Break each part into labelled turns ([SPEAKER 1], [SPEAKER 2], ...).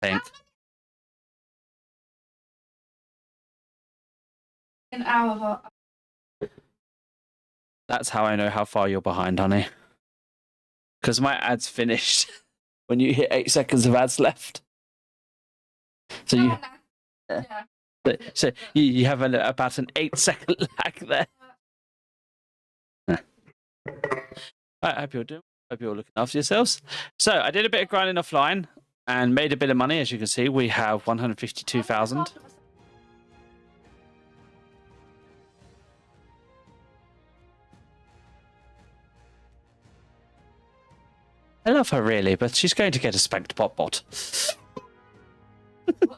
[SPEAKER 1] think.
[SPEAKER 2] An hour.
[SPEAKER 1] That's how I know how far you're behind, honey. Because my ad's finished when you hit 8 seconds of ads left. So you have about an 8-second lag there. I hope you're looking after yourselves. So I did a bit of grinding offline and made a bit of money. As you can see, we have 152,000. I love her really, but she's going to get a spanked bot. But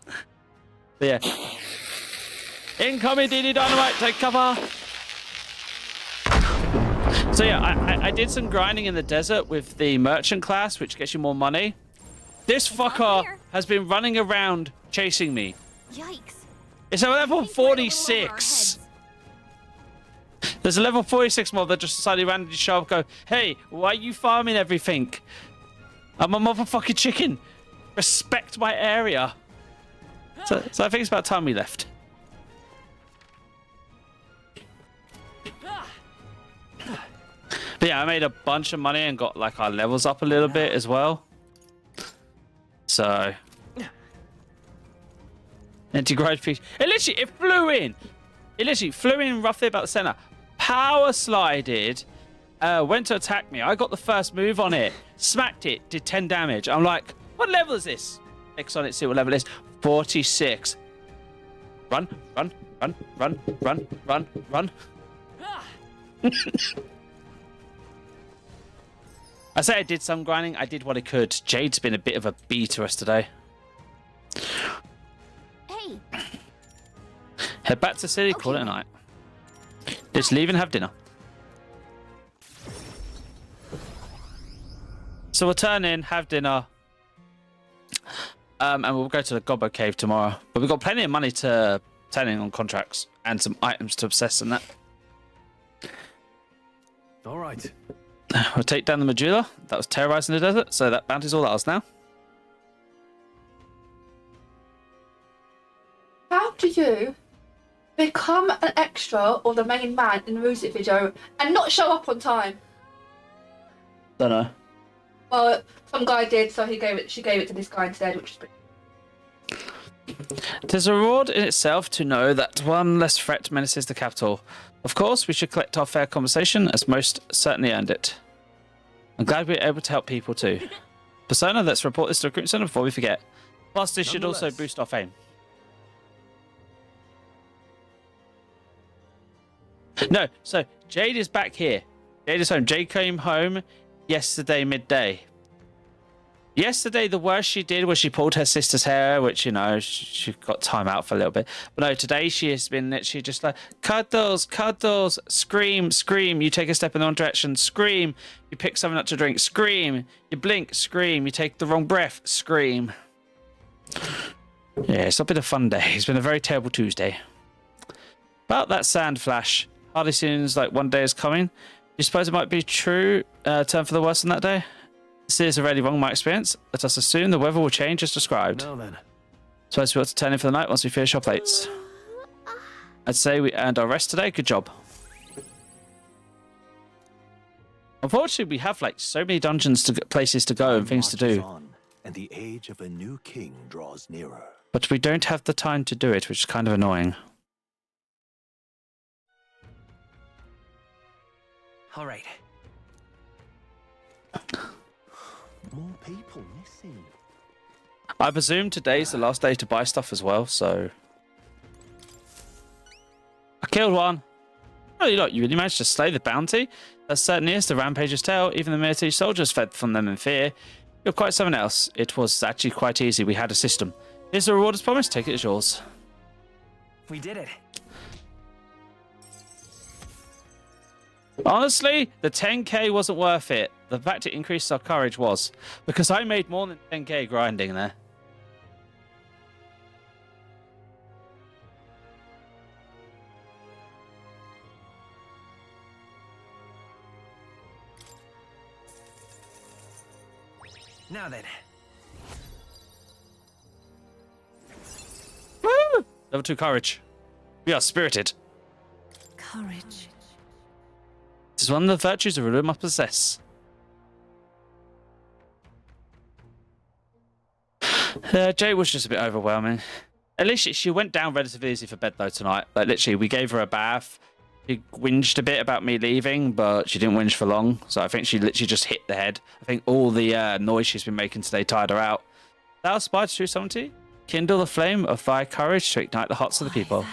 [SPEAKER 1] yeah. Incoming DD Dynamite, take cover. So yeah, I did some grinding in the desert with the merchant class, which gets you more money. This fucker has been running around chasing me.
[SPEAKER 3] Yikes.
[SPEAKER 1] It's a level 46. There's a level 46 mob that just decided randomly show up and go, hey, why are you farming everything? I'm a motherfucking chicken. Respect my area. So I think it's about time we left. But yeah, I made a bunch of money and got like our levels up a little bit as well. So anti-growth piece. It flew in. It literally flew in roughly about the center. Power slided. Went to attack me. I got the first move on it. Smacked it. Did 10 damage. I'm like, what level is this? X on it, see what level it is. 46. Run, run, run, run, run, run, run. I say I did some grinding. I did what I could. Jade's been a bit of a bee to us today.
[SPEAKER 3] Hey.
[SPEAKER 1] Head back to the city, call it a night. Just leave and have dinner. So we'll turn in, have dinner, and we'll go to the Gobbo Cave tomorrow. But we've got plenty of money to turn in on contracts and some items to obsess and that.
[SPEAKER 4] All right.
[SPEAKER 1] We'll take down the Medulla. That was terrorizing the desert, so that bounty's all ours now.
[SPEAKER 2] How do you become an extra or the main man in the music video and not show up on time?
[SPEAKER 1] Don't know.
[SPEAKER 2] Well, some guy did, so she gave it to this guy instead, which is pretty...
[SPEAKER 1] There's a reward in itself to know that one less threat menaces the capital. Of course, we should collect our fair compensation, as most certainly earned it. I'm glad we were able to help people too. Persona, let's report this to the recruitment center before we forget. Plus, this should also boost our fame. No, so Jade is back here. Jade is home. Jade came home yesterday midday. Yesterday, the worst she did was she pulled her sister's hair, which, you know, she got time out for a little bit. But no, today she has been literally just like, cuddles, cuddles, scream, scream. You take a step in the wrong direction, scream. You pick something up to drink, scream. You blink, scream. You take the wrong breath, scream. Yeah, it's not been a fun day. It's been a very terrible Tuesday. About that sand flash, hardly seems like one day is coming. You suppose it might be true, turn for the worse on that day? This is already wrong, my experience. Let us assume the weather will change as described.
[SPEAKER 4] Now then.
[SPEAKER 1] Suppose we ought to turn in for the night once we finish our plates. I'd say we earned our rest today. Good job. Unfortunately, we have like so many dungeons to places to go and things to do.
[SPEAKER 5] And the age of a new king draws nearer.
[SPEAKER 1] But we don't have the time to do it, which is kind of annoying.
[SPEAKER 4] All right.
[SPEAKER 5] More people missing.
[SPEAKER 1] I presume today's the last day to buy stuff as well, so... I killed one. Oh, you really managed to slay the bounty? That certainly is the rampager's tale. Even the military soldiers fed from them in fear. You're quite something else. It was actually quite easy. We had a system. Here's the reward as promised. Take it as yours.
[SPEAKER 4] We did it.
[SPEAKER 1] Honestly, the 10k wasn't worth it. The fact it increased our courage was. Because I made more than 10k grinding there.
[SPEAKER 4] Now then.
[SPEAKER 1] Level 2 courage. We are spirited.
[SPEAKER 3] Courage.
[SPEAKER 1] This is one of the virtues a ruler must possess. Jade was just a bit overwhelming. At least she went down relatively easy for bed though tonight. Like literally, we gave her a bath. She whinged a bit about me leaving, but she didn't whinge for long. So I think she literally just hit the head. I think all the noise she's been making today tired her out. Thou aspires to something? Kindle the flame of thy courage to ignite the hearts of the people.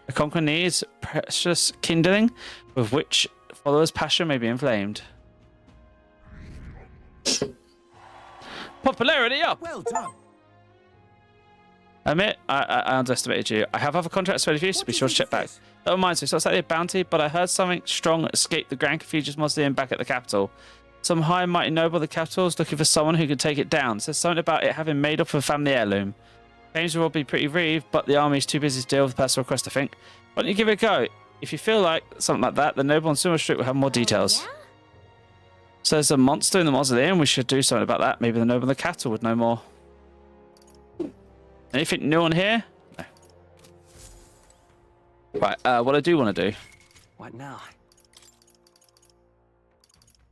[SPEAKER 1] A conqueror needs precious kindling with which followers' passion may be inflamed. Popularity up!
[SPEAKER 5] Well done.
[SPEAKER 1] Admit, I underestimated you. I have other contracts ready for you, so be sure to check back. That reminds me, so it's like a bounty, but I heard something strong escaped the Grand Confucius Mausoleum back at the capital. Some high and mighty noble of the capital is looking for someone who can take it down. Says something about it having made up of a family heirloom. Claims will be pretty reeve, but the army's too busy to deal with the personal request, I think. Why don't you give it a go? If you feel like something like that, the noble on Sumo Street will have more details.
[SPEAKER 3] Yeah?
[SPEAKER 1] So there's a monster in the mausoleum. We should do something about that. Maybe the noble in the capital would know more. Anything new on here? No. Right, what I do want to do.
[SPEAKER 4] What now?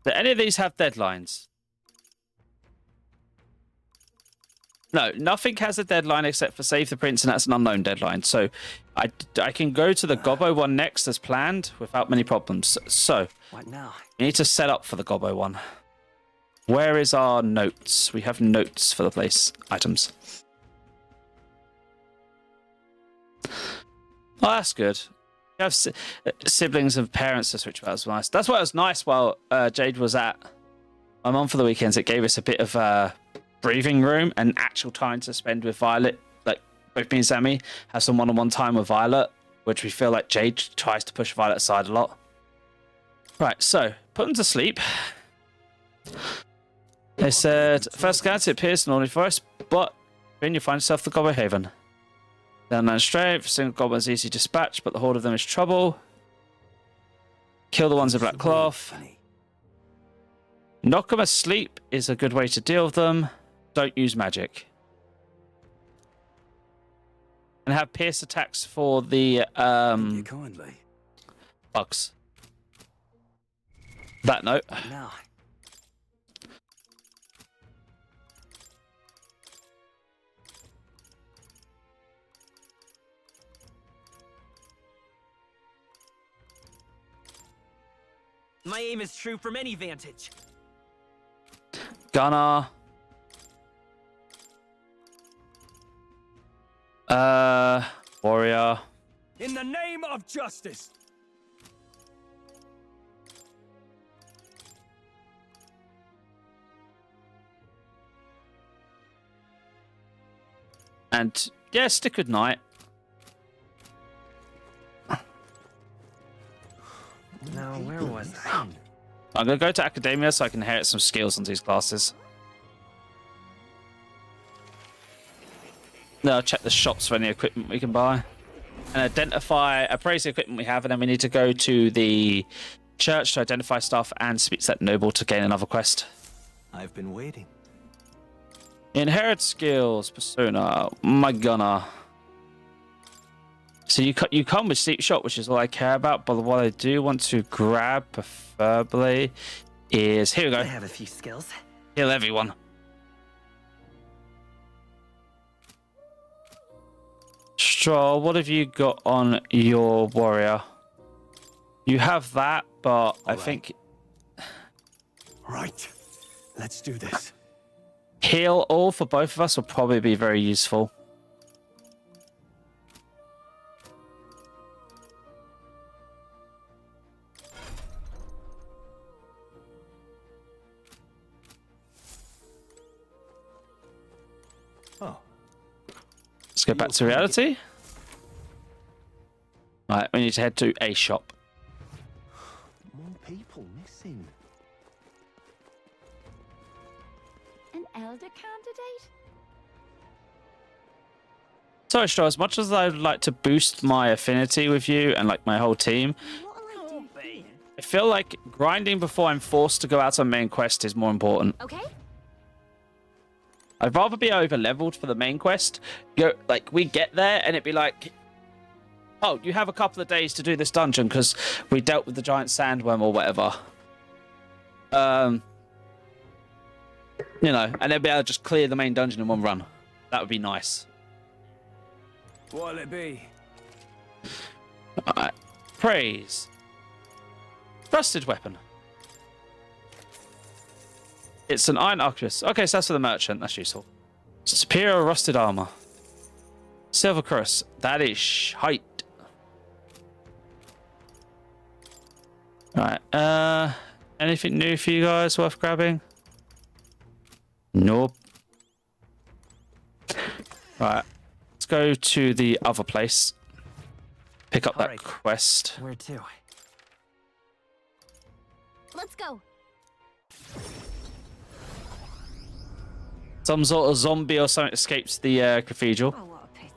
[SPEAKER 1] Do any of these have deadlines? No, nothing has a deadline except for Save the Prince, and that's an unknown deadline. So I can go to the Gobbo one next as planned without many problems. So
[SPEAKER 4] What now?
[SPEAKER 1] we need to set up for the Gobbo one. Where is our notes? We have notes for the place. Items. Oh, that's good. You have siblings and parents to switch about. That's nice. That's why it was nice while Jade was at my mum for the weekends. It gave us a bit of breathing room and actual time to spend with Violet. Like both me and Sammy have some one-on-one time with Violet, which we feel like Jade tries to push Violet aside a lot. Right, so put them to sleep. They said, first glance it appears an ordinary forest, but then you find yourself the Gobbo Haven. Down that straight, a single goblin is easy to dispatch, but the horde of them is trouble. Kill the ones in black cloth. Knock them asleep is a good way to deal with them. Don't use magic. And have pierce attacks for the
[SPEAKER 5] Kindly.
[SPEAKER 1] bugs. That note.
[SPEAKER 4] What now? My aim is true from any vantage.
[SPEAKER 1] Gunner. Warrior.
[SPEAKER 4] In the name of justice.
[SPEAKER 1] And yeah, stick with knight.
[SPEAKER 4] Now, where was I?
[SPEAKER 1] I'm going to go to Academia so I can inherit some skills on these classes. No, I'll check the shops for any equipment we can buy. And appraise the equipment we have, and then we need to go to the church to identify stuff and speak to that noble to gain another quest.
[SPEAKER 5] I've been waiting.
[SPEAKER 1] Inherit skills, persona, my gunner. So you come with Sleep Shot, which is all I care about, but what I do want to grab, preferably, is... Here we
[SPEAKER 4] I
[SPEAKER 1] go.
[SPEAKER 4] have a few skills.
[SPEAKER 1] Heal everyone. Straw, what have you got on your warrior? You have that, but I
[SPEAKER 5] right.
[SPEAKER 1] think
[SPEAKER 5] Right. Let's do this.
[SPEAKER 1] heal all for both of us will probably be very useful.
[SPEAKER 5] Oh.
[SPEAKER 1] Let's go back to reality. Right, we need to head to a shop.
[SPEAKER 5] More people missing.
[SPEAKER 3] An elder candidate?
[SPEAKER 1] Sorry, Straw, as much as I'd like to boost my affinity with you and like my whole team,
[SPEAKER 3] What'll I do for you?
[SPEAKER 1] I feel like grinding before I'm forced to go out on main quest is more important.
[SPEAKER 3] Okay.
[SPEAKER 1] I'd rather be over leveled for the main quest. Go like we get there and it'd be like oh, you have a couple of days to do this dungeon because we dealt with the giant sandworm or whatever. You know, and they'll be able to just clear the main dungeon in one run. That would be nice.
[SPEAKER 4] What'll it be?
[SPEAKER 1] Alright. Praise. Rusted weapon. It's an iron arcus. Okay, so that's for the merchant. That's useful. Superior rusted armor. Silver cuirass. That is height. Alright. Anything new for you guys worth grabbing? Nope. Right. Let's go to the other place. Pick up that
[SPEAKER 4] Alright.
[SPEAKER 1] quest.
[SPEAKER 4] Where to?
[SPEAKER 3] Let's go.
[SPEAKER 1] Some sort of zombie or something escapes the cathedral.
[SPEAKER 3] Oh, what a pity.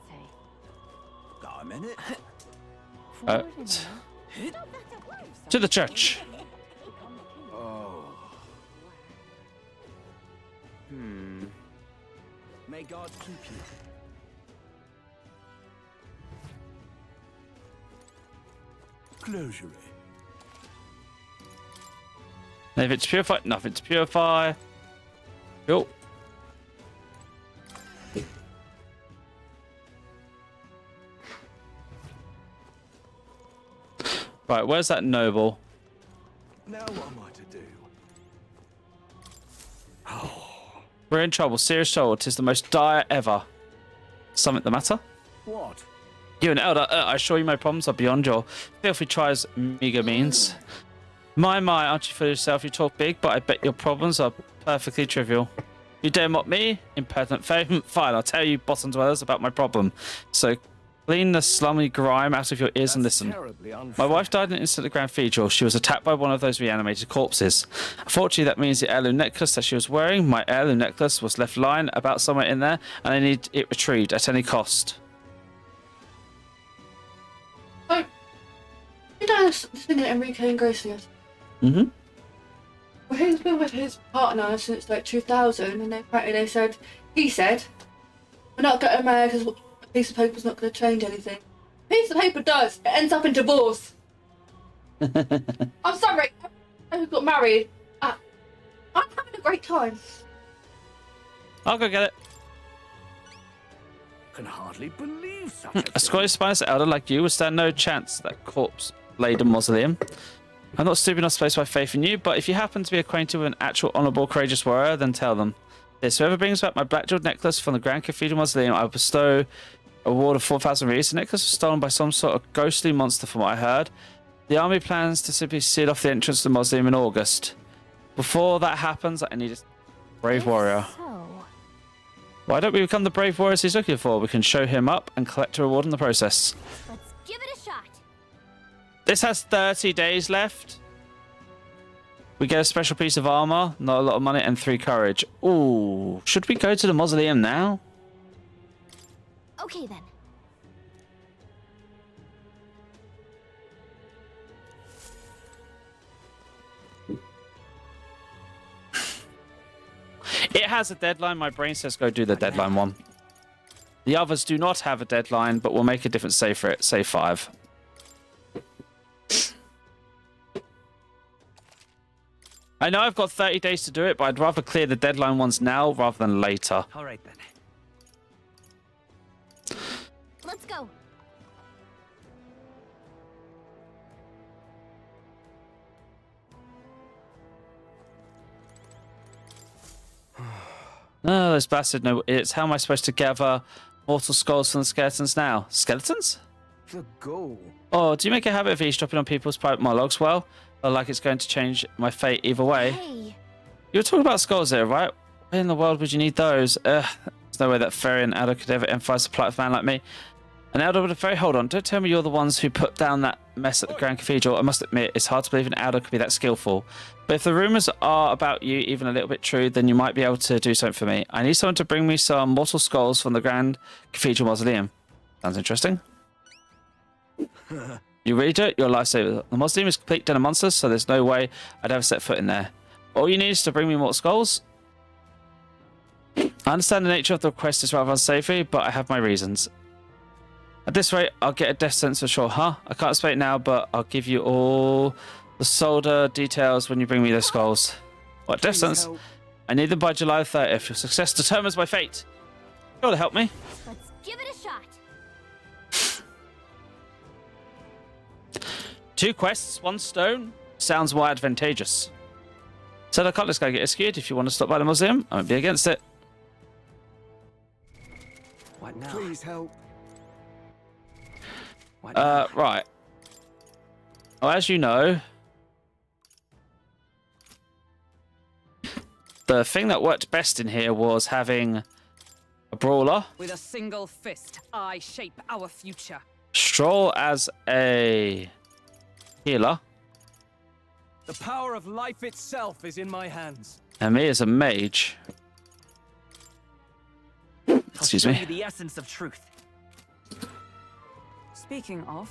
[SPEAKER 5] Got a minute?
[SPEAKER 3] Forward and
[SPEAKER 1] t-
[SPEAKER 3] now.
[SPEAKER 1] To the church.
[SPEAKER 5] Oh.
[SPEAKER 4] May God keep you.
[SPEAKER 5] Closure.
[SPEAKER 1] Anything to purify? Nothing to purify. Cool. Right, where's that noble?
[SPEAKER 5] Now what am I to do?
[SPEAKER 1] We're in trouble. Serious trouble. 'Tis the most dire ever. Something the matter?
[SPEAKER 4] What?
[SPEAKER 1] You and Elder, I assure you my problems are beyond your filthy tries meager means. My, aren't you for yourself? You talk big, but I bet your problems are perfectly trivial. You dare mock me? Impertinent fame? Fine, I'll tell you bottom dwellers about my problem. So clean the slummy grime out of your ears and listen.
[SPEAKER 5] Terribly
[SPEAKER 1] My
[SPEAKER 5] unfair.
[SPEAKER 1] wife died in an incident at the Grand Cathedral. She was attacked by one of those reanimated corpses. Unfortunately, that means the heirloom necklace that she was wearing, my heirloom necklace, was left lying about somewhere in there, and I need it retrieved at any cost.
[SPEAKER 2] Oh, you know this thing that Enrique and Gracie has?
[SPEAKER 1] Mm-hmm.
[SPEAKER 2] Well, he's been with his partner since like 2000, and he said, we're not getting married because a piece of paper's not going to change anything. A piece of paper does. It ends up in divorce. I'm sorry. I got married. I'm having a great time.
[SPEAKER 1] I'll go get it.
[SPEAKER 5] Can hardly believe such a
[SPEAKER 1] A Scottish spineless elder like you would stand no chance at that corpse-laden mausoleum. I'm not stupid enough to place my faith in you, but if you happen to be acquainted with an actual honourable, courageous warrior, then tell them. This, whoever brings back my black jeweled necklace from the Grand Cathedral Mausoleum, I will bestow a reward of 4,000 rupees. The necklace was stolen by some sort of ghostly monster from what I heard. The army plans to simply seal off the entrance to the mausoleum in August. Before that happens, I need a brave warrior.
[SPEAKER 3] So,
[SPEAKER 1] Why don't we become the brave warriors he's looking for? We can show him up and collect a reward in the process.
[SPEAKER 3] let's give it a shot.
[SPEAKER 1] This has 30 days left. We get a special piece of armor, not a lot of money, and 3 courage. Ooh, should we go to the mausoleum now?
[SPEAKER 3] Okay then.
[SPEAKER 1] It has a deadline. My brain says go do the deadline one. The others do not have a deadline, but we'll make a different save for it. Say 5. I know I've got 30 days to do it, but I'd rather clear the deadline ones now rather than later.
[SPEAKER 4] All right then.
[SPEAKER 3] Let's go.
[SPEAKER 1] Oh, those bastard no idiots. How am I supposed to gather mortal skulls from the skeletons now? Skeletons?
[SPEAKER 4] The goal.
[SPEAKER 1] Oh, do you make a habit of eavesdropping on people's private monologues? Well, I like it's going to change my fate either way.
[SPEAKER 3] Hey,
[SPEAKER 1] You were talking about skulls here, right? Why in the world would you need those? There's no way that Fairy and Elder could ever emphasize the plight of a man like me. And Elder would have very... Hold on, don't tell me you're the ones who put down that mess at the Grand Cathedral. I must admit, it's hard to believe an Elder could be that skillful. But if the rumours are about you even a little bit true, then you might be able to do something for me. I need someone to bring me some mortal skulls from the Grand Cathedral Mausoleum. Sounds interesting. You really do it? You're a lifesaver. The mausoleum is complete den of monsters, so there's no way I'd ever set foot in there. All you need is to bring me mortal skulls. I understand the nature of the request is rather unsavory, but I have my reasons. At this rate, I'll get a death sentence for sure, huh? I can't explain it now, but I'll give you all the solder details when you bring me those skulls. What death sentence? I need them by July 30th. Your success determines my fate. Sure to help me.
[SPEAKER 3] Let's give it a shot.
[SPEAKER 1] 2 quests, 1 stone. Sounds more advantageous. Said I can't let this guy get rescued. If you want to stop by the museum, I won't be against it.
[SPEAKER 4] What now?
[SPEAKER 5] Please help.
[SPEAKER 4] What now?
[SPEAKER 1] Right. Well, as you know, the thing that worked best in here was having a brawler,
[SPEAKER 6] With a single fist, I shape our future.
[SPEAKER 1] Stroll as a healer,
[SPEAKER 7] The power of life itself is in my hands.
[SPEAKER 1] and me as a mage. Excuse
[SPEAKER 4] I'll
[SPEAKER 1] me.
[SPEAKER 4] show you the essence of truth.
[SPEAKER 6] Speaking of,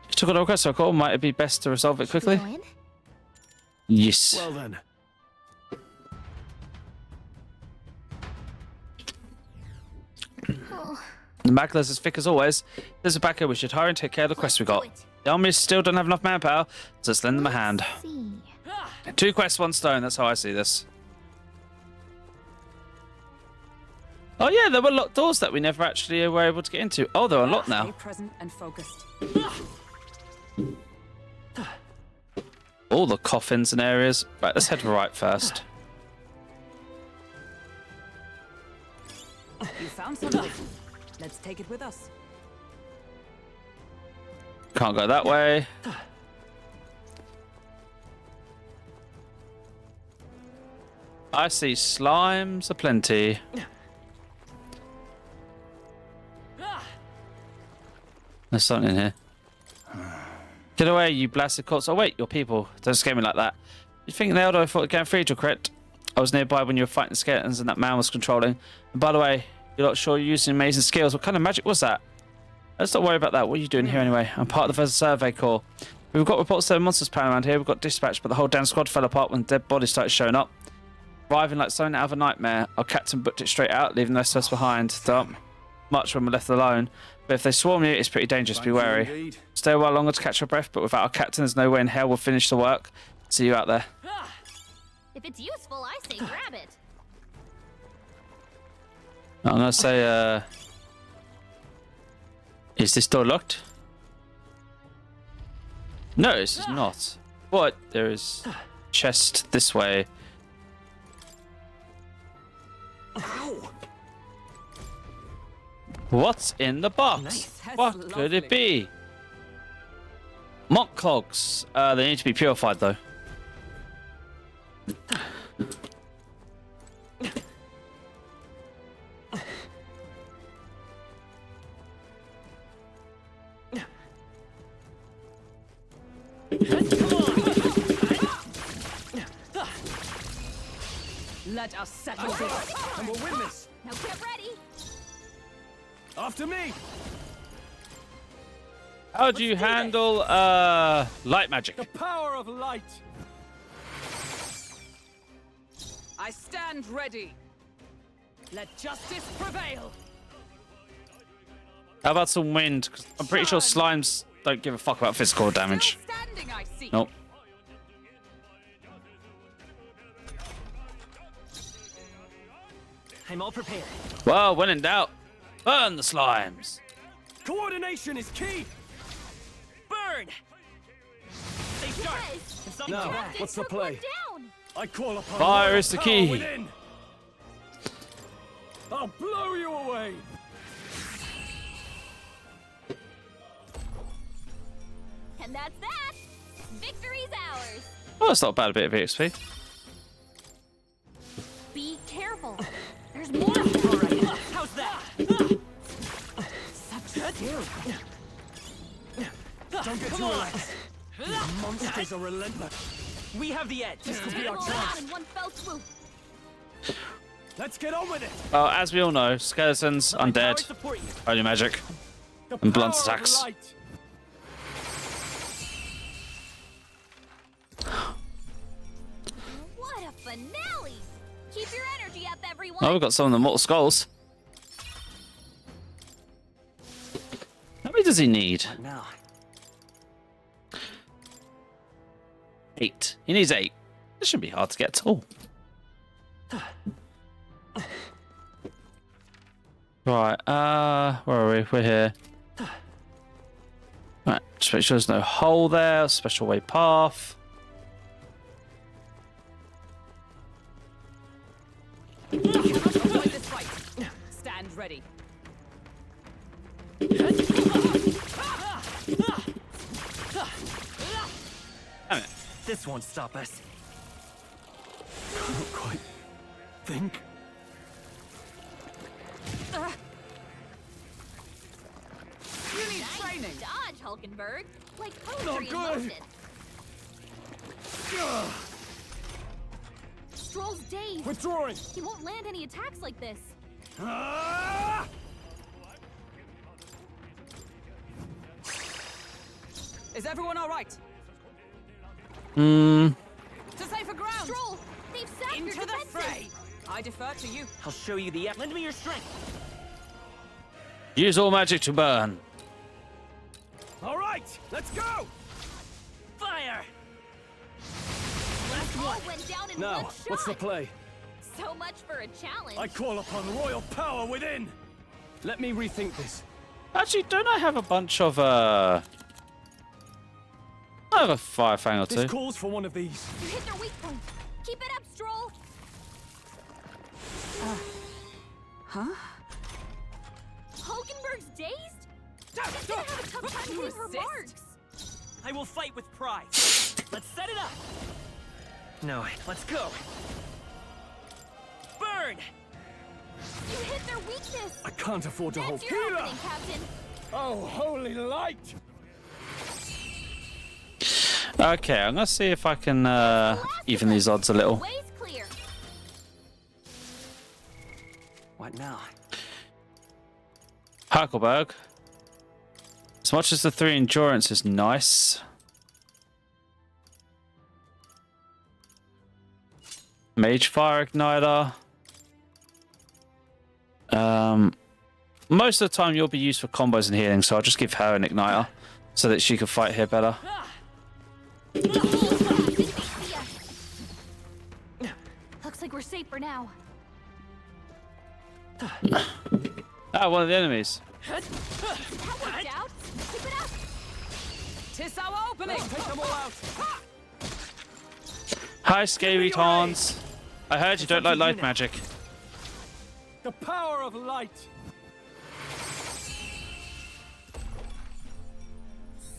[SPEAKER 1] You took a request, so call. Might it be best to resolve it quickly?
[SPEAKER 3] Go in?
[SPEAKER 1] Yes.
[SPEAKER 7] Well then,
[SPEAKER 3] Oh,
[SPEAKER 1] The Magler's as thick as always. There's a backer. We should hire and take care of the quest we got.
[SPEAKER 3] do it.
[SPEAKER 1] The army still don't have enough manpower, so let's lend them a hand.
[SPEAKER 3] let's see.
[SPEAKER 1] 2 quests, 1 stone. That's how I see this. Oh yeah, there were locked doors that we never actually were able to get into. Oh, they're unlocked
[SPEAKER 6] stay
[SPEAKER 1] now.
[SPEAKER 6] present and focused.
[SPEAKER 1] All the coffins and areas. Right, let's head right first.
[SPEAKER 6] You found something. Let's take it with us.
[SPEAKER 1] Can't go that way. I see slimes aplenty. There's something in here. Get away, you blasted corpse. Oh wait, your people. Don't scare me like that. You think nailed I thought going free to crit? I was nearby when you were fighting the skeletons and that man was controlling. And by the way, you're not sure you're using amazing skills. What kind of magic was that? Let's not worry about that. What are you doing here anyway? I'm part of the Survey Corps. We've got reports there are monsters prowling around here. We've got dispatched, but the whole damn squad fell apart when dead bodies started showing up. Arriving like something out of a nightmare. Our captain booked it straight out, leaving the rest of us behind. Don't much when we're left alone. But if they swarm you, it's pretty dangerous. Be wary.
[SPEAKER 5] Indeed.
[SPEAKER 1] Stay a while longer to catch your breath, but without our captain, there's no way in hell we'll finish the work. See you out there.
[SPEAKER 3] If it's useful, I say grab it.
[SPEAKER 1] I'm gonna say, is this door locked? No, this is not. What? There is chest this way. What's in the box?
[SPEAKER 6] Nice. That's
[SPEAKER 1] What could it
[SPEAKER 6] lovely.
[SPEAKER 1] be? Monk clogs. They need to be purified though.
[SPEAKER 6] Let us settle this.
[SPEAKER 7] and we'll win this.
[SPEAKER 3] Now get ready.
[SPEAKER 7] After me.
[SPEAKER 1] How do you handle light magic?
[SPEAKER 7] The power of light.
[SPEAKER 6] I stand ready. Let justice prevail.
[SPEAKER 1] How about some wind? 'Cause I'm pretty sure slimes don't give a fuck about physical damage.
[SPEAKER 6] Still standing, I see.
[SPEAKER 1] Nope.
[SPEAKER 4] I'm all prepared.
[SPEAKER 1] Well, when in doubt, burn the slimes.
[SPEAKER 7] Coordination is key.
[SPEAKER 4] Burn! Stay sharp.
[SPEAKER 3] Yes.
[SPEAKER 4] It's not
[SPEAKER 7] Now,
[SPEAKER 4] too bad.
[SPEAKER 7] what's the
[SPEAKER 3] Took one
[SPEAKER 7] play?
[SPEAKER 3] down.
[SPEAKER 7] I call upon
[SPEAKER 1] Fire
[SPEAKER 7] royal
[SPEAKER 1] is the
[SPEAKER 7] power
[SPEAKER 1] key.
[SPEAKER 7] within. I'll blow you away.
[SPEAKER 3] And that's that. Victory's ours.
[SPEAKER 1] Oh, that's not a bad bit of XP.
[SPEAKER 3] Be careful. There's more.
[SPEAKER 4] All right. How's that?
[SPEAKER 6] Such skill.
[SPEAKER 7] Don't get too relaxed. These monsters are relentless.
[SPEAKER 4] We have the edge.
[SPEAKER 7] This could be
[SPEAKER 3] Take
[SPEAKER 7] our
[SPEAKER 3] them all out
[SPEAKER 7] chance.
[SPEAKER 3] in one fell swoop.
[SPEAKER 7] Let's get on with it.
[SPEAKER 1] Well, as we all know, skeletons,
[SPEAKER 4] My power
[SPEAKER 1] undead,
[SPEAKER 4] support you.
[SPEAKER 1] only magic.
[SPEAKER 7] The
[SPEAKER 1] And blunt
[SPEAKER 7] power of
[SPEAKER 1] stacks.
[SPEAKER 7] light.
[SPEAKER 3] What a finale. Keep your energy up, everyone.
[SPEAKER 1] Oh, we've got some of the mortal skulls. does he need?
[SPEAKER 4] Now.
[SPEAKER 1] 8. He needs 8. This shouldn't be hard to get at all. Right, where are we? We're here. Right, just make sure there's no hole there. Special way path.
[SPEAKER 6] Avoid this fight. Stand ready.
[SPEAKER 1] Damn it.
[SPEAKER 4] This won't stop us.
[SPEAKER 7] Can't quite think.
[SPEAKER 6] You need
[SPEAKER 3] Nice
[SPEAKER 6] training.
[SPEAKER 3] dodge, Hulkenberg. Like poetry in
[SPEAKER 7] good.
[SPEAKER 3] motion. Stroll's dazed.
[SPEAKER 7] Withdrawing.
[SPEAKER 3] He won't land any attacks like this.
[SPEAKER 7] Ah!
[SPEAKER 6] Is everyone all right?
[SPEAKER 1] Hmm.
[SPEAKER 6] To safer ground.
[SPEAKER 3] Stroll, they've sapped your
[SPEAKER 6] Into the
[SPEAKER 3] defenses.
[SPEAKER 6] fray. I defer to you.
[SPEAKER 4] I'll show you the. Lend me your strength.
[SPEAKER 1] Use all magic to burn.
[SPEAKER 7] All right, let's go.
[SPEAKER 4] Fire!
[SPEAKER 3] All went down in
[SPEAKER 7] Now,
[SPEAKER 3] one shot.
[SPEAKER 7] what's the play?
[SPEAKER 3] So much for a challenge.
[SPEAKER 7] I call upon royal power within. Let me rethink this.
[SPEAKER 1] Actually, don't I have a bunch of I have a fire fang or
[SPEAKER 7] This
[SPEAKER 1] two.
[SPEAKER 7] calls for one of these.
[SPEAKER 3] You hit their weak point. Keep it up, Stroll.
[SPEAKER 6] Huh?
[SPEAKER 3] Hulkenberg's dazed? He's gonna have a tough time
[SPEAKER 6] You
[SPEAKER 3] hitting her
[SPEAKER 6] resist?
[SPEAKER 3] marks.
[SPEAKER 4] I will fight with pride. Let's set it up. No, let's go. Burn!
[SPEAKER 3] You hit their weakness.
[SPEAKER 7] I can't afford to hold.
[SPEAKER 3] That's your
[SPEAKER 7] Healer!
[SPEAKER 3] opening, Captain.
[SPEAKER 7] Oh, holy light!
[SPEAKER 1] Okay, I'm gonna see if I can even these odds a little.
[SPEAKER 3] Way's clear.
[SPEAKER 4] What now?
[SPEAKER 1] Huckleberg. As much as the 3 endurance is nice. Mage Fire Igniter. Most of the time you'll be used for combos and healing, so I'll just give her an Igniter so that she can fight here better.
[SPEAKER 3] Looks like we're safe for now.
[SPEAKER 1] Ah, one of the enemies.
[SPEAKER 3] That worked out. Keep it up.
[SPEAKER 6] Tis our opening.
[SPEAKER 7] Take them all out.
[SPEAKER 1] Hi, Scary Tawns. I heard you don't like light magic.
[SPEAKER 7] The power of light.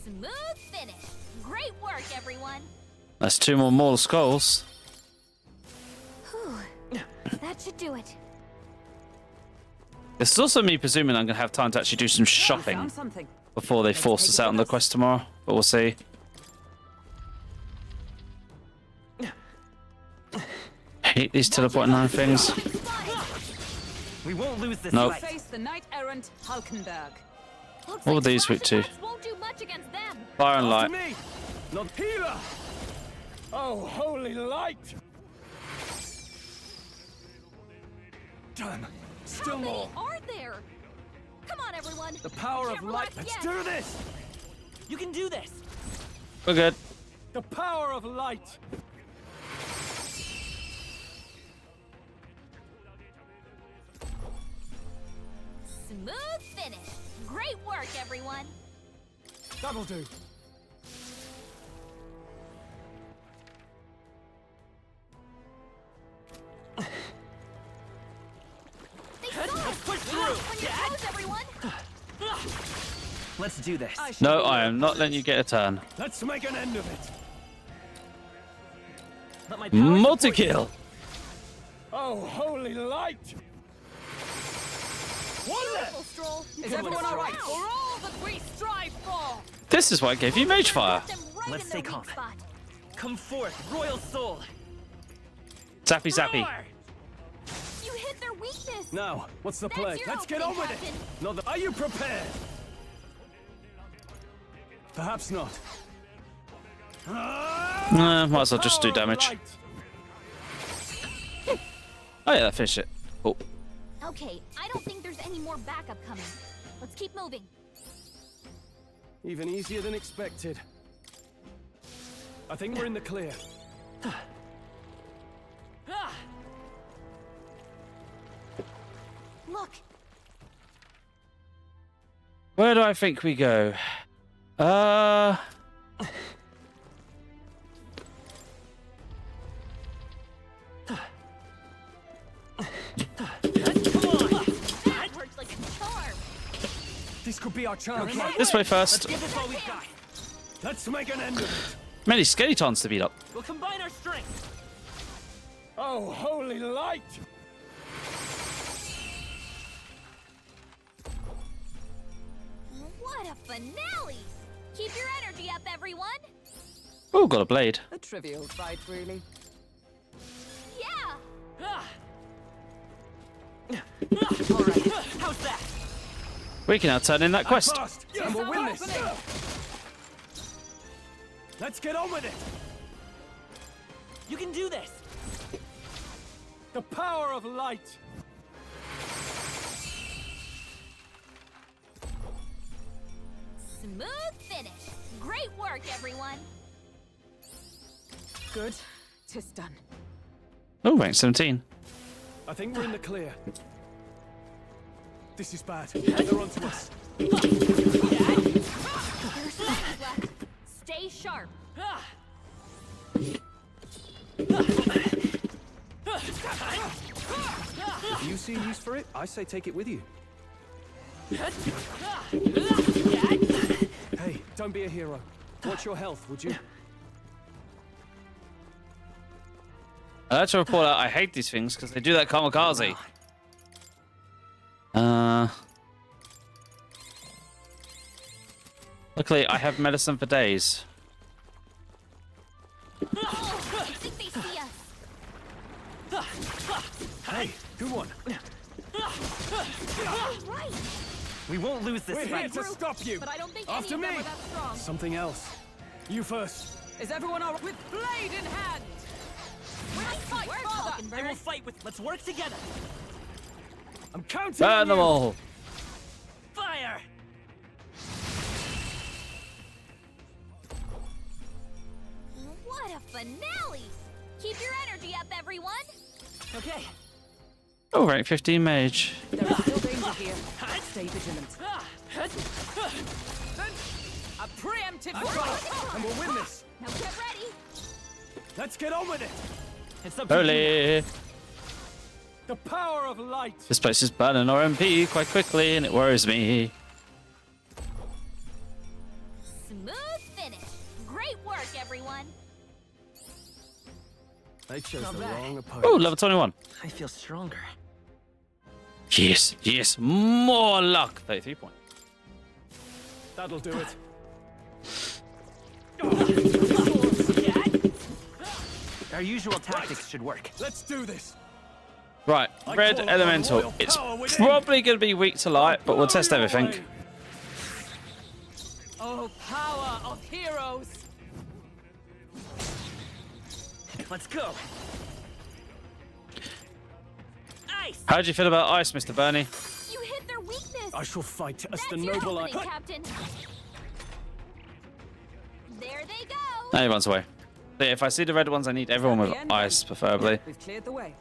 [SPEAKER 3] Smooth finish. Great work, everyone.
[SPEAKER 1] That's 2 more mortal skulls.
[SPEAKER 3] Whew. That should do it.
[SPEAKER 1] This is also me presuming I'm going to have time to actually do some shopping
[SPEAKER 6] Found something.
[SPEAKER 1] before they force us out on the quest tomorrow, but we'll see. Hate these teleporting iron things.
[SPEAKER 4] We won't lose this
[SPEAKER 1] Nope.
[SPEAKER 4] fight.
[SPEAKER 6] Face the knight-errant Hulkenberg.
[SPEAKER 3] Looks
[SPEAKER 1] What were
[SPEAKER 3] like
[SPEAKER 1] these
[SPEAKER 3] slash
[SPEAKER 1] weak to?
[SPEAKER 3] attacks won't do much against them.
[SPEAKER 1] Fire and
[SPEAKER 7] To
[SPEAKER 1] light.
[SPEAKER 7] me, not healer. Oh, holy light. Damn, still
[SPEAKER 3] How many
[SPEAKER 7] more.
[SPEAKER 3] are there? Come on, everyone.
[SPEAKER 7] The power
[SPEAKER 3] Can't
[SPEAKER 7] of light.
[SPEAKER 3] relax
[SPEAKER 7] Let's
[SPEAKER 3] yet.
[SPEAKER 7] do this.
[SPEAKER 4] You can do this.
[SPEAKER 1] We're good.
[SPEAKER 7] The power of light.
[SPEAKER 3] Smooth finish. Great work, everyone.
[SPEAKER 7] That'll do.
[SPEAKER 3] They saw us.
[SPEAKER 4] push through.
[SPEAKER 3] On your toes, everyone.
[SPEAKER 4] Let's do this.
[SPEAKER 1] No, I am not letting you get a turn.
[SPEAKER 7] Let's make an end of it.
[SPEAKER 4] Let my power
[SPEAKER 1] Multi-kill.
[SPEAKER 7] Oh, holy light.
[SPEAKER 3] Beautiful, Stroll.
[SPEAKER 6] Is everyone all right? For all that we strive for.
[SPEAKER 1] This is why I gave you Mage Fire.
[SPEAKER 3] Put them right
[SPEAKER 4] Let's
[SPEAKER 3] in
[SPEAKER 4] stay
[SPEAKER 3] their
[SPEAKER 4] calm.
[SPEAKER 3] weak spot.
[SPEAKER 4] Come forth, royal soul.
[SPEAKER 1] Zappy zappy.
[SPEAKER 4] Roar!
[SPEAKER 3] You hit their weakness.
[SPEAKER 7] Now, what's the
[SPEAKER 3] That's
[SPEAKER 7] play?
[SPEAKER 3] your
[SPEAKER 7] Let's get on
[SPEAKER 3] opening,
[SPEAKER 7] with it.
[SPEAKER 3] Captain.
[SPEAKER 7] No, are you prepared? Perhaps not.
[SPEAKER 1] Might as well just do
[SPEAKER 7] Power of
[SPEAKER 1] damage.
[SPEAKER 7] light.
[SPEAKER 1] Oh yeah, that finished it. Cool.
[SPEAKER 3] Okay, I don't think there's any more backup coming. Let's keep moving.
[SPEAKER 7] Even easier than expected. I think we're in the clear.
[SPEAKER 3] Look,
[SPEAKER 1] Where do I think we go?
[SPEAKER 3] that worked like a charm.
[SPEAKER 7] This could be our chance.
[SPEAKER 1] This way first.
[SPEAKER 4] Give us all we've got.
[SPEAKER 7] Let's make an end of it.
[SPEAKER 1] Many skeletons to beat up.
[SPEAKER 4] We'll combine our strength.
[SPEAKER 7] Oh, holy light!
[SPEAKER 3] What a finale! Keep your energy up, everyone.
[SPEAKER 1] Oh, got a blade.
[SPEAKER 6] A trivial fight, really.
[SPEAKER 3] Yeah.
[SPEAKER 4] All right. How's that?
[SPEAKER 1] We can now turn in that quest.
[SPEAKER 7] Fast, and we'll win this. Let's get on with it.
[SPEAKER 4] You can do this.
[SPEAKER 7] The power of light.
[SPEAKER 3] Smooth finish. Great work, everyone.
[SPEAKER 6] Good. 'Tis done.
[SPEAKER 1] Oh, rank 17.
[SPEAKER 7] I think we're in the clear. This is bad. They're onto us.
[SPEAKER 3] There's seconds left. Stay sharp.
[SPEAKER 7] If you see a use for it, I say take it with you. Hey, don't be a hero. Watch your health, would you?
[SPEAKER 1] I like to report out I hate these things because they do that kamikaze. Luckily, I have medicine for days.
[SPEAKER 3] I think they see us.
[SPEAKER 7] Hey, good one.
[SPEAKER 3] Right.
[SPEAKER 4] We won't lose this
[SPEAKER 7] We're here
[SPEAKER 4] fight.
[SPEAKER 7] to stop you.
[SPEAKER 6] But I don't think
[SPEAKER 7] After
[SPEAKER 6] any of them
[SPEAKER 7] me.
[SPEAKER 6] are that strong.
[SPEAKER 7] Something else. You first.
[SPEAKER 6] Is everyone all right? With blade in hand! We'll fight
[SPEAKER 3] Work,
[SPEAKER 6] further!
[SPEAKER 3] Falconbird.
[SPEAKER 4] They will fight with. Let's work together.
[SPEAKER 7] I'm counting
[SPEAKER 1] Burn
[SPEAKER 7] on
[SPEAKER 1] them
[SPEAKER 7] you.
[SPEAKER 1] all.
[SPEAKER 4] Fire.
[SPEAKER 3] What a finale! Keep your energy up, everyone.
[SPEAKER 4] Okay.
[SPEAKER 1] Oh, rank 15 mage.
[SPEAKER 6] There is still danger here. Stay vigilant. A preemptive strike!
[SPEAKER 7] And we'll win this.
[SPEAKER 3] Now get ready.
[SPEAKER 7] Let's get on with it.
[SPEAKER 4] It's up to you.
[SPEAKER 1] Holy.
[SPEAKER 7] The power of light.
[SPEAKER 1] This place is burning RMP quite quickly and it worries me.
[SPEAKER 3] Smooth finish. Great work, everyone.
[SPEAKER 7] They chose
[SPEAKER 4] Not
[SPEAKER 7] the
[SPEAKER 4] bad.
[SPEAKER 7] wrong opponent.
[SPEAKER 1] Oh, level 21.
[SPEAKER 4] I feel stronger.
[SPEAKER 1] Yes, yes. More luck. 33 points.
[SPEAKER 7] That'll do it.
[SPEAKER 4] Our usual tactics should work.
[SPEAKER 7] Let's do this.
[SPEAKER 1] Right,
[SPEAKER 7] I
[SPEAKER 1] red
[SPEAKER 7] call upon
[SPEAKER 1] elemental.
[SPEAKER 7] royal
[SPEAKER 1] It's
[SPEAKER 7] power within.
[SPEAKER 1] probably going to be weak to light, but we'll test
[SPEAKER 7] Blow your
[SPEAKER 1] everything.
[SPEAKER 7] way.
[SPEAKER 6] Oh, power of heroes!
[SPEAKER 4] Let's go. Ice.
[SPEAKER 1] How do you feel about ice, Mr. Bernie?
[SPEAKER 3] You hit their weakness.
[SPEAKER 7] I shall fight as
[SPEAKER 3] That's
[SPEAKER 7] the
[SPEAKER 3] your
[SPEAKER 7] noble
[SPEAKER 3] opening,
[SPEAKER 7] I.
[SPEAKER 3] Captain. There they go.
[SPEAKER 1] No, he runs away. But yeah, if I see the red ones, I need everyone with
[SPEAKER 6] The end
[SPEAKER 1] ice, preferably.
[SPEAKER 6] We've cleared the way.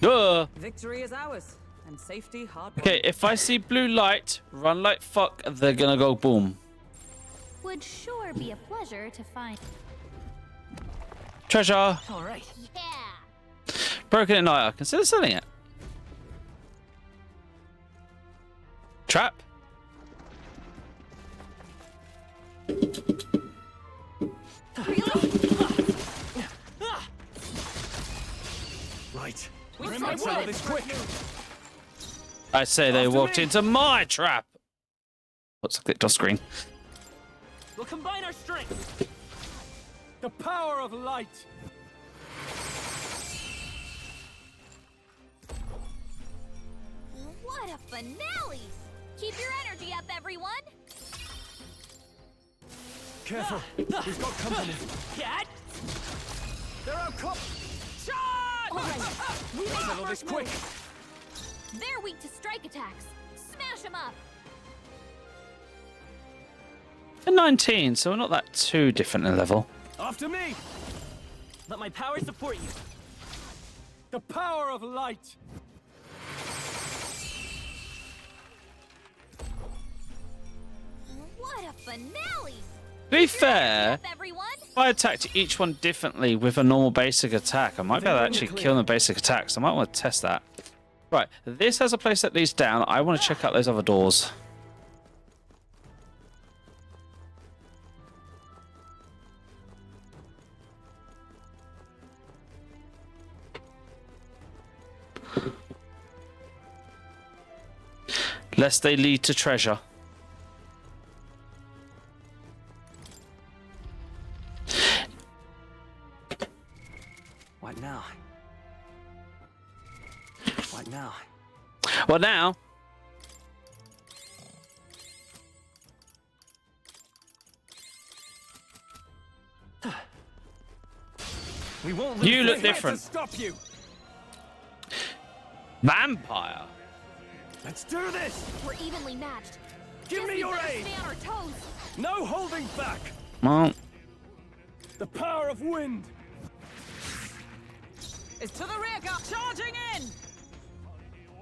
[SPEAKER 1] Duh.
[SPEAKER 6] Victory is ours, and safety hard won.
[SPEAKER 1] Okay, if I see blue light, run like fuck, they're gonna go boom.
[SPEAKER 3] Would sure be a pleasure to find.
[SPEAKER 1] Treasure.
[SPEAKER 4] All right.
[SPEAKER 3] Yeah.
[SPEAKER 1] Broken at night. Consider selling it. Trap.
[SPEAKER 7] Right.
[SPEAKER 6] We
[SPEAKER 7] Let's settle this quick.
[SPEAKER 1] I say they
[SPEAKER 7] After
[SPEAKER 1] walked
[SPEAKER 7] me.
[SPEAKER 1] into my trap. What's I clicked off screen?
[SPEAKER 4] We'll combine our strength.
[SPEAKER 7] The power of light.
[SPEAKER 3] What a finale! Keep your energy up, everyone.
[SPEAKER 7] Careful. We've got company.
[SPEAKER 4] Cat.
[SPEAKER 7] They're out cop.
[SPEAKER 6] Charge!
[SPEAKER 7] Settle this quick.
[SPEAKER 3] They're weak to strike attacks. Smash them up.
[SPEAKER 1] A 19, so we're not that too different in level.
[SPEAKER 7] After me!
[SPEAKER 4] Let my power support you.
[SPEAKER 7] The power of light!
[SPEAKER 3] What a finale!
[SPEAKER 1] To be fair,
[SPEAKER 3] Up, everyone!
[SPEAKER 1] if I attacked each one differently with a normal basic attack, I might be able to actually kill the basic attacks. I might want to test that. Right, this has a place that leads down. I want to check out those other doors. Lest they lead to treasure.
[SPEAKER 4] What now? What now?
[SPEAKER 1] Well, now.
[SPEAKER 4] We won't lose
[SPEAKER 1] You
[SPEAKER 4] this.
[SPEAKER 1] look
[SPEAKER 7] We're here
[SPEAKER 1] different.
[SPEAKER 7] to stop you!
[SPEAKER 1] Vampire.
[SPEAKER 7] Let's do this!
[SPEAKER 3] We're evenly matched.
[SPEAKER 7] Give
[SPEAKER 3] Guess
[SPEAKER 7] me
[SPEAKER 3] we
[SPEAKER 7] your
[SPEAKER 3] better
[SPEAKER 7] aid!
[SPEAKER 3] Stay on our toes.
[SPEAKER 7] No holding back!
[SPEAKER 1] Well,
[SPEAKER 7] The power of wind!
[SPEAKER 6] Is to the rear guard charging in!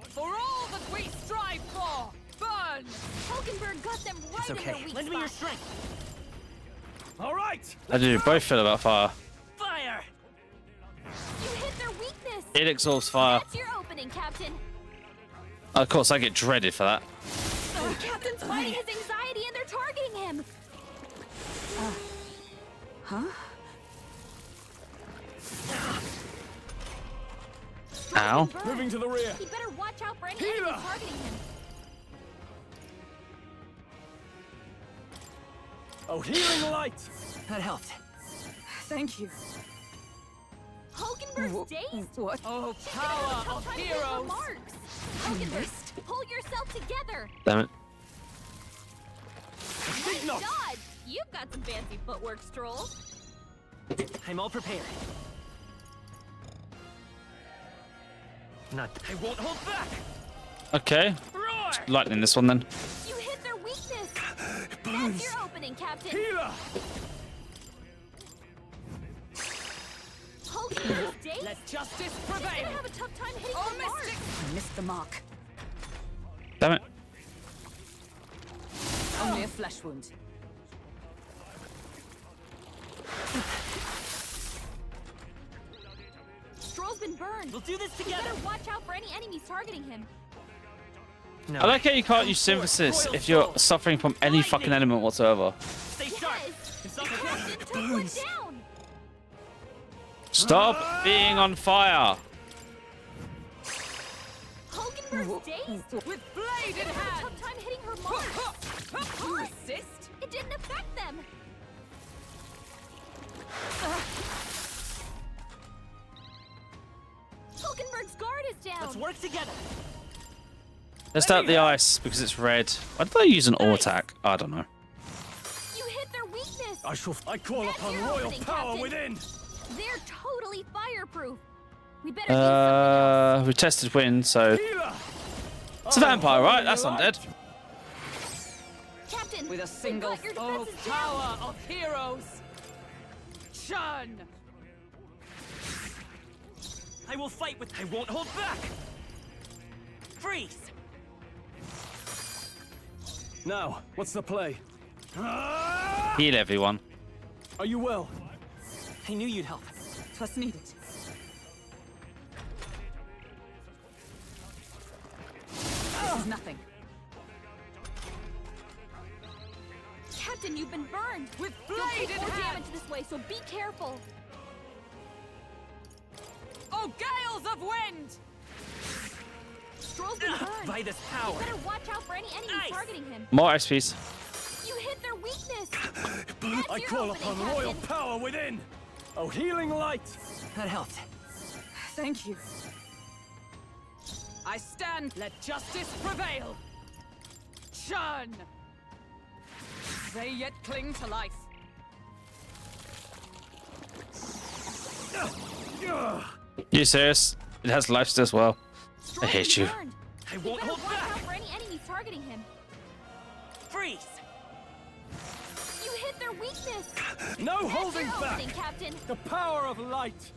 [SPEAKER 6] For all that we strive for! Burn!
[SPEAKER 3] Hulkenberg got them right
[SPEAKER 4] It's
[SPEAKER 3] in their
[SPEAKER 4] okay.
[SPEAKER 3] weak
[SPEAKER 4] Lend me your
[SPEAKER 3] spot.
[SPEAKER 4] strength.
[SPEAKER 7] All right!
[SPEAKER 1] I do both feel about fire.
[SPEAKER 4] Fire!
[SPEAKER 3] You hit their weakness.
[SPEAKER 1] It exhausts fire.
[SPEAKER 3] That's your opening, Captain.
[SPEAKER 1] Of course, I get dreaded for that.
[SPEAKER 3] The Captain's fighting his anxiety and they're targeting him.
[SPEAKER 1] Ow.
[SPEAKER 3] Burn.
[SPEAKER 7] Moving to the rear!
[SPEAKER 3] He better watch out for any
[SPEAKER 7] Healer.
[SPEAKER 3] enemies targeting him.
[SPEAKER 7] Oh, healing light!
[SPEAKER 4] That helped.
[SPEAKER 6] Thank you.
[SPEAKER 3] Hulkenberg's dazed.
[SPEAKER 6] What? Oh,
[SPEAKER 3] She's gonna have a
[SPEAKER 6] power
[SPEAKER 3] tough
[SPEAKER 6] of
[SPEAKER 3] time hitting her
[SPEAKER 6] heroes!
[SPEAKER 3] marks. Hulkenberg, pull yourself together.
[SPEAKER 1] Damn it.
[SPEAKER 3] Nice
[SPEAKER 7] knock.
[SPEAKER 3] dodge. You've got some fancy footwork, Stroll.
[SPEAKER 4] I'm all prepared. Not. I won't hold back.
[SPEAKER 1] Okay.
[SPEAKER 4] Roar!
[SPEAKER 1] Lightning this one then.
[SPEAKER 3] You hit their weakness. That's your opening, Captain.
[SPEAKER 7] Healer!
[SPEAKER 3] Hulkenberg's dazed.
[SPEAKER 6] Let justice
[SPEAKER 3] She's gonna
[SPEAKER 6] prevail!
[SPEAKER 3] have a tough time hitting
[SPEAKER 6] Oh,
[SPEAKER 3] her marks.
[SPEAKER 6] Mystic! Missed the mark.
[SPEAKER 1] Damn it.
[SPEAKER 6] Only a flesh wound.
[SPEAKER 3] Stroll's been burned.
[SPEAKER 4] We'll do this
[SPEAKER 3] You
[SPEAKER 4] together.
[SPEAKER 3] better watch out for any enemies targeting him.
[SPEAKER 4] No.
[SPEAKER 1] I like how you can't use synthesis if you're suffering from any fucking element whatsoever.
[SPEAKER 4] Stay sharp.
[SPEAKER 3] Yes.
[SPEAKER 4] It's not
[SPEAKER 3] Captain took one down.
[SPEAKER 1] Stop being on fire.
[SPEAKER 3] Hulkenberg's dazed.
[SPEAKER 6] With blade
[SPEAKER 3] She's
[SPEAKER 6] in
[SPEAKER 3] gonna have a
[SPEAKER 6] hand!
[SPEAKER 3] tough time hitting her marks.
[SPEAKER 6] You assist?
[SPEAKER 3] It didn't affect them. Hulkenberg's guard is down.
[SPEAKER 4] Let's work together.
[SPEAKER 1] Let's out the ice because it's red. Why did I use an all attack? I don't know.
[SPEAKER 3] You hit their weakness.
[SPEAKER 7] I call
[SPEAKER 3] That's
[SPEAKER 7] upon
[SPEAKER 3] your
[SPEAKER 7] royal
[SPEAKER 3] opening,
[SPEAKER 7] power
[SPEAKER 3] Captain.
[SPEAKER 7] within!
[SPEAKER 3] They're totally fireproof. We better use something else.
[SPEAKER 1] We tested wind, so
[SPEAKER 7] Healer!
[SPEAKER 1] it's a vampire, right? That's undead.
[SPEAKER 3] Captain,
[SPEAKER 6] With a
[SPEAKER 3] we've
[SPEAKER 6] single
[SPEAKER 3] got your
[SPEAKER 6] oh,
[SPEAKER 3] defenses down.
[SPEAKER 6] power of heroes! Chun!
[SPEAKER 4] I will fight with. I won't hold back. Freeze.
[SPEAKER 7] Now, what's the play?
[SPEAKER 1] Heal everyone.
[SPEAKER 7] Are you well?
[SPEAKER 4] I knew you'd help.
[SPEAKER 6] 'Twas needed. This is nothing.
[SPEAKER 3] Captain, you've been burned.
[SPEAKER 6] With
[SPEAKER 3] You'll
[SPEAKER 6] blade
[SPEAKER 3] take
[SPEAKER 6] in
[SPEAKER 3] more
[SPEAKER 6] hand!
[SPEAKER 3] damage this way, so be careful.
[SPEAKER 6] Oh, gales of wind!
[SPEAKER 3] Stroll's been burned.
[SPEAKER 4] By this power.
[SPEAKER 3] Better watch out for any enemies
[SPEAKER 4] Ice.
[SPEAKER 3] targeting him.
[SPEAKER 1] More ice, please.
[SPEAKER 3] You hit their weakness. That's
[SPEAKER 7] I
[SPEAKER 3] your
[SPEAKER 7] call
[SPEAKER 3] opening,
[SPEAKER 7] upon royal
[SPEAKER 3] Captain.
[SPEAKER 7] power within! Oh, healing light!
[SPEAKER 4] That helped.
[SPEAKER 6] Thank you. I stand. Let justice prevail. Chun! They yet cling to life.
[SPEAKER 1] You serious? It has life as well. I
[SPEAKER 3] Stroll's
[SPEAKER 1] hate
[SPEAKER 3] been
[SPEAKER 1] you.
[SPEAKER 3] burned.
[SPEAKER 4] I
[SPEAKER 3] You
[SPEAKER 4] won't
[SPEAKER 3] better
[SPEAKER 4] hold
[SPEAKER 3] watch out
[SPEAKER 4] back.
[SPEAKER 3] for any enemies targeting him.
[SPEAKER 4] Freeze.
[SPEAKER 3] You hit their weakness.
[SPEAKER 7] No
[SPEAKER 3] That's
[SPEAKER 7] holding
[SPEAKER 3] your
[SPEAKER 7] back!
[SPEAKER 3] opening, Captain.
[SPEAKER 7] The power of light!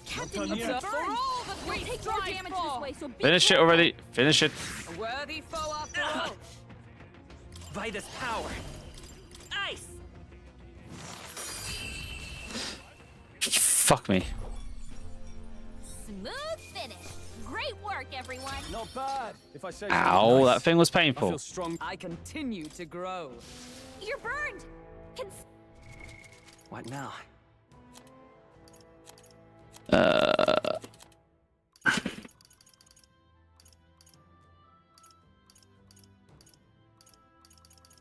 [SPEAKER 3] Captain,
[SPEAKER 7] done
[SPEAKER 3] you
[SPEAKER 7] yet.
[SPEAKER 3] burn.
[SPEAKER 6] For all that
[SPEAKER 3] We'll
[SPEAKER 6] we
[SPEAKER 3] take more
[SPEAKER 6] strive
[SPEAKER 3] damage
[SPEAKER 6] for.
[SPEAKER 3] this way, so be
[SPEAKER 1] Finish it
[SPEAKER 3] careful.
[SPEAKER 1] already. Finish it.
[SPEAKER 6] A worthy foe after all.
[SPEAKER 4] By this power. Ice.
[SPEAKER 1] Fuck me.
[SPEAKER 3] Smooth finish. Great work, everyone.
[SPEAKER 7] Not bad, if I say so.
[SPEAKER 1] Ow, that thing was
[SPEAKER 7] I
[SPEAKER 1] painful.
[SPEAKER 7] feel strong.
[SPEAKER 6] I continue to grow.
[SPEAKER 3] You're burned. Can
[SPEAKER 4] What now?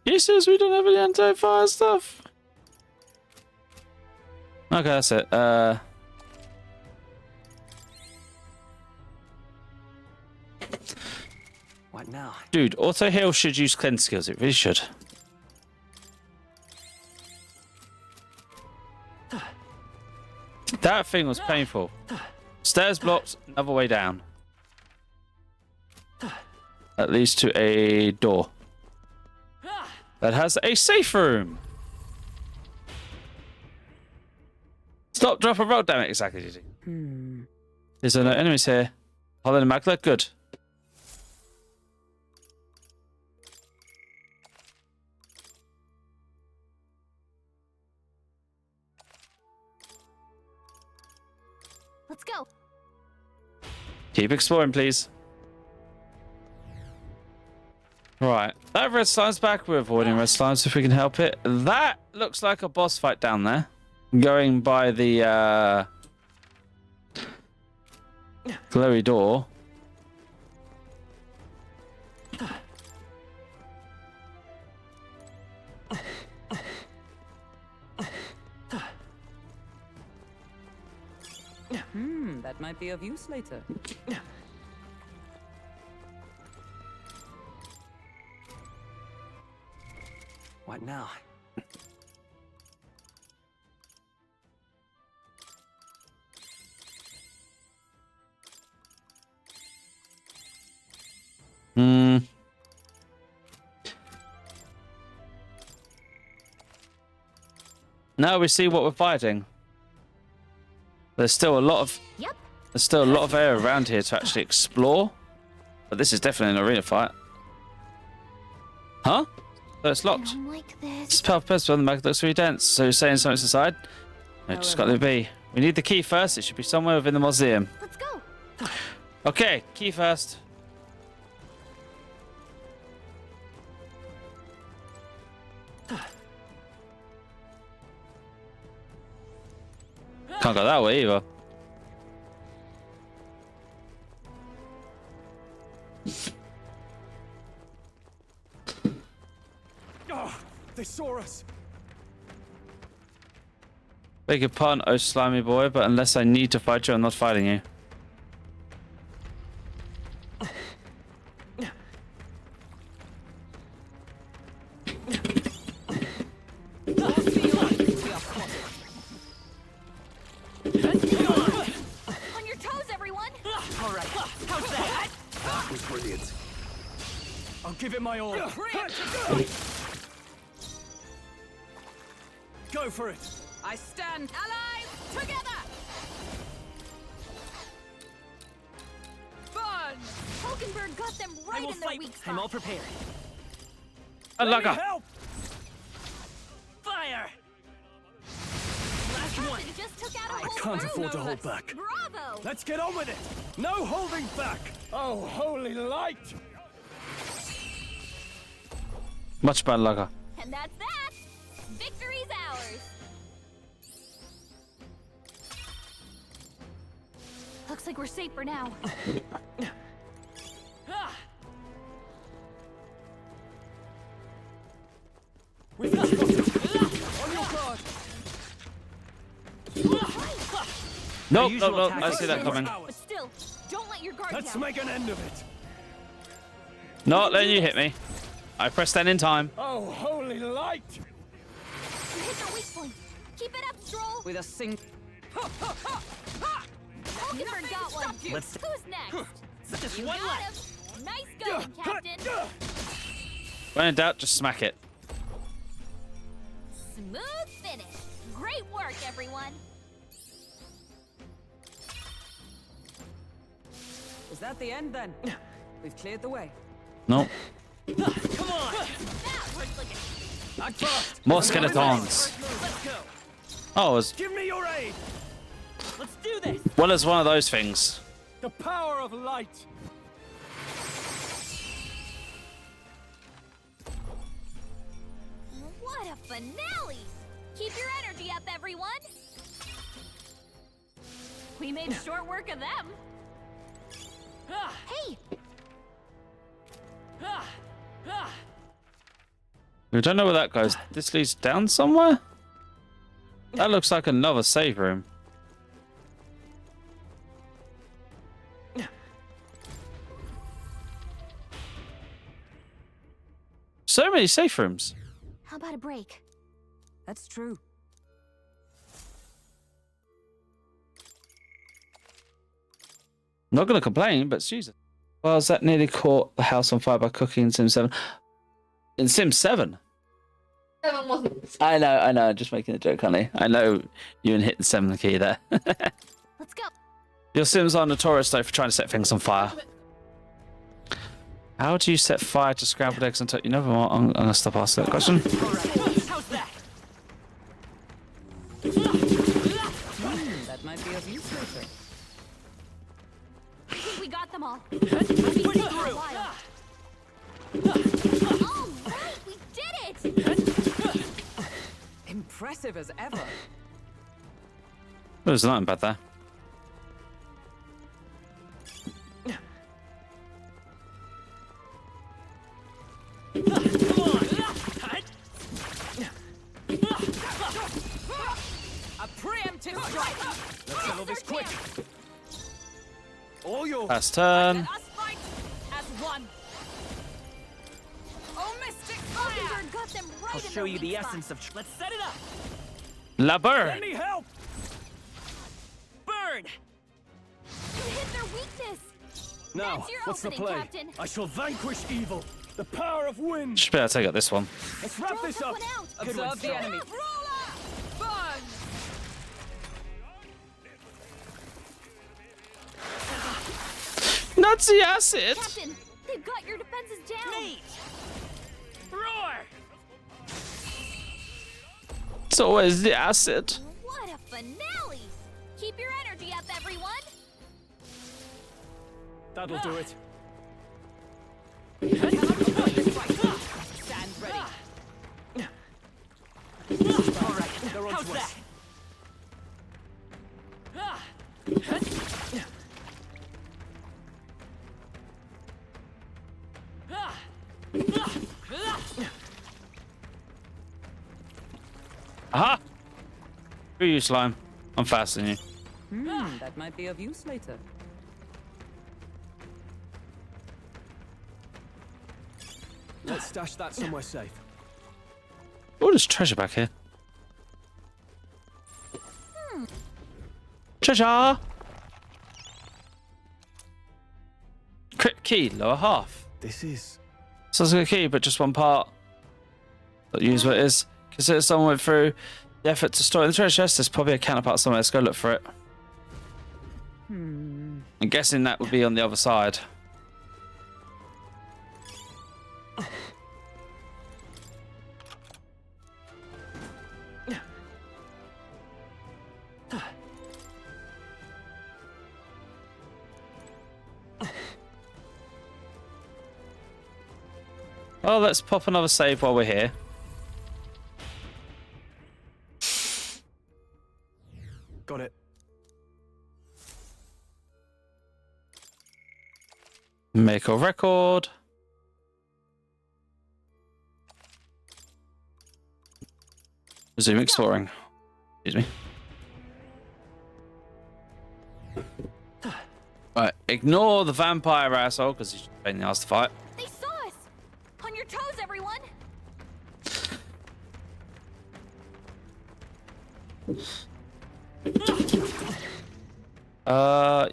[SPEAKER 1] He says we don't have any anti-fire stuff. Okay, that's it.
[SPEAKER 4] What now?
[SPEAKER 1] Dude, auto heal should use cleanse skills. It really should. That thing was painful. Stairs blocked, another way down. That leads to a door. That has a safe room. Stop, drop, and roll. Damn it, exactly, GG. There's no enemies here. Holland and Magla, good.
[SPEAKER 3] Let's go.
[SPEAKER 1] Keep exploring, please. Right, that red slime's back. We're avoiding red slimes if we can help it. That looks like a boss fight down there. Going by the glowy door.
[SPEAKER 6] That might be of use later.
[SPEAKER 4] What now?
[SPEAKER 1] Hmm. Now we see what we're fighting. There's still a lot of
[SPEAKER 3] Yep.
[SPEAKER 1] There's still a lot of area around here to actually explore. But this is definitely an arena fight. Huh? So it's locked.
[SPEAKER 3] I'm like
[SPEAKER 1] This
[SPEAKER 3] this.
[SPEAKER 1] powerful person on the mag looks really dense. So you're saying something's inside? No, just got to be. We need the key first. It should be somewhere within the museum.
[SPEAKER 3] Let's go.
[SPEAKER 1] Okay, key first. Can't go that way either.
[SPEAKER 7] Oh, they saw us.
[SPEAKER 1] Beg your pardon, oh slimy boy, but unless I need to fight you, I'm not fighting you.
[SPEAKER 3] On your toes, everyone.
[SPEAKER 4] All right. How's that?
[SPEAKER 5] That was brilliant.
[SPEAKER 7] I'll give it my all. Go for it.
[SPEAKER 6] I stand.
[SPEAKER 3] Allies, together.
[SPEAKER 6] Burn.
[SPEAKER 3] Hulkenberg got them
[SPEAKER 4] I
[SPEAKER 3] right
[SPEAKER 4] will
[SPEAKER 3] in their
[SPEAKER 4] fight.
[SPEAKER 3] weak
[SPEAKER 4] I'm all
[SPEAKER 3] spot.
[SPEAKER 4] prepared.
[SPEAKER 1] Unlucky.
[SPEAKER 7] Help!
[SPEAKER 4] Fire! Last one.
[SPEAKER 3] Captain just took out a
[SPEAKER 7] I
[SPEAKER 3] whole
[SPEAKER 7] can't
[SPEAKER 3] room,
[SPEAKER 7] afford to
[SPEAKER 3] no
[SPEAKER 7] hold
[SPEAKER 3] less.
[SPEAKER 7] back.
[SPEAKER 3] Bravo.
[SPEAKER 7] Let's get on with it. No holding back. Oh, holy light!
[SPEAKER 1] Much better, Lugger.
[SPEAKER 3] And that's that. Victory's ours. Looks like we're safe for now.
[SPEAKER 7] We've got it. On your guard.
[SPEAKER 1] Nope,
[SPEAKER 4] usual
[SPEAKER 1] nope, nope. I
[SPEAKER 4] tactics
[SPEAKER 1] see that coming.
[SPEAKER 3] But still, don't let your guard
[SPEAKER 7] Let's
[SPEAKER 3] down.
[SPEAKER 7] make an end of it.
[SPEAKER 1] Not letting you hit me. I pressed that in time.
[SPEAKER 7] Oh, holy light!
[SPEAKER 3] You hit the weak point. Keep it up, Stroll.
[SPEAKER 6] With a sing.
[SPEAKER 3] Hulkenberg got one.
[SPEAKER 4] Let's-
[SPEAKER 3] Who's next?
[SPEAKER 4] Just
[SPEAKER 3] You
[SPEAKER 4] one
[SPEAKER 3] got
[SPEAKER 4] left.
[SPEAKER 3] him. Nice going, Captain.
[SPEAKER 1] When in doubt, just smack it.
[SPEAKER 3] Smooth finish. Great work, everyone.
[SPEAKER 6] Is that the end then? We've cleared the way.
[SPEAKER 1] No.
[SPEAKER 4] Come on.
[SPEAKER 3] That worked like a
[SPEAKER 4] Act fast.
[SPEAKER 1] More skeletons.
[SPEAKER 4] Let's go.
[SPEAKER 1] Oh, as
[SPEAKER 7] Give me your aid!
[SPEAKER 4] Let's do this.
[SPEAKER 1] well as one of those things.
[SPEAKER 7] The power of light!
[SPEAKER 3] What a finale! Keep your energy up, everyone! We made short work of them.
[SPEAKER 4] Ah,
[SPEAKER 3] Hey,
[SPEAKER 4] ah, ah.
[SPEAKER 1] We don't know where that goes. This leads down somewhere? That looks like another save room. So many safe rooms.
[SPEAKER 3] how about a break?
[SPEAKER 6] That's true.
[SPEAKER 1] Not going to complain, but Jesus. Well, that nearly caught the house on fire by cooking in Sim 7. In Sim 7?
[SPEAKER 2] 7 wasn't.
[SPEAKER 1] I know. Just making a joke, honey. I know you and hitting 7 the key there.
[SPEAKER 3] Let's go.
[SPEAKER 1] Your Sims are notorious, though, for trying to set things on fire. How do you set fire to scrambled eggs on top? You know what? I'm going to stop asking that question.
[SPEAKER 4] How's that?
[SPEAKER 6] That might be of use later.
[SPEAKER 3] I think we got them all.
[SPEAKER 4] Push
[SPEAKER 3] It'll be
[SPEAKER 4] through.
[SPEAKER 3] a while. All right, we did it!
[SPEAKER 6] Impressive as ever.
[SPEAKER 1] There's nothing bad there.
[SPEAKER 4] Come on.
[SPEAKER 6] A preemptive strike.
[SPEAKER 7] Let's settle this quick! All your
[SPEAKER 1] Last turn.
[SPEAKER 6] Let us fight as one. Oh, mystic fire!
[SPEAKER 3] Mockingbird got them right
[SPEAKER 4] I'll
[SPEAKER 3] in
[SPEAKER 4] show
[SPEAKER 3] their
[SPEAKER 4] you the
[SPEAKER 3] weak spot.
[SPEAKER 4] essence of. Let's set it up.
[SPEAKER 1] La burn.
[SPEAKER 7] Let me help!
[SPEAKER 4] Burn.
[SPEAKER 3] You hit their weakness.
[SPEAKER 7] Now,
[SPEAKER 3] That's your
[SPEAKER 7] what's the
[SPEAKER 3] opening,
[SPEAKER 7] play?
[SPEAKER 3] Captain.
[SPEAKER 7] I shall vanquish evil. The power of wind.
[SPEAKER 1] Should be able to take out this one.
[SPEAKER 7] Let's wrap
[SPEAKER 3] Draw
[SPEAKER 7] this
[SPEAKER 3] took
[SPEAKER 7] up.
[SPEAKER 3] one out.
[SPEAKER 6] Observe the enemy.
[SPEAKER 3] Burn!
[SPEAKER 1] Nazi acid.
[SPEAKER 3] Captain, they've got your defenses down.
[SPEAKER 4] Neat. Roar.
[SPEAKER 1] It's always the acid.
[SPEAKER 3] What a finale! Keep your energy up, everyone.
[SPEAKER 7] That'll do it.
[SPEAKER 6] Stand ready.
[SPEAKER 4] All right.
[SPEAKER 7] They're on
[SPEAKER 4] How's
[SPEAKER 7] to
[SPEAKER 4] that?
[SPEAKER 7] us.
[SPEAKER 4] Ah. Ah.
[SPEAKER 1] Aha! Screw you, slime. I'm faster than you.
[SPEAKER 6] That might be of use later.
[SPEAKER 7] Let's stash that somewhere safe.
[SPEAKER 1] Oh, there's treasure back here. Treasure! Crypt key, lower half.
[SPEAKER 5] This is
[SPEAKER 1] So it's a good key, but just one part. Don't use what it is. Consider someone went through the effort to store it in the treasure chest. There's probably a counterpart somewhere. Let's go look for it. I'm guessing that would be on the other side. Well, let's pop another save while we're here.
[SPEAKER 7] Got it.
[SPEAKER 1] Make a record. Resume exploring. Excuse me. Right, ignore the vampire asshole because he's a pain in the ass to fight.
[SPEAKER 3] They saw us. On your toes, everyone.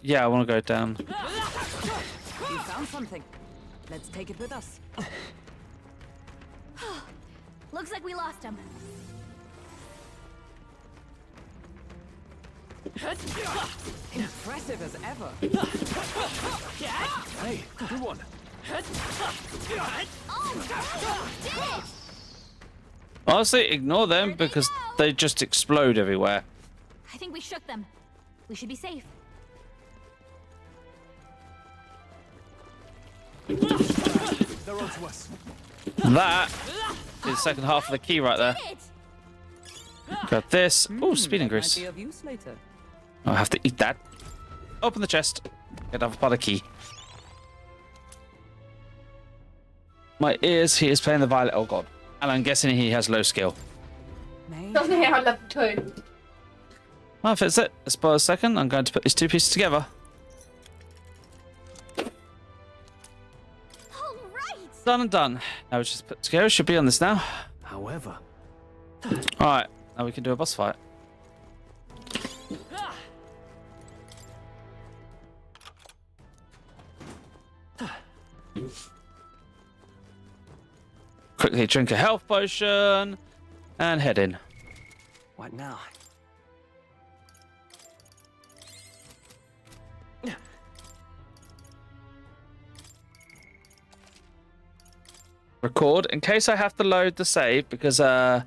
[SPEAKER 1] Yeah, I want to go down.
[SPEAKER 6] found something. Let's take it with us.
[SPEAKER 3] Looks like we lost him.
[SPEAKER 6] Impressive as ever.
[SPEAKER 7] Hey, good one.
[SPEAKER 3] Oh, did it!
[SPEAKER 1] Honestly, ignore them
[SPEAKER 3] Where'd they
[SPEAKER 1] because
[SPEAKER 3] go?
[SPEAKER 1] they just explode everywhere.
[SPEAKER 3] I think we shook them. We should be safe.
[SPEAKER 7] They're on to us.
[SPEAKER 1] That is the second half of the key right there.
[SPEAKER 3] Did it!
[SPEAKER 1] Got this. Oh, speeding
[SPEAKER 6] That might
[SPEAKER 1] grease.
[SPEAKER 6] be of use later.
[SPEAKER 1] I'll have to eat that. Open the chest. Get another part of key. My ears, he is playing the violet. Oh god. And I'm guessing he has low skill.
[SPEAKER 2] Doesn't he have level 2?
[SPEAKER 1] Well, if it's it, let's pause a second. I'm going to put these two pieces together.
[SPEAKER 3] All right!
[SPEAKER 1] Done and done. Now we just put it together. Should be on this now.
[SPEAKER 5] However,
[SPEAKER 1] Alright, now we can do a boss fight. Quickly drink a health potion and head in.
[SPEAKER 4] What now?
[SPEAKER 1] Record in case I have to load the save because if I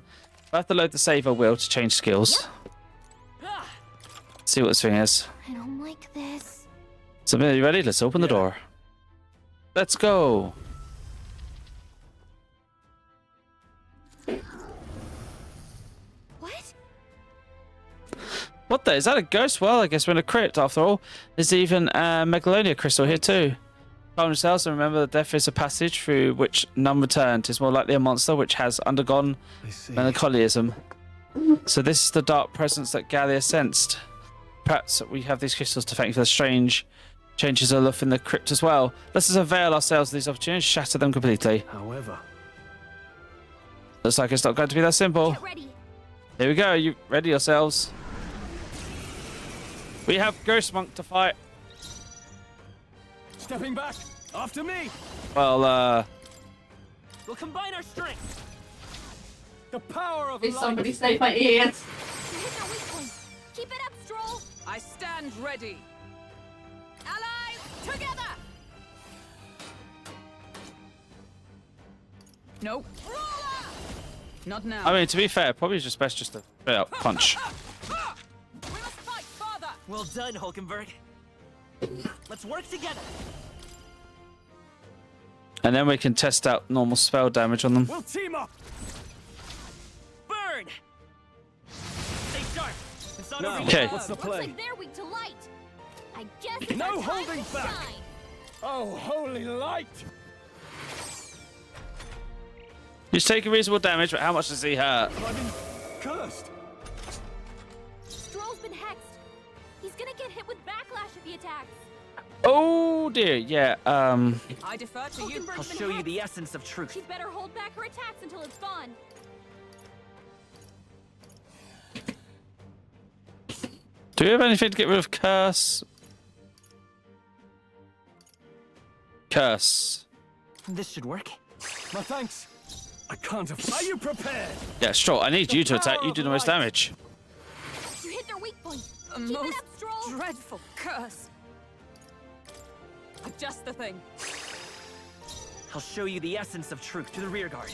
[SPEAKER 1] have to load the save I will to change skills. See what this thing is.
[SPEAKER 3] I don't like this.
[SPEAKER 1] So are you ready? Let's open the door. Let's go.
[SPEAKER 3] What?
[SPEAKER 1] What the? Is that a ghost? Well, I guess we're in a crypt after all. There's even a Megalonia crystal here too. Calm yourselves and remember that death is a passage through which none return. 'Tis more likely a monster which has undergone
[SPEAKER 5] I see.
[SPEAKER 1] melancholism. So this is the dark presence that Gallia sensed. Perhaps we have these crystals to thank for the strange changes aloft in the crypt as well. Let's just avail ourselves of these opportunities, shatter them completely.
[SPEAKER 5] However,
[SPEAKER 1] Looks like it's not going to be that simple.
[SPEAKER 3] Get ready.
[SPEAKER 1] Here we go. You ready yourselves? We have Ghost Monk to fight.
[SPEAKER 7] Stepping back. After me.
[SPEAKER 1] Well,
[SPEAKER 4] We'll combine our strength.
[SPEAKER 7] The power of
[SPEAKER 2] Did
[SPEAKER 7] light.
[SPEAKER 2] somebody save my ears?
[SPEAKER 3] You hit our weak point. Keep it up, Stroll.
[SPEAKER 6] I stand ready. Allies, together! Nope. Not now.
[SPEAKER 1] I mean, to be fair, probably just best just to straight up punch.
[SPEAKER 6] We must fight farther.
[SPEAKER 4] Well done, Hulkenberg. Let's work together.
[SPEAKER 1] And then we can test out normal spell damage on them.
[SPEAKER 7] We'll team up.
[SPEAKER 4] Burn! Stay sharp. It's on
[SPEAKER 7] No.
[SPEAKER 4] over
[SPEAKER 1] Okay.
[SPEAKER 4] here.
[SPEAKER 7] What's the
[SPEAKER 3] Looks
[SPEAKER 7] play?
[SPEAKER 3] like they're weak to light. I guess it's
[SPEAKER 7] No
[SPEAKER 3] our time
[SPEAKER 7] holding
[SPEAKER 3] to
[SPEAKER 7] back.
[SPEAKER 3] shine.
[SPEAKER 7] Oh, holy light.
[SPEAKER 1] He's taking reasonable damage, but how much does he hurt?
[SPEAKER 7] Have I been cursed?
[SPEAKER 3] Stroll's been hexed. He's gonna get hit with backlash if he attacks.
[SPEAKER 1] Oh dear, yeah.
[SPEAKER 6] I defer to you.
[SPEAKER 4] I'll show you the essence of truth.
[SPEAKER 3] She'd better hold back her attacks until it's gone.
[SPEAKER 1] Do we have anything to get rid of curse? Curse.
[SPEAKER 4] This should work.
[SPEAKER 7] My thanks. I can't afford. Are you prepared?
[SPEAKER 1] Yeah, sure. I need you to attack. You do the most damage.
[SPEAKER 3] You hit their weak point.
[SPEAKER 6] A
[SPEAKER 3] Keep it
[SPEAKER 6] most
[SPEAKER 3] up, Stroll.
[SPEAKER 6] dreadful curse. Just the thing.
[SPEAKER 4] I'll show you the essence of truth to the rear guard.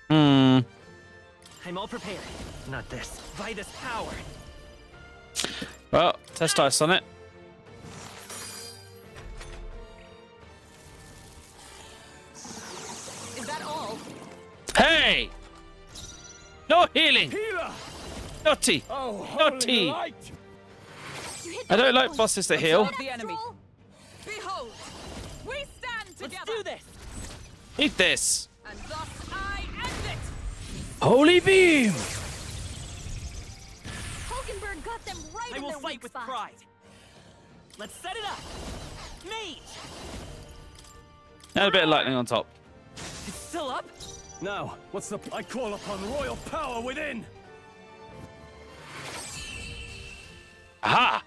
[SPEAKER 1] Hmm.
[SPEAKER 4] I'm all prepared. Not this. By this power.
[SPEAKER 1] Well, test dice on it.
[SPEAKER 6] Is that all?
[SPEAKER 1] Hey! No healing!
[SPEAKER 7] Healer.
[SPEAKER 1] Naughty!
[SPEAKER 7] Oh, holy
[SPEAKER 1] Naughty!
[SPEAKER 7] light.
[SPEAKER 3] You hit
[SPEAKER 1] I
[SPEAKER 3] their
[SPEAKER 1] don't
[SPEAKER 3] weak
[SPEAKER 1] like
[SPEAKER 3] point.
[SPEAKER 1] bosses that heal.
[SPEAKER 6] Of the enemy.
[SPEAKER 3] Stroll.
[SPEAKER 6] Behold, we stand together.
[SPEAKER 4] Let's do this.
[SPEAKER 1] Eat this!
[SPEAKER 6] And thus I end it.
[SPEAKER 1] Holy beam!
[SPEAKER 3] Hulkenberg got them right
[SPEAKER 4] I
[SPEAKER 3] in
[SPEAKER 4] will
[SPEAKER 3] their
[SPEAKER 4] fight
[SPEAKER 3] weak
[SPEAKER 4] with
[SPEAKER 3] spot.
[SPEAKER 4] pride. Let's set it up. Mage!
[SPEAKER 1] And a bit of lightning on top.
[SPEAKER 4] It's still up?
[SPEAKER 7] Now, what's the? I call upon royal power within.
[SPEAKER 1] Aha!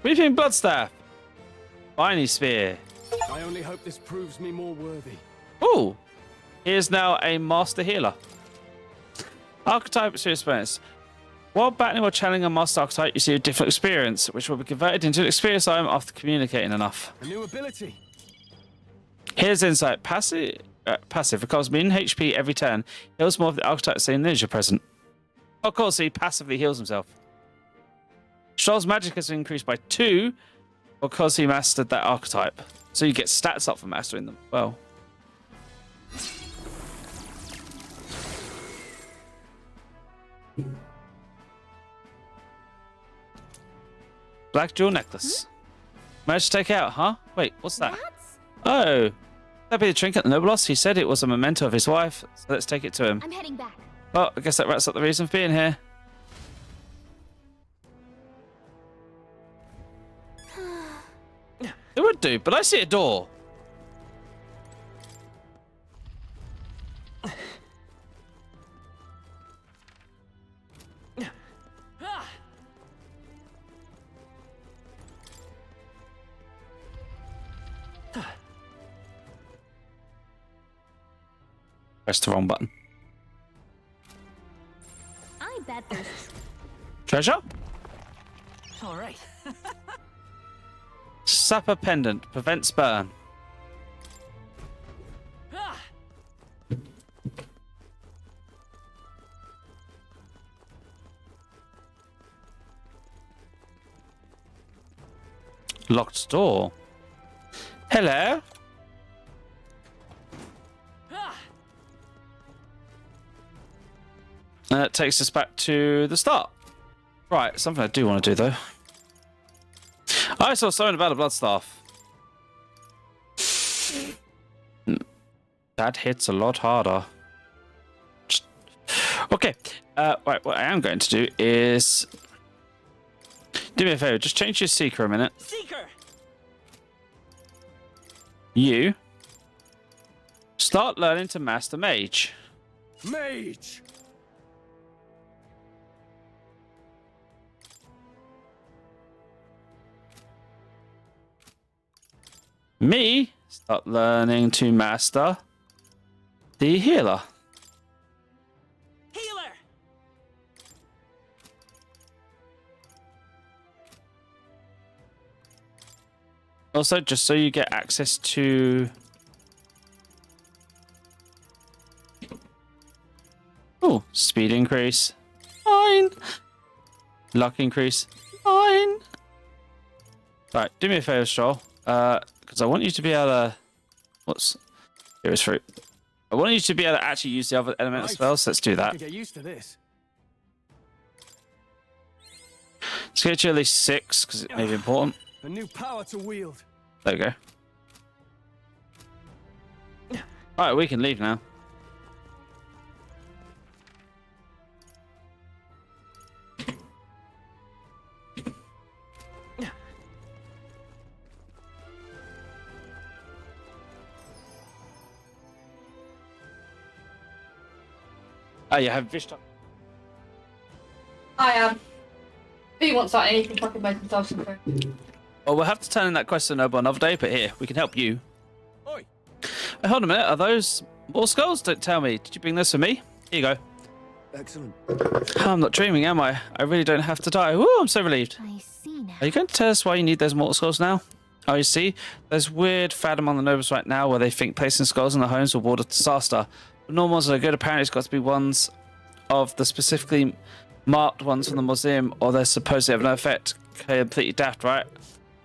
[SPEAKER 1] Breathing Bloodstaff. Spiny Spear.
[SPEAKER 7] I only hope this proves me more worthy.
[SPEAKER 1] Ooh. He is now a Master Healer. Archetype experience. While battling or channeling a Master Archetype, you see a different experience, which will be converted into an experience item after communicating enough.
[SPEAKER 7] A new ability.
[SPEAKER 1] Here's insight. Passive recovers min HP every turn. Heals more of the archetype same ninja present. Of course, he passively heals himself. Stroll's magic has been increased by 2 because he mastered that archetype. So you get stats up for mastering them. Well. Black jewel necklace. Managed to take it out, huh? Wait, what's that?
[SPEAKER 3] What?
[SPEAKER 1] Oh. That'd be the trinket the noble lost. He said it was a memento of his wife, so let's take it to him.
[SPEAKER 3] I'm heading back.
[SPEAKER 1] Well, I guess that wraps up the reason for being here. It would do, but I see a door. Press the wrong button.
[SPEAKER 3] I bet there's
[SPEAKER 1] Treasure?
[SPEAKER 4] All right.
[SPEAKER 1] Sapper pendant. Prevents burn.
[SPEAKER 4] Ah!
[SPEAKER 1] Locked door. Hello?
[SPEAKER 4] Ah!
[SPEAKER 1] And that takes us back to the start. Right, something I do want to do though. I saw something about a bloodstaff. That hits a lot harder. Okay. Right, what I am going to do is... Do me a favor, just change your seeker a minute.
[SPEAKER 4] Seeker.
[SPEAKER 1] You start learning to master mage.
[SPEAKER 7] Mage.
[SPEAKER 1] Me start learning to master the healer.
[SPEAKER 4] Healer.
[SPEAKER 1] Also, just so you get access to... Oh, speed increase. Fine. Luck increase. Fine. Right, do me a favor, Stroll. Because I want you to be able to... What's... Here's fruit. I want you to be able to actually use the other elemental
[SPEAKER 7] Right.
[SPEAKER 1] spells. Let's do
[SPEAKER 7] I
[SPEAKER 1] that.
[SPEAKER 7] can get used to this.
[SPEAKER 1] Let's get you at least 6, because it may be important.
[SPEAKER 7] A new power to wield.
[SPEAKER 1] There we go. Alright, we can leave now. Oh, you have fish.
[SPEAKER 2] I am. If he wants that, anything fucking make himself some food.
[SPEAKER 1] Well, we'll have to turn in that question over another day, but here, we can help you.
[SPEAKER 7] Oi.
[SPEAKER 1] Hey, hold a minute, are those more skulls? Don't tell me. Did you bring this for me? Here you go.
[SPEAKER 5] Excellent.
[SPEAKER 1] I'm not dreaming, am I? I really don't have to die. Woo, I'm so relieved.
[SPEAKER 3] I see now.
[SPEAKER 1] Are you going to tell us why you need those mortal skulls now? Oh, you see, there's weird fad among the nobles right now where they think placing skulls in their homes will ward a disaster. But normal ones that are good, apparently it's got to be ones of the specifically marked ones from the museum, or they're supposed to have no effect. Completely daft, right?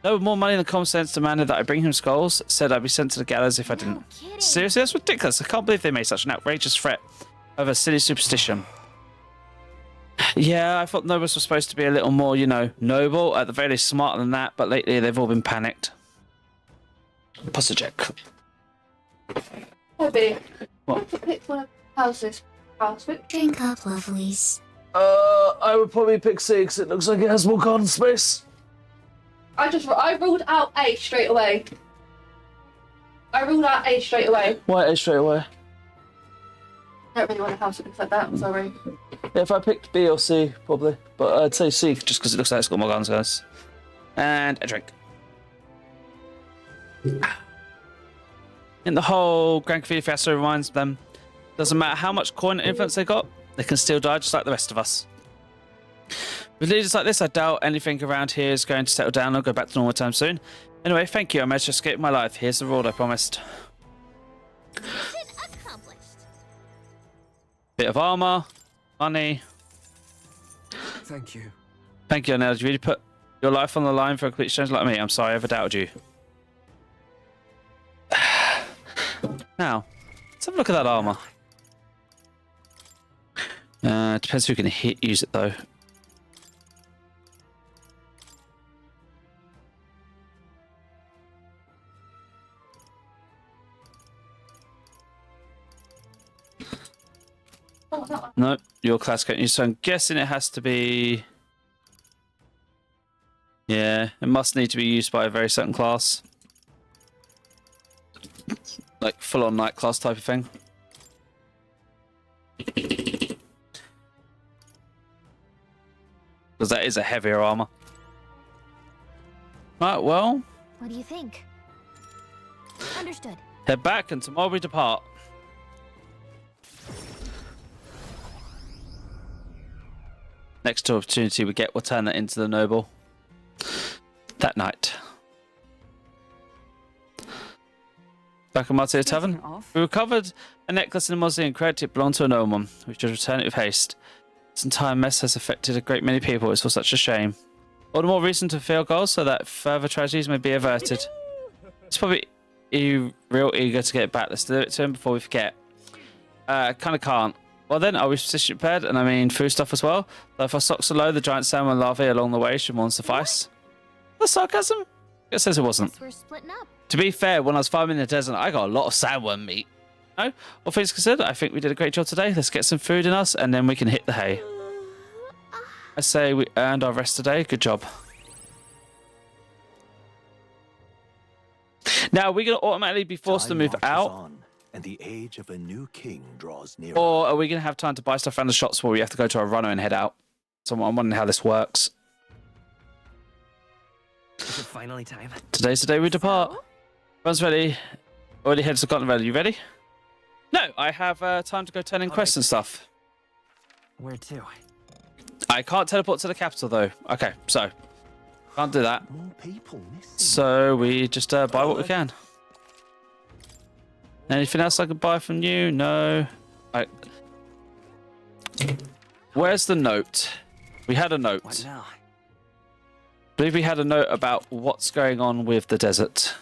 [SPEAKER 1] No, more money than common sense demanded that I bring him skulls. Said I'd be sent to the gallows if I didn't.
[SPEAKER 3] No kidding.
[SPEAKER 1] Seriously, that's ridiculous. I can't believe they made such an outrageous threat over a silly superstition. Yeah, I thought nobles were supposed to be a little more, you know, noble, at the very least smarter than that, but lately they've all been panicked. Pussy check.
[SPEAKER 2] Maybe.
[SPEAKER 1] What?
[SPEAKER 2] Pick one of the houses. House.
[SPEAKER 3] Drink up, lovelies.
[SPEAKER 1] I would probably pick C because it looks like it has more garden space.
[SPEAKER 2] I ruled out A straight away. I ruled out A straight away.
[SPEAKER 1] Why A straight away?
[SPEAKER 2] I don't really want a house that looks like that, I'm sorry.
[SPEAKER 1] Yeah, if I picked B or C, probably. But I'd say C just because it looks like it's got more garden space. And a drink. In the whole Grand Cavity Fiasco reminds them, doesn't matter how much coin influence they got, they can still die just like the rest of us. With leaders like this, I doubt anything around here is going to settle down or go back to normal time soon. Anyway, thank you. I managed to escape my life. Here's the reward I promised.
[SPEAKER 3] Mission accomplished.
[SPEAKER 1] Bit of armor, money.
[SPEAKER 7] Thank you.
[SPEAKER 1] Thank you, Nell. Did you really put your life on the line for a complete stranger like me? I'm sorry I ever doubted you. Now, let's have a look at that armor. Depends who can use it though. No, your class can't use. So I'm guessing it has to be. Yeah, it must need to be used by a very certain class. Like full-on night class type of thing. Because that is a heavier armor. Right, well.
[SPEAKER 3] What do you think? Understood.
[SPEAKER 1] Head back and tomorrow we depart. Next opportunity we get, we'll turn that into the noble. That night. Back at Martier Tavern, we recovered a necklace in the mausoleum. Correct, it belonged to a nobleman. We should return it with haste. This entire mess has affected a great many people. It's all such a shame. All the more reason to fulfill goals so that further tragedies may be averted. It's probably real eager to get back. Let's do it to him before we forget. Kind of can't. Well then, are we positioned prepared? And I mean food stuff as well. Though if our socks are low, the giant salmon larvae along the way should more than suffice. The sarcasm? It says it wasn't.
[SPEAKER 3] We're splitting up.
[SPEAKER 1] To be fair, when I was farming in the desert, I got a lot of sandworm meat. No? All things considered, I think we did a great job today. Let's get some food in us, and then we can hit the hay. I say we earned our rest today. Good job. Now, are we going to automatically be forced to
[SPEAKER 5] Time
[SPEAKER 1] move
[SPEAKER 5] marches
[SPEAKER 1] out?
[SPEAKER 5] on, and the age of a new king draws nearer.
[SPEAKER 1] Or are we going to have time to buy stuff around the shops where we have to go to our runner and head out? So I'm wondering how this works.
[SPEAKER 4] Is it finally time?
[SPEAKER 1] Today's the day we depart. Run's ready. Already headed to Scotland Valley. You ready? No, I have time to go turn in quests and stuff.
[SPEAKER 4] Where to?
[SPEAKER 1] I can't teleport to the capital though. Okay, so can't do that.
[SPEAKER 5] More people missing.
[SPEAKER 1] So we just buy what we can. Anything else I could buy from you? No. Where's the note? We had a note.
[SPEAKER 4] What now?
[SPEAKER 1] I believe we had a note about what's going on with the desert.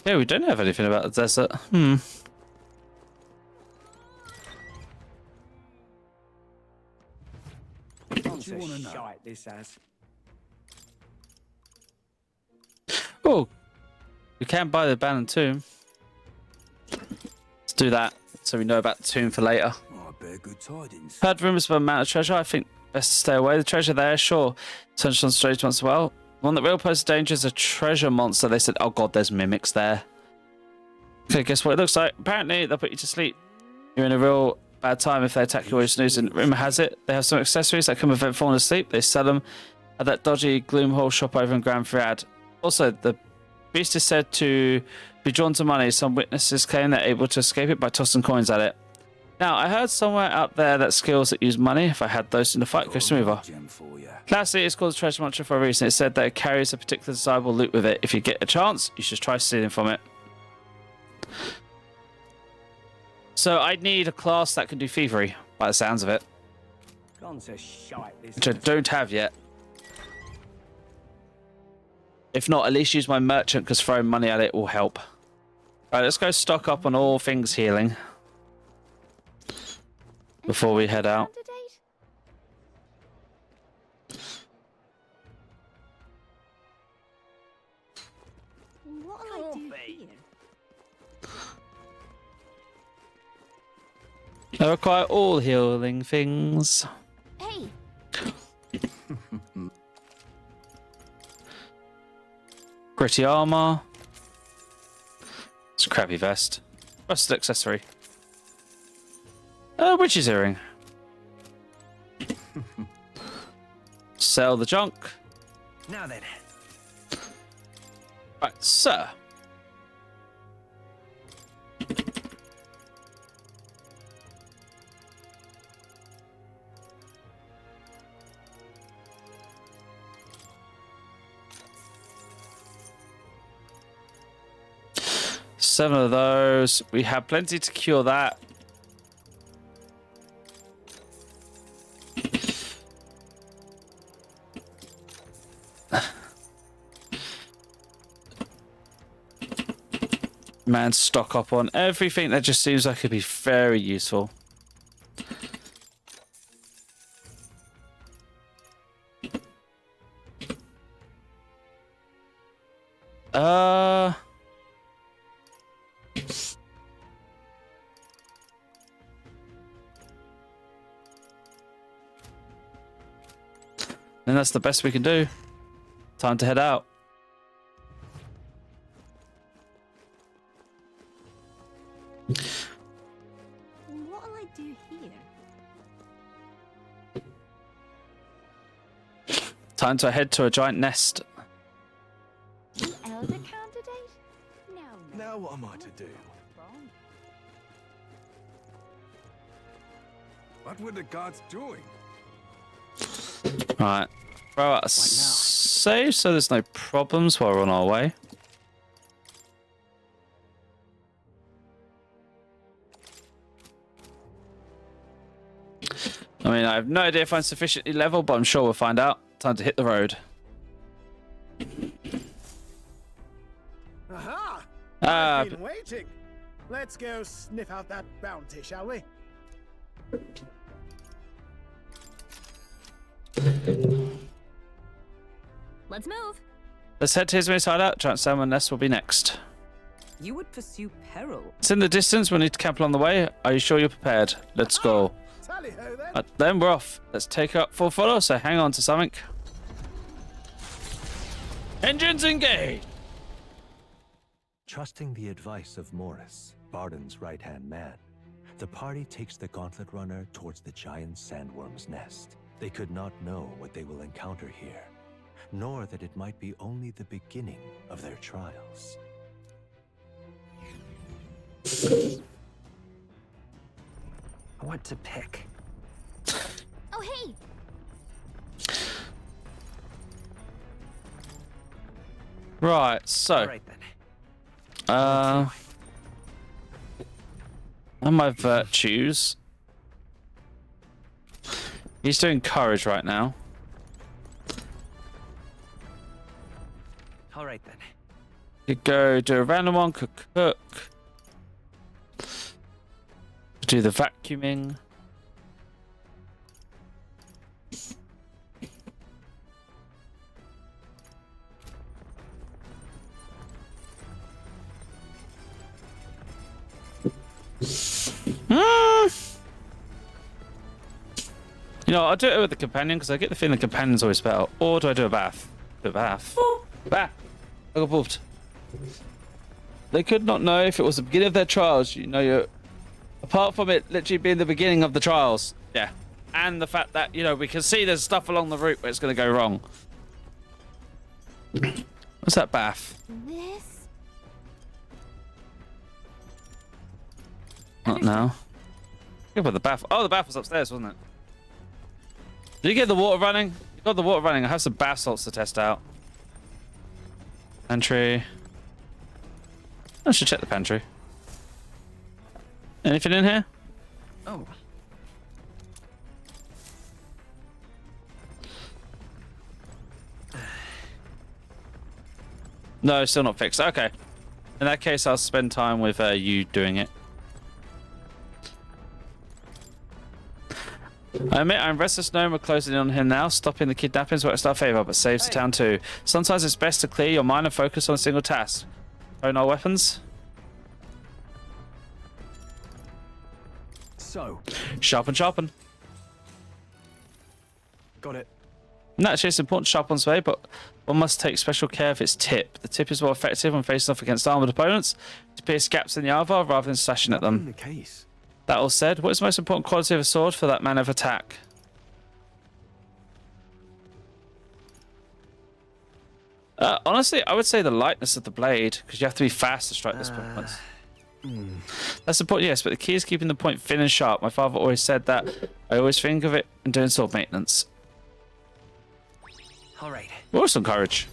[SPEAKER 1] Yeah, we don't have anything about the desert.
[SPEAKER 7] What do you want to know? This has.
[SPEAKER 1] Oh, we can buy the abandoned tomb. Let's do that so we know about the tomb for later.
[SPEAKER 7] Oh, I bear good tidings.
[SPEAKER 1] Heard rumours about a amount of treasure. I think best to stay away. The treasure there, sure. Touched on strange ones as well. One that real poses danger is a treasure monster. They said, oh god, there's mimics there. Okay, guess what it looks like? Apparently, they'll put you to sleep. You're in a real bad time if they attack you while you're snoozing. Rumour has it, they have some accessories that can prevent falling asleep. They sell them at that dodgy Gloomhole shop over in Grand Friad. Also, the beast is said to be drawn to money. Some witnesses claim they're able to escape it by tossing coins at it. Now, I heard somewhere out there that skills that use money, if I had those in the fight, go smoother.
[SPEAKER 7] Gem for you.
[SPEAKER 1] Lastly, it's called a treasure monster for a reason. It said that it carries a particular desirable loot with it. If you get a chance, you should try stealing from it. So I need a class that can do thievery, by the sounds of it.
[SPEAKER 7] Gone to shite, this
[SPEAKER 1] Which I don't have yet. If not, at least use my merchant, because throwing money at it will help. Alright, let's go stock up on all things healing before we head out.
[SPEAKER 3] What'll I do here?
[SPEAKER 1] I require all healing things.
[SPEAKER 3] Hey,
[SPEAKER 1] Gritty armor. It's a crappy vest. Rusted accessory. Witch's earring. Sell the junk.
[SPEAKER 4] Now then.
[SPEAKER 1] Right, sir. Seven of those. We have plenty to cure that. Man, stock up on everything that just seems like it'd be very useful. Then that's the best we can do. Time to head out.
[SPEAKER 3] what'll I do here?
[SPEAKER 1] Time to head to a giant nest.
[SPEAKER 3] The elder candidate? No.
[SPEAKER 5] Now what am I to do?
[SPEAKER 3] Wrong.
[SPEAKER 7] What were the gods doing?
[SPEAKER 1] Right. Throw out a save so there's no problems while we're on our way. I mean, I have no idea if I'm sufficiently level, but I'm sure we'll find out. Time to hit the road.
[SPEAKER 8] Aha!
[SPEAKER 1] Ah,
[SPEAKER 8] I've been waiting. Let's go sniff out that bounty, shall we?
[SPEAKER 3] Let's move.
[SPEAKER 1] let's head to Izmir's hideout. Giant salmon nest will be next.
[SPEAKER 6] You would pursue peril.
[SPEAKER 1] It's in the distance. We'll need to camp along the way. Are you sure you're prepared? Let's go.
[SPEAKER 8] Tally ho then.
[SPEAKER 1] Then we're off. Let's take up full follow, so hang on to something. Engines engaged!
[SPEAKER 5] Trusting the advice of Morris, Barden's right-hand man, the party takes the Gauntlet Runner towards the giant sandworm's nest. They could not know what they will encounter here, nor that it might be only the beginning of their trials.
[SPEAKER 4] What to pick?
[SPEAKER 3] Oh, hey!
[SPEAKER 1] Right, so
[SPEAKER 4] All right then.
[SPEAKER 1] and my virtues. He's doing courage right now.
[SPEAKER 4] All right then.
[SPEAKER 1] Could go do a random one, could cook. Do the vacuuming. You know, I'll do it with the companion because I get the feeling the companion's always better. Or do I do a bath? Do a bath. Bath. I got booped. They could not know if it was the beginning of their trials. You know, you're apart from it literally being the beginning of the trials. Yeah. And the fact that, you know, we can see there's stuff along the route where it's going to go wrong. What's that bath?
[SPEAKER 3] This?
[SPEAKER 1] Not now. Go for the bath. Oh, the bath was upstairs, wasn't it? Did you get the water running? You got the water running. I have some bath salts to test out. Pantry. I should check the pantry. Anything in here?
[SPEAKER 4] Oh.
[SPEAKER 1] No, still not fixed. Okay. In that case, I'll spend time with you doing it. I admit I'm restless knowing we're closing in on him now. Stopping the kidnappings works in our favour, but saves the town too. Sometimes it's best to clear your mind and focus on a single task. Own our weapons.
[SPEAKER 7] so.
[SPEAKER 1] Sharpen, sharpen.
[SPEAKER 7] Got it.
[SPEAKER 1] Naturally, it's important to sharpen one's way, but one must take special care of its tip. The tip is more effective when facing off against armored opponents to pierce gaps in the armor rather than slashing at them.
[SPEAKER 7] The case.
[SPEAKER 1] That all said, what is the most important quality of a sword for that manner of attack? Honestly, I would say the lightness of the blade, because you have to be fast to strike those points. That's the point, yes, but the key is keeping the point thin and sharp. My father always said that. I always think of it in doing sword maintenance.
[SPEAKER 4] All right.
[SPEAKER 1] Awesome courage.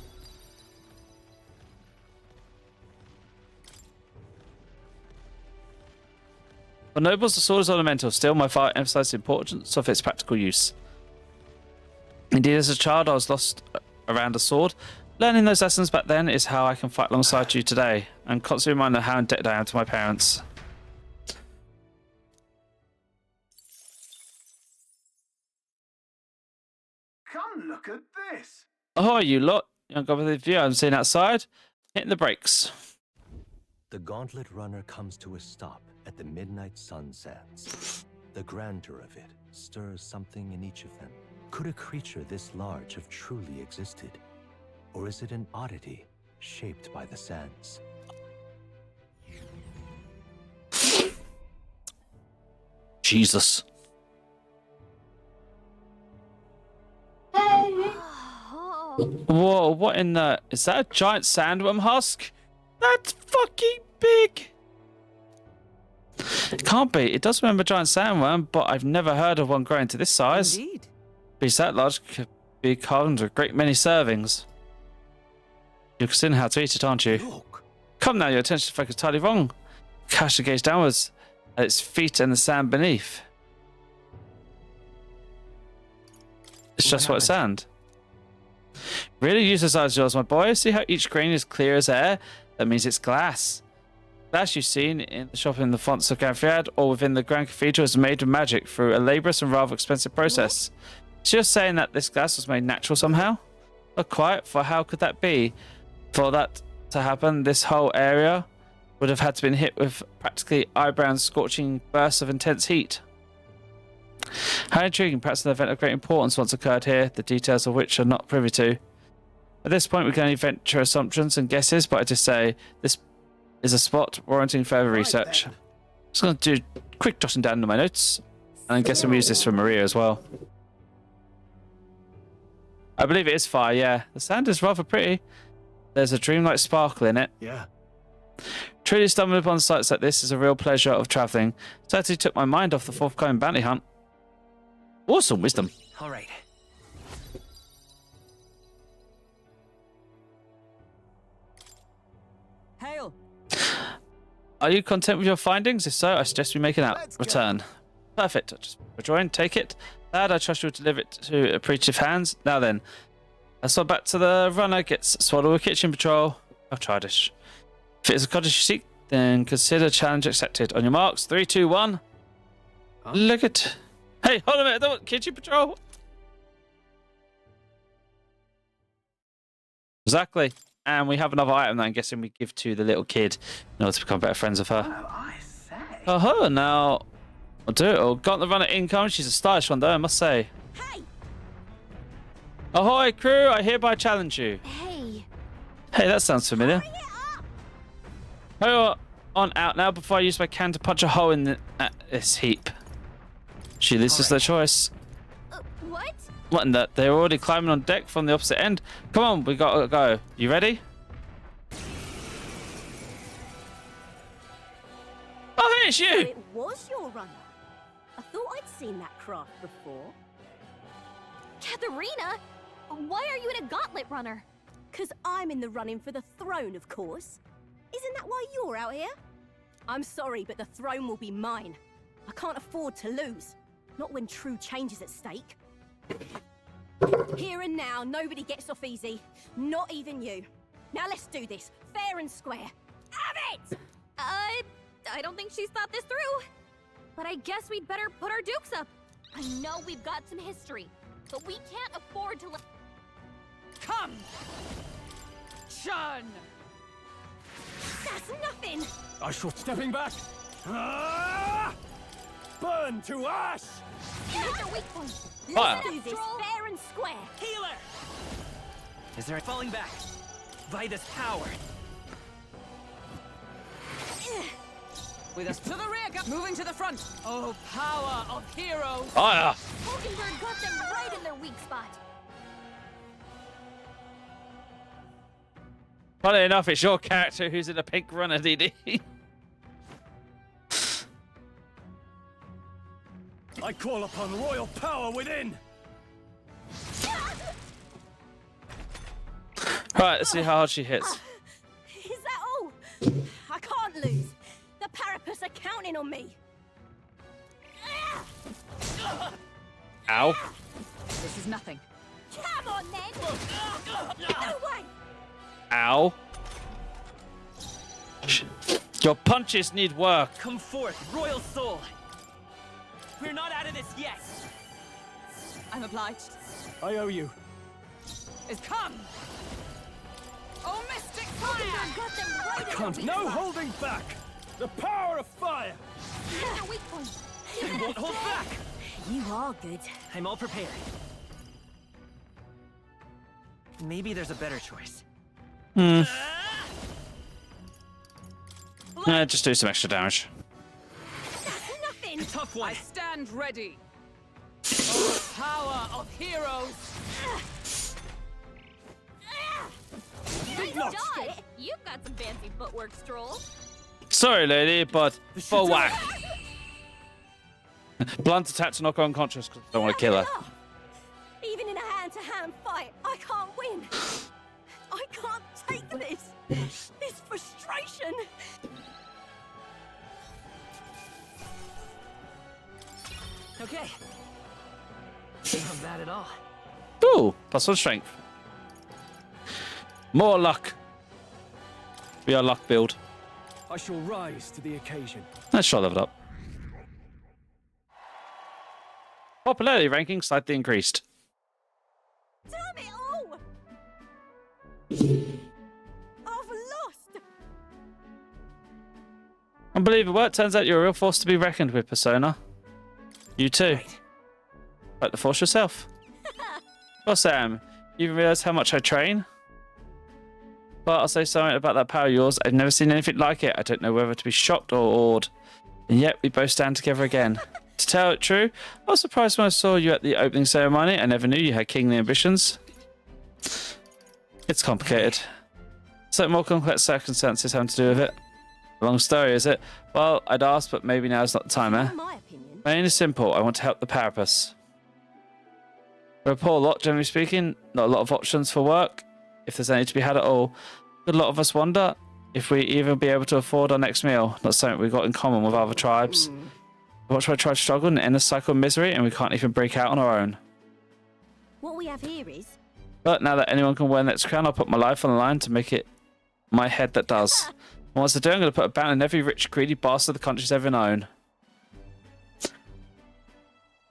[SPEAKER 1] For nobles, the sword is ornamental. Still, my father emphasized the importance of its practical use. Indeed, as a child, I was lost around a sword. Learning those lessons back then is how I can fight alongside you today. I'm constantly reminded of how indebted I am to my parents.
[SPEAKER 8] Come look at this.
[SPEAKER 1] Oh, you lot. Young god with the view I'm seeing outside. Hitting the brakes.
[SPEAKER 5] The gauntlet runner comes to a stop at the midnight sun sands. The grandeur of it stirs something in each of them. Could a creature this large have truly existed? Or is it an oddity shaped by the sands?
[SPEAKER 1] Jesus.
[SPEAKER 3] Oh.
[SPEAKER 1] Whoa, what in the... Is that a giant sandworm husk? That's fucking big. It can't be. It does remember giant sandworm, but I've never heard of one growing to this size.
[SPEAKER 6] Indeed.
[SPEAKER 1] Beast that large could be carved into a great many servings. You're considering how to eat it, aren't you?
[SPEAKER 5] Look!
[SPEAKER 1] Come now, your attention is focused entirely wrong. Cast your gaze downwards at its feet and the sand beneath. It's just white sand. Really use those eyes of yours, my boy. See how each grain is clear as air? That means it's glass. Glass you've seen in the shop in the fonts of Ganfiad or within the Grand Cathedral is made with magic through a laborious and rather expensive process. So you're saying that this glass was made natural somehow? Not quite, for how could that be? For that to happen, this whole area would have had to been hit with practically eyebrows scorching bursts of intense heat. How intriguing, perhaps an event of great importance once occurred here, the details of which are not privy to. At this point, we can only venture assumptions and guesses, but I just say this is a spot warranting further research. Just going to do a quick jotting down of my notes, and I'm guessing we use this for Maria as well. I believe it is fire, yeah. The sand is rather pretty. There's a dreamlike sparkle in it.
[SPEAKER 7] Yeah.
[SPEAKER 1] Truly stumbling upon sights like this is a real pleasure of travelling. Certainly took my mind off the forthcoming bounty hunt. Awesome wisdom.
[SPEAKER 4] All right.
[SPEAKER 6] Hail.
[SPEAKER 1] Are you content with your findings? If so, I suggest we make an
[SPEAKER 8] Let's go.
[SPEAKER 1] return. Perfect. Just rejoin, take it. Lad, I trust you will deliver it to appreciative hands. Now then, let's go back to the runner. Gets swallowed with kitchen patrol. I've tried this. If it is a cottage you seek, then consider challenge accepted. On your marks, 3, 2, 1.
[SPEAKER 7] Huh?
[SPEAKER 1] Look at. Hey, hold on a minute. I don't want kitchen patrol. Exactly. And we have another item that I'm guessing we give to the little kid in order to become better friends with her.
[SPEAKER 8] Oh, I say.
[SPEAKER 1] Oh, now I'll do it all. Got the runner income. She's a stylish one, though, I must say.
[SPEAKER 3] Hey!
[SPEAKER 1] Ahoy, crew! I hereby challenge you.
[SPEAKER 3] Hey!
[SPEAKER 1] Hey, that sounds familiar. Hurry on out now before I use my can to punch a hole in this heap. She loses their choice.
[SPEAKER 3] What?
[SPEAKER 1] What in that? They're already climbing on deck from the opposite end. Come on, we gotta go. You ready? Oh, hey, it's
[SPEAKER 9] So
[SPEAKER 1] you!
[SPEAKER 9] it was your runner. I thought I'd seen that craft before.
[SPEAKER 3] Katharina? Why are you in a gauntlet runner?
[SPEAKER 9] 'Cause I'm in the running for the throne, of course. Isn't that why you're out here? I'm sorry, but the throne will be mine. I can't afford to lose. Not when true change is at stake. Here and now, nobody gets off easy. Not even you. Now let's do this, fair and square. Have it!
[SPEAKER 3] I don't think she's thought this through. But I guess we'd better put our dukes up. I know we've got some history, but we can't afford to let...
[SPEAKER 6] Come! Shun!
[SPEAKER 9] That's nothing!
[SPEAKER 7] I shall stepping back. Ah! burn to ash!
[SPEAKER 3] Hit their weak point.
[SPEAKER 1] Fire.
[SPEAKER 9] Let's do this fair and square.
[SPEAKER 4] Healer! Is there a falling back? Vida's power.
[SPEAKER 6] With us to the rear, moving to the front. Oh, power of heroes.
[SPEAKER 1] Fire.
[SPEAKER 3] Pokenberg got them right in their weak spot.
[SPEAKER 1] Funny enough, it's your character who's in a pink runner, DD.
[SPEAKER 7] I call upon royal power within!
[SPEAKER 1] Right, let's see how hard she hits.
[SPEAKER 9] Is that all? I can't lose. The Parapus are counting on me.
[SPEAKER 1] Ow.
[SPEAKER 6] This is nothing.
[SPEAKER 9] Come on, then. No way.
[SPEAKER 1] Ow. Your punches need work.
[SPEAKER 4] Come forth, royal soul. We're not out of this yet.
[SPEAKER 6] I'm obliged.
[SPEAKER 7] I owe you.
[SPEAKER 6] Is come. Oh, mystic fire.
[SPEAKER 3] Pokenberg got them right in their
[SPEAKER 7] Can't.
[SPEAKER 3] weak
[SPEAKER 7] No
[SPEAKER 3] spot.
[SPEAKER 7] holding back! The power of fire!
[SPEAKER 3] Hit their weak point.
[SPEAKER 4] We won't hold back.
[SPEAKER 9] You are good.
[SPEAKER 4] I'm all prepared. Maybe there's a better choice.
[SPEAKER 1] Just do some extra damage.
[SPEAKER 9] That's nothing.
[SPEAKER 4] Tough
[SPEAKER 6] I
[SPEAKER 4] one.
[SPEAKER 6] stand ready. Oh, power of heroes.
[SPEAKER 3] Nice
[SPEAKER 7] not
[SPEAKER 3] dodge. You've got some fancy footwork, Stroll.
[SPEAKER 1] Sorry, lady, but for whack. Blunt attack to knock her unconscious because I don't want to kill her.
[SPEAKER 9] Even in a hand-to-hand fight, I can't win. I can't take this. This frustration.
[SPEAKER 4] Okay. Not bad at all.
[SPEAKER 1] Ooh, +1 strength. More luck. We are luck build.
[SPEAKER 7] I shall rise to the occasion.
[SPEAKER 1] Let's try level up. Popularity ranking slightly increased.
[SPEAKER 9] Damn it all! I've lost.
[SPEAKER 1] Unbelievable. It turns out you're a real force to be reckoned with, Persona. You too. Like the force yourself. Well, Sam, you even realize how much I train? But I'll say something about that power of yours. I've never seen anything like it. I don't know whether to be shocked or awed. And yet we both stand together again. To tell it true, I was surprised when I saw you at the opening ceremony. I never knew you had kingly ambitions. It's complicated. So more complex circumstances having to do with it. Long story, is it? Well, I'd ask, but maybe now's not the time, eh?
[SPEAKER 9] In my opinion.
[SPEAKER 1] My aim is simple. I want to help the Parapus. We're a poor lot, generally speaking. Not a lot of options for work, if there's any to be had at all. A lot of us wonder if we even be able to afford our next meal. Not something we've got in common with other tribes. Watch my tribe struggle and end a cycle of misery, and we can't even break out on our own.
[SPEAKER 9] What we have here is
[SPEAKER 1] But now that anyone can wear the next crown, I'll put my life on the line to make it my head that does. And once I do, I'm going to put a ban on every rich, greedy bastard the country's ever known.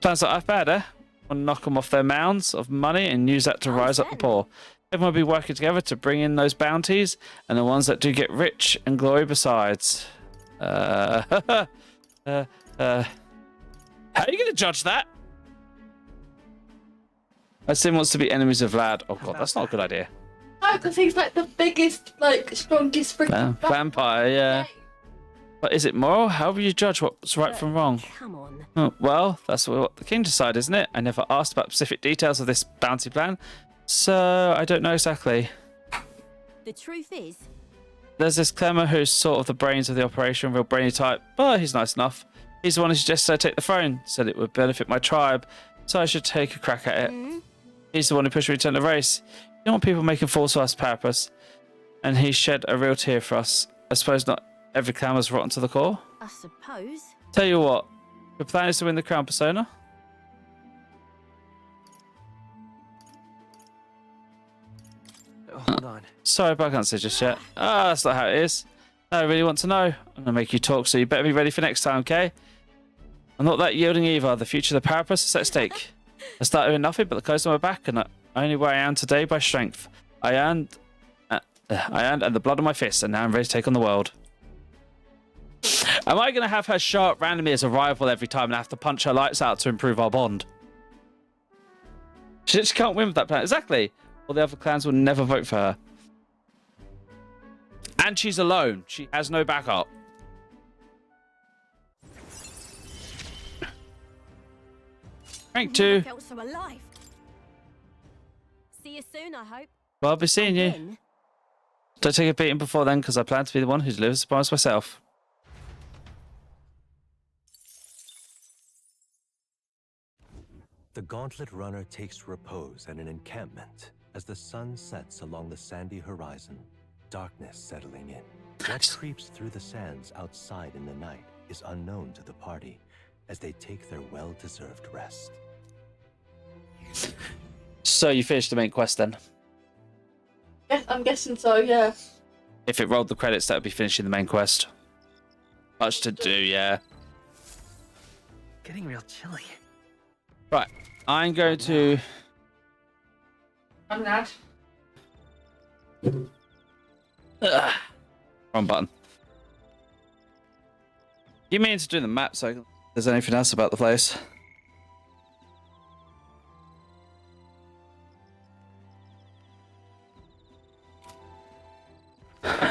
[SPEAKER 1] Plans not half bad, eh? Want to knock them off their mounds of money and use that to rise up the poor. Everyone will be working together to bring in those bounties, and the ones that do get rich and glory besides. How are you going to judge that? Sim wants to be enemies of Vlad. Oh god, that's not a good idea.
[SPEAKER 2] No, because he's like the biggest, like, strongest freaking
[SPEAKER 1] Vampire, yeah. But is it moral? How will you judge what's right from wrong?
[SPEAKER 9] come on.
[SPEAKER 1] Oh, well, that's what the king decides, isn't it? I never asked about specific details of this bounty plan, so I don't know exactly.
[SPEAKER 9] The truth is,
[SPEAKER 1] There's this Clemmer who's sort of the brains of the operation, real brainy type, but he's nice enough. He's the one who suggested I take the throne, said it would benefit my tribe, so I should take a crack at it. He's the one who pushed me to enter the race. You don't want people making fools of us, Parapus. And he shed a real tear for us. I suppose not every clan was rotten to the core.
[SPEAKER 9] I suppose.
[SPEAKER 1] Tell you what, your plan is to win the crown, Persona.
[SPEAKER 4] Hold on.
[SPEAKER 1] Sorry, but I can't say just yet. That's not how it is. I really want to know. I'm going to make you talk, so you better be ready for next time, okay? I'm not that yielding either. The future of the Parapus is at stake. I started with nothing but the clothes on my back, and only where I am today by strength. I earned and the blood on my fists, and now I'm ready to take on the world. Am I going to have her show up randomly as a rival every time and have to punch her lights out to improve our bond? She can't win with that plan. Exactly. All the other clans will never vote for her. And she's alone. She has no backup. Rank 2.
[SPEAKER 9] Felt so alive. See you soon, I hope.
[SPEAKER 1] Well, I'll be seeing you.
[SPEAKER 9] Again?
[SPEAKER 1] Don't take a beating before then, because I plan to be the one who delivers the surprise myself.
[SPEAKER 5] The Gauntlet Runner takes repose at an encampment as the sun sets along the sandy horizon, darkness settling in. What creeps through the sands outside in the night is unknown to the party as they take their well-deserved rest.
[SPEAKER 1] So you finished the main quest then?
[SPEAKER 2] Yes, I'm guessing so, yeah.
[SPEAKER 1] If it rolled the credits, that would be finishing the main quest. Much to do, yeah.
[SPEAKER 4] Getting real chilly.
[SPEAKER 1] Right, I'm going to...
[SPEAKER 2] I'm mad.
[SPEAKER 1] Wrong button. You mean to do the map so if there's anything else about the place?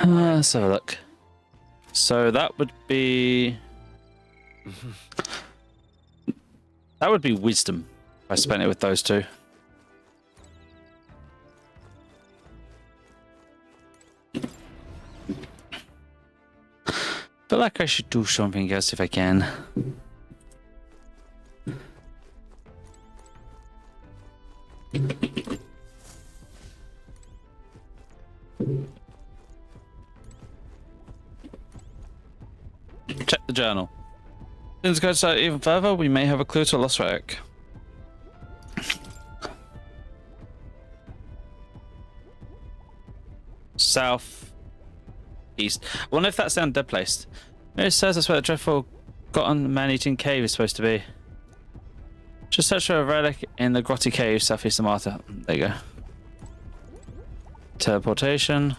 [SPEAKER 1] Let's have a look. So that would be... that would be wisdom if I spent it with those two. Feel like I should do something else if I can. Check the journal. Things go even further, we may have a clue to a lost relic. South east. I wonder if that's down dead place. It says that's where the dreadful forgotten man-eating cave is supposed to be. Just search for a relic in the grotty cave southeast of Marta. There you go. Teleportation.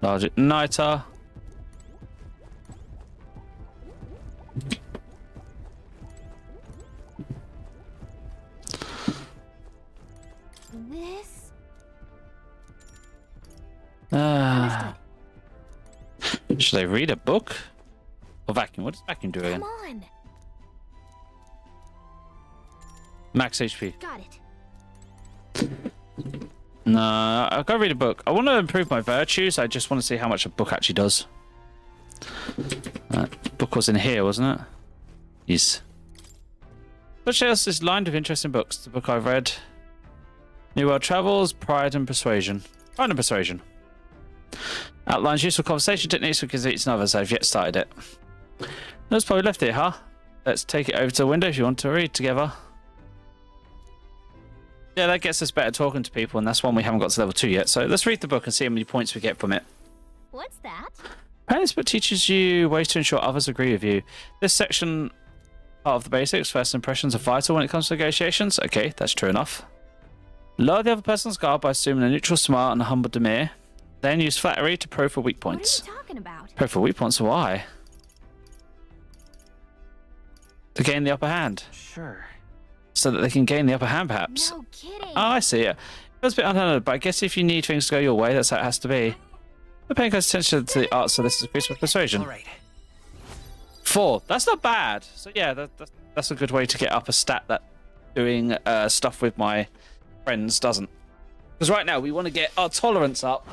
[SPEAKER 1] Large igniter.
[SPEAKER 3] This?
[SPEAKER 1] Should I read a book? Or vacuum? What does vacuum do again?
[SPEAKER 3] Come on.
[SPEAKER 1] Max HP.
[SPEAKER 3] Got it.
[SPEAKER 1] No, I've got to read a book. I want to improve my virtues. I just want to see how much a book actually does. Book was in here, wasn't it? Yes. Which else is lined with interesting books? The book I've read. New World Travels, Pride and Persuasion. Pride and Persuasion. Outlines useful conversation techniques because it's others. I've yet started it. That's probably left it, huh? Let's take it over to the window if you want to read together. Yeah, that gets us better talking to people, and that's one we haven't got to level 2 yet. So let's read the book and see how many points we get from it.
[SPEAKER 3] What's that?
[SPEAKER 1] Apparently this book teaches you ways to ensure others agree with you. This section, part of the basics, first impressions are vital when it comes to negotiations. Okay, that's true enough. Lower the other person's guard by assuming a neutral smile and a humble demeanor. Then use flattery to profile weak points.
[SPEAKER 3] What are you talking about?
[SPEAKER 1] Profile weak points, why? To gain the upper hand.
[SPEAKER 4] Sure.
[SPEAKER 1] So that they can gain the upper hand, perhaps.
[SPEAKER 3] No kidding.
[SPEAKER 1] Oh, I see. It was a bit unheard, but I guess if you need things to go your way, that's how it has to be. The paying close attention to the art, so this is increased with persuasion.
[SPEAKER 4] All right.
[SPEAKER 1] 4. That's not bad. So yeah, that's a good way to get up a stat that doing stuff with my friends doesn't. Because right now we want to get our tolerance up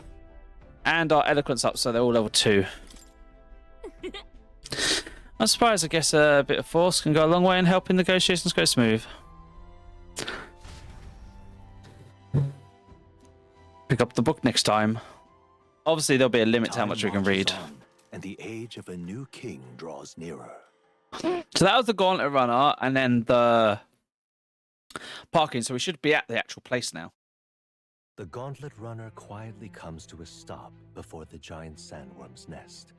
[SPEAKER 1] and our eloquence up, so they're all level 2. I'm surprised. I guess a bit of force can go a long way in helping negotiations go smooth. Pick up the book next time. Obviously, there'll be a limit to how much we can read.
[SPEAKER 5] And the age of a new king draws nearer.
[SPEAKER 1] So that was the Gauntlet Runner, and then the parking. So we should be at the actual place now.
[SPEAKER 5] The Gauntlet Runner quietly comes to a stop before the giant sandworm's nest.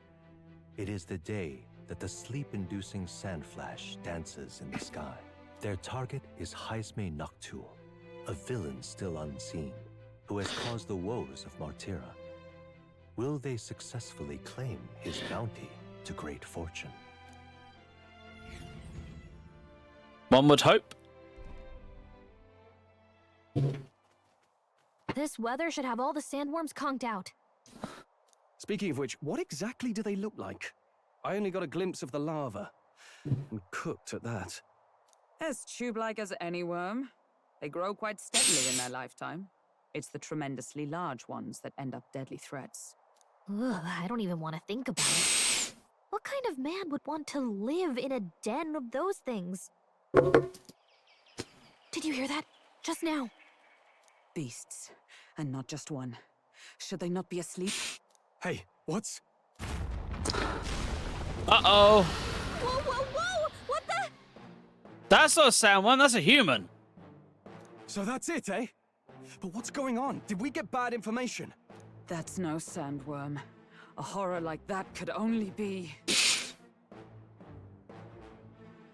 [SPEAKER 5] It is the day that the sleep-inducing sand flash dances in the sky. Their target is Haisme Noctul, a villain still unseen, who has caused the woes of Martira. Will they successfully claim his bounty to great fortune?
[SPEAKER 1] One would hope.
[SPEAKER 3] This weather should have all the sandworms conked out.
[SPEAKER 7] Speaking of which, what exactly do they look like? I only got a glimpse of the larva. And cooked at that.
[SPEAKER 6] As tube-like as any worm. They grow quite steadily in their lifetime. It's the tremendously large ones that end up deadly threats.
[SPEAKER 3] Ugh, I don't even want to think about it. What kind of man would want to live in a den of those things? Did you hear that? Just now.
[SPEAKER 6] Beasts. And not just one. Should they not be asleep?
[SPEAKER 7] Hey, what's...
[SPEAKER 1] Uh-oh.
[SPEAKER 3] Whoa, whoa, whoa! What the?
[SPEAKER 1] That's not a sandworm, that's a human.
[SPEAKER 7] So that's it, eh? But what's going on? Did we get bad information?
[SPEAKER 6] That's no sandworm. A horror like that could only be...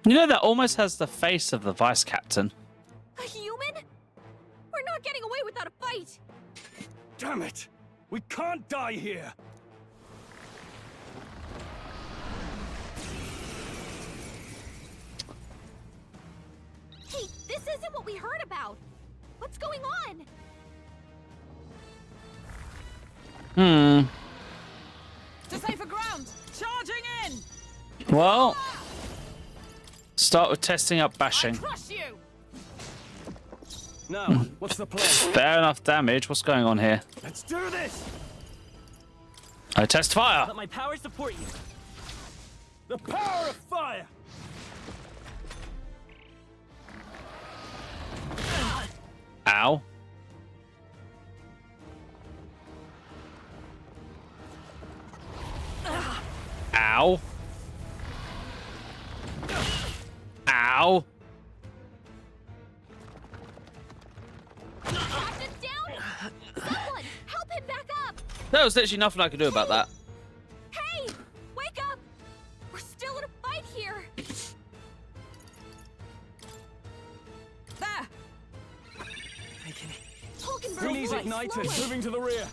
[SPEAKER 1] You know, that almost has the face of the vice captain.
[SPEAKER 3] A human? We're not getting away without a fight!
[SPEAKER 7] Damn it! We can't die here!
[SPEAKER 3] Hey, this isn't what we heard about! What's going on?
[SPEAKER 6] To safer ground! Charging in!
[SPEAKER 1] Well, start with testing up bashing.
[SPEAKER 6] Crush you!
[SPEAKER 7] Now, what's the plan?
[SPEAKER 1] Fair enough damage. What's going on here?
[SPEAKER 7] Let's do this!
[SPEAKER 1] I test fire.
[SPEAKER 4] Let my power support you.
[SPEAKER 7] The power of fire!
[SPEAKER 1] Ow. Ow. Ow.
[SPEAKER 3] Captain's down? Someone, help him back up!
[SPEAKER 1] There was literally nothing I could do about that.
[SPEAKER 3] Hey! Wake up! We're still in a fight here!
[SPEAKER 6] There!
[SPEAKER 3] Hulkenberg,
[SPEAKER 7] Greenies
[SPEAKER 3] right,
[SPEAKER 7] ignited,
[SPEAKER 3] slower.
[SPEAKER 7] moving to the rear.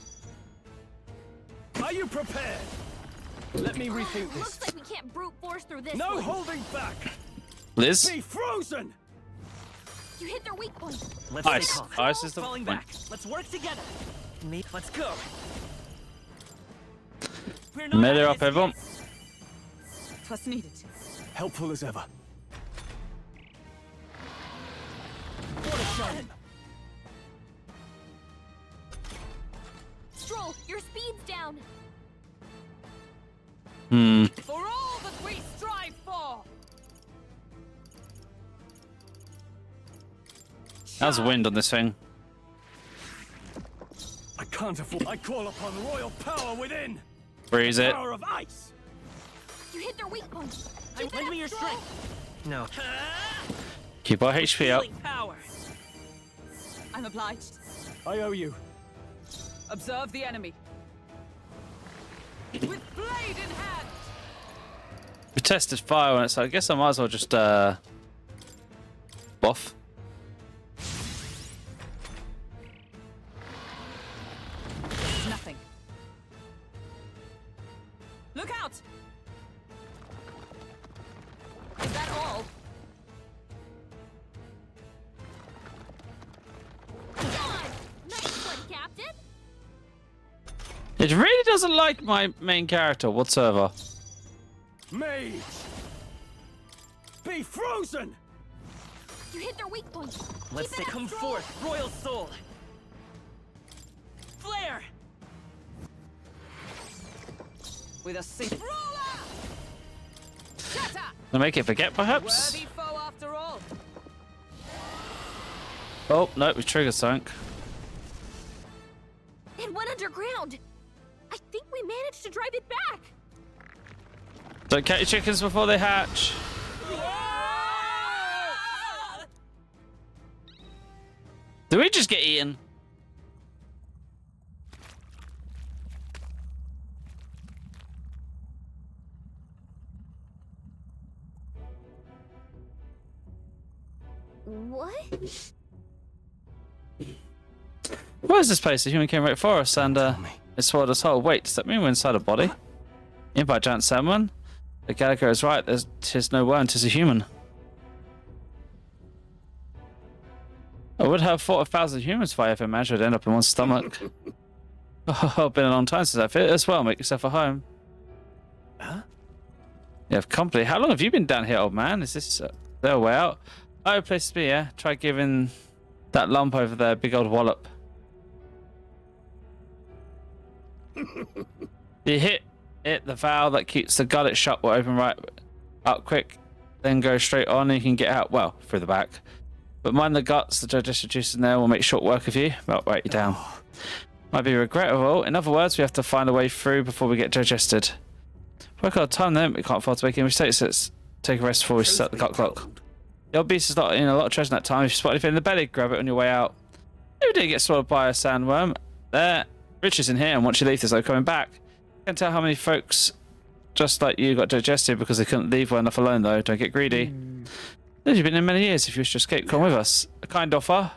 [SPEAKER 7] Are you prepared? Let me rethink
[SPEAKER 3] Looks
[SPEAKER 7] this.
[SPEAKER 3] like we can't brute force through this
[SPEAKER 7] No
[SPEAKER 3] one.
[SPEAKER 7] holding back!
[SPEAKER 1] Liz?
[SPEAKER 7] Be frozen!
[SPEAKER 3] You hit their weak point.
[SPEAKER 4] Let's
[SPEAKER 1] Ice.
[SPEAKER 4] stay calm.
[SPEAKER 1] Ice is the
[SPEAKER 4] Falling
[SPEAKER 1] one.
[SPEAKER 4] back. Let's work together. Let's go. We're
[SPEAKER 1] Melee
[SPEAKER 4] out
[SPEAKER 1] up,
[SPEAKER 4] of this
[SPEAKER 1] everyone.
[SPEAKER 4] yet.
[SPEAKER 6] Twas needed.
[SPEAKER 7] Helpful as ever. What a shame!
[SPEAKER 3] Stroll, your speed's down.
[SPEAKER 6] For all that we strive for!
[SPEAKER 1] How's the wind on this thing?
[SPEAKER 7] I can't afford. I call upon royal power within.
[SPEAKER 1] Freeze it.
[SPEAKER 7] Power of ice.
[SPEAKER 3] You hit their weak point. Keep
[SPEAKER 4] Lend
[SPEAKER 3] it
[SPEAKER 4] me your
[SPEAKER 3] up, Stroll.
[SPEAKER 4] strength. No.
[SPEAKER 1] Keep our HP up.
[SPEAKER 4] Healing power.
[SPEAKER 6] I'm obliged.
[SPEAKER 7] I owe you.
[SPEAKER 6] Observe the enemy. With blade in hand!
[SPEAKER 1] We tested fire on it, so I guess I might as well just buff.
[SPEAKER 6] Nothing. Look out! Is that all?
[SPEAKER 3] God! Nice one, Captain.
[SPEAKER 1] It really doesn't like my main character whatsoever.
[SPEAKER 7] Mage. Be frozen.
[SPEAKER 3] You hit their weak point.
[SPEAKER 4] Let's
[SPEAKER 3] Keep it up,
[SPEAKER 4] come
[SPEAKER 3] Stroll.
[SPEAKER 4] forth, royal soul. Flare.
[SPEAKER 6] With a single roller! Shatter!
[SPEAKER 1] To make it forget, perhaps?
[SPEAKER 6] Worthy foe after all.
[SPEAKER 1] Oh, no, we triggered something.
[SPEAKER 3] It went underground. I think we managed to drive it back.
[SPEAKER 1] Don't catch your chickens before they hatch. Did we just get eaten?
[SPEAKER 3] What?
[SPEAKER 1] Where's this place? The human came right for us, and
[SPEAKER 7] Tell me,
[SPEAKER 1] It swallowed us whole. Wait, does that mean we're inside a body? In by a giant salmon? The Gallagher is right. Tis no worm, tis a human. I would have fought 1,000 humans if I ever imagined I'd end up in one stomach. Oh, been a long time since I've hit it as well. Make yourself a home.
[SPEAKER 7] Huh?
[SPEAKER 1] You have company. How long have you been down here, old man? Is this their way out? Oh, place to be, yeah? Try giving that lump over there a big old wallop. You hit it, the valve that keeps the gullet shut will open right up quick, then go straight on and you can get out, well, through the back. But mind the guts, the digestive juice in there will make short work of you. Well, write you down. Might be regrettable. In other words, we have to find a way through before we get digested. Work out of time then, we can't afford to make any mistakes. Let's take a rest before we set the clock. The old beast has not in a lot of treasure in that time. If you spot anything in the belly, grab it on your way out. If you did get swallowed by a sandworm, there. Rich is in here, and once you leave, there's no coming back. Can't tell how many folks just like you got digested because they couldn't leave well enough alone, though. Don't get greedy. You've been in many years. If you wish to escape, come with us. A kind offer.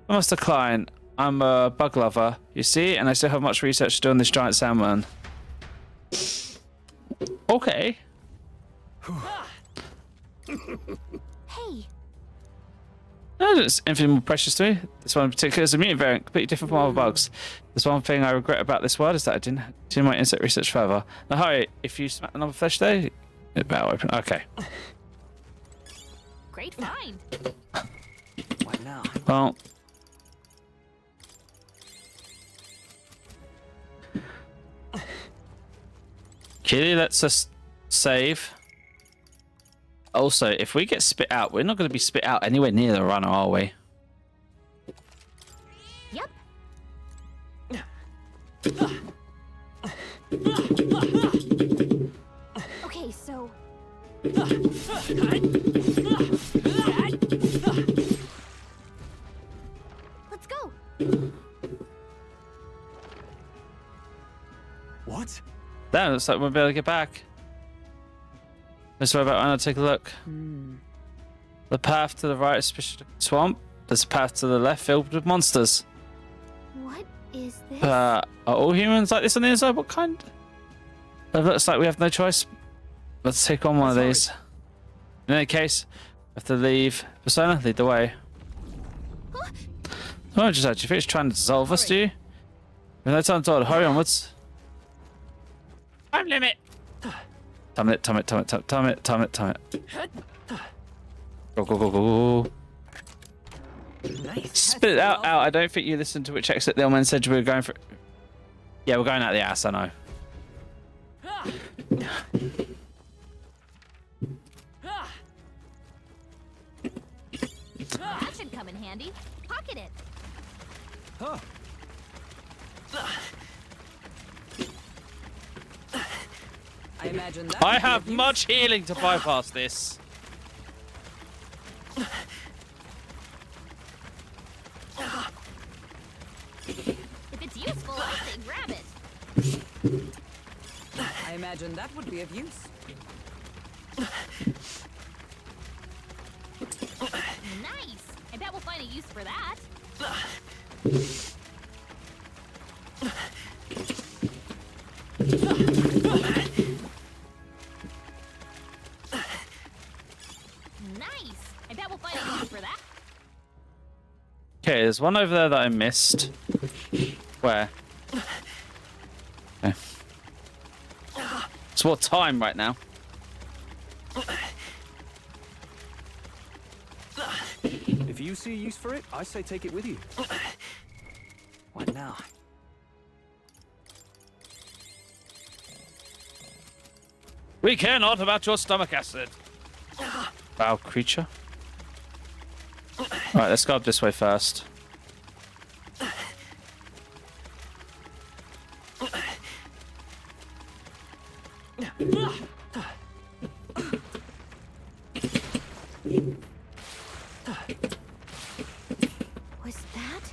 [SPEAKER 1] I must decline. I'm a bug lover, you see, and I still have much research to do on this giant salmon. Okay.
[SPEAKER 3] Hey.
[SPEAKER 1] No, it's infinitely more precious to me. This one in particular is a mutant variant, completely different from other bugs. There's one thing I regret about this world is that I didn't do my insect research further. Now, hurry, if you smack another flesh there, it better open. Okay.
[SPEAKER 3] Great find.
[SPEAKER 4] What now?
[SPEAKER 1] Well. Kitty lets us save. Also, if we get spit out, we're not going to be spit out anywhere near the runner, are we?
[SPEAKER 3] Yep. Okay, so... Let's go.
[SPEAKER 7] What?
[SPEAKER 1] That looks like we'll be able to get back. Let's worry about when I take a look. The path to the right is suspicious swamp. There's a path to the left filled with monsters.
[SPEAKER 3] What is this?
[SPEAKER 1] Are all humans like this on the inside? What kind? It looks like we have no choice. Let's take on one of these. In any case, we have to leave. Persona, lead the way. Oh, just actually finished trying to dissolve us, do you? We have no time to hurry onwards. Time limit. Time it. Go, go, go, go.
[SPEAKER 4] Nice.
[SPEAKER 1] Spit it out. I don't think you listened to which exit the old man said we were going for. Yeah, we're going out the ass, I know.
[SPEAKER 3] That should come in handy. Pocket it.
[SPEAKER 6] I imagine that.
[SPEAKER 1] I have much healing to bypass this.
[SPEAKER 3] If it's useful, I say grab it.
[SPEAKER 6] I imagine that would be of use.
[SPEAKER 3] Nice. I bet we'll find a use for that. Nice. I bet we'll find a use for that.
[SPEAKER 1] Okay, there's one over there that I missed. Where? Okay. It's what time right now?
[SPEAKER 7] If you see a use for it, I say take it with you.
[SPEAKER 4] What now?
[SPEAKER 1] We care not about your stomach acid. Foul creature. Alright, let's go up this way first.
[SPEAKER 3] Was that?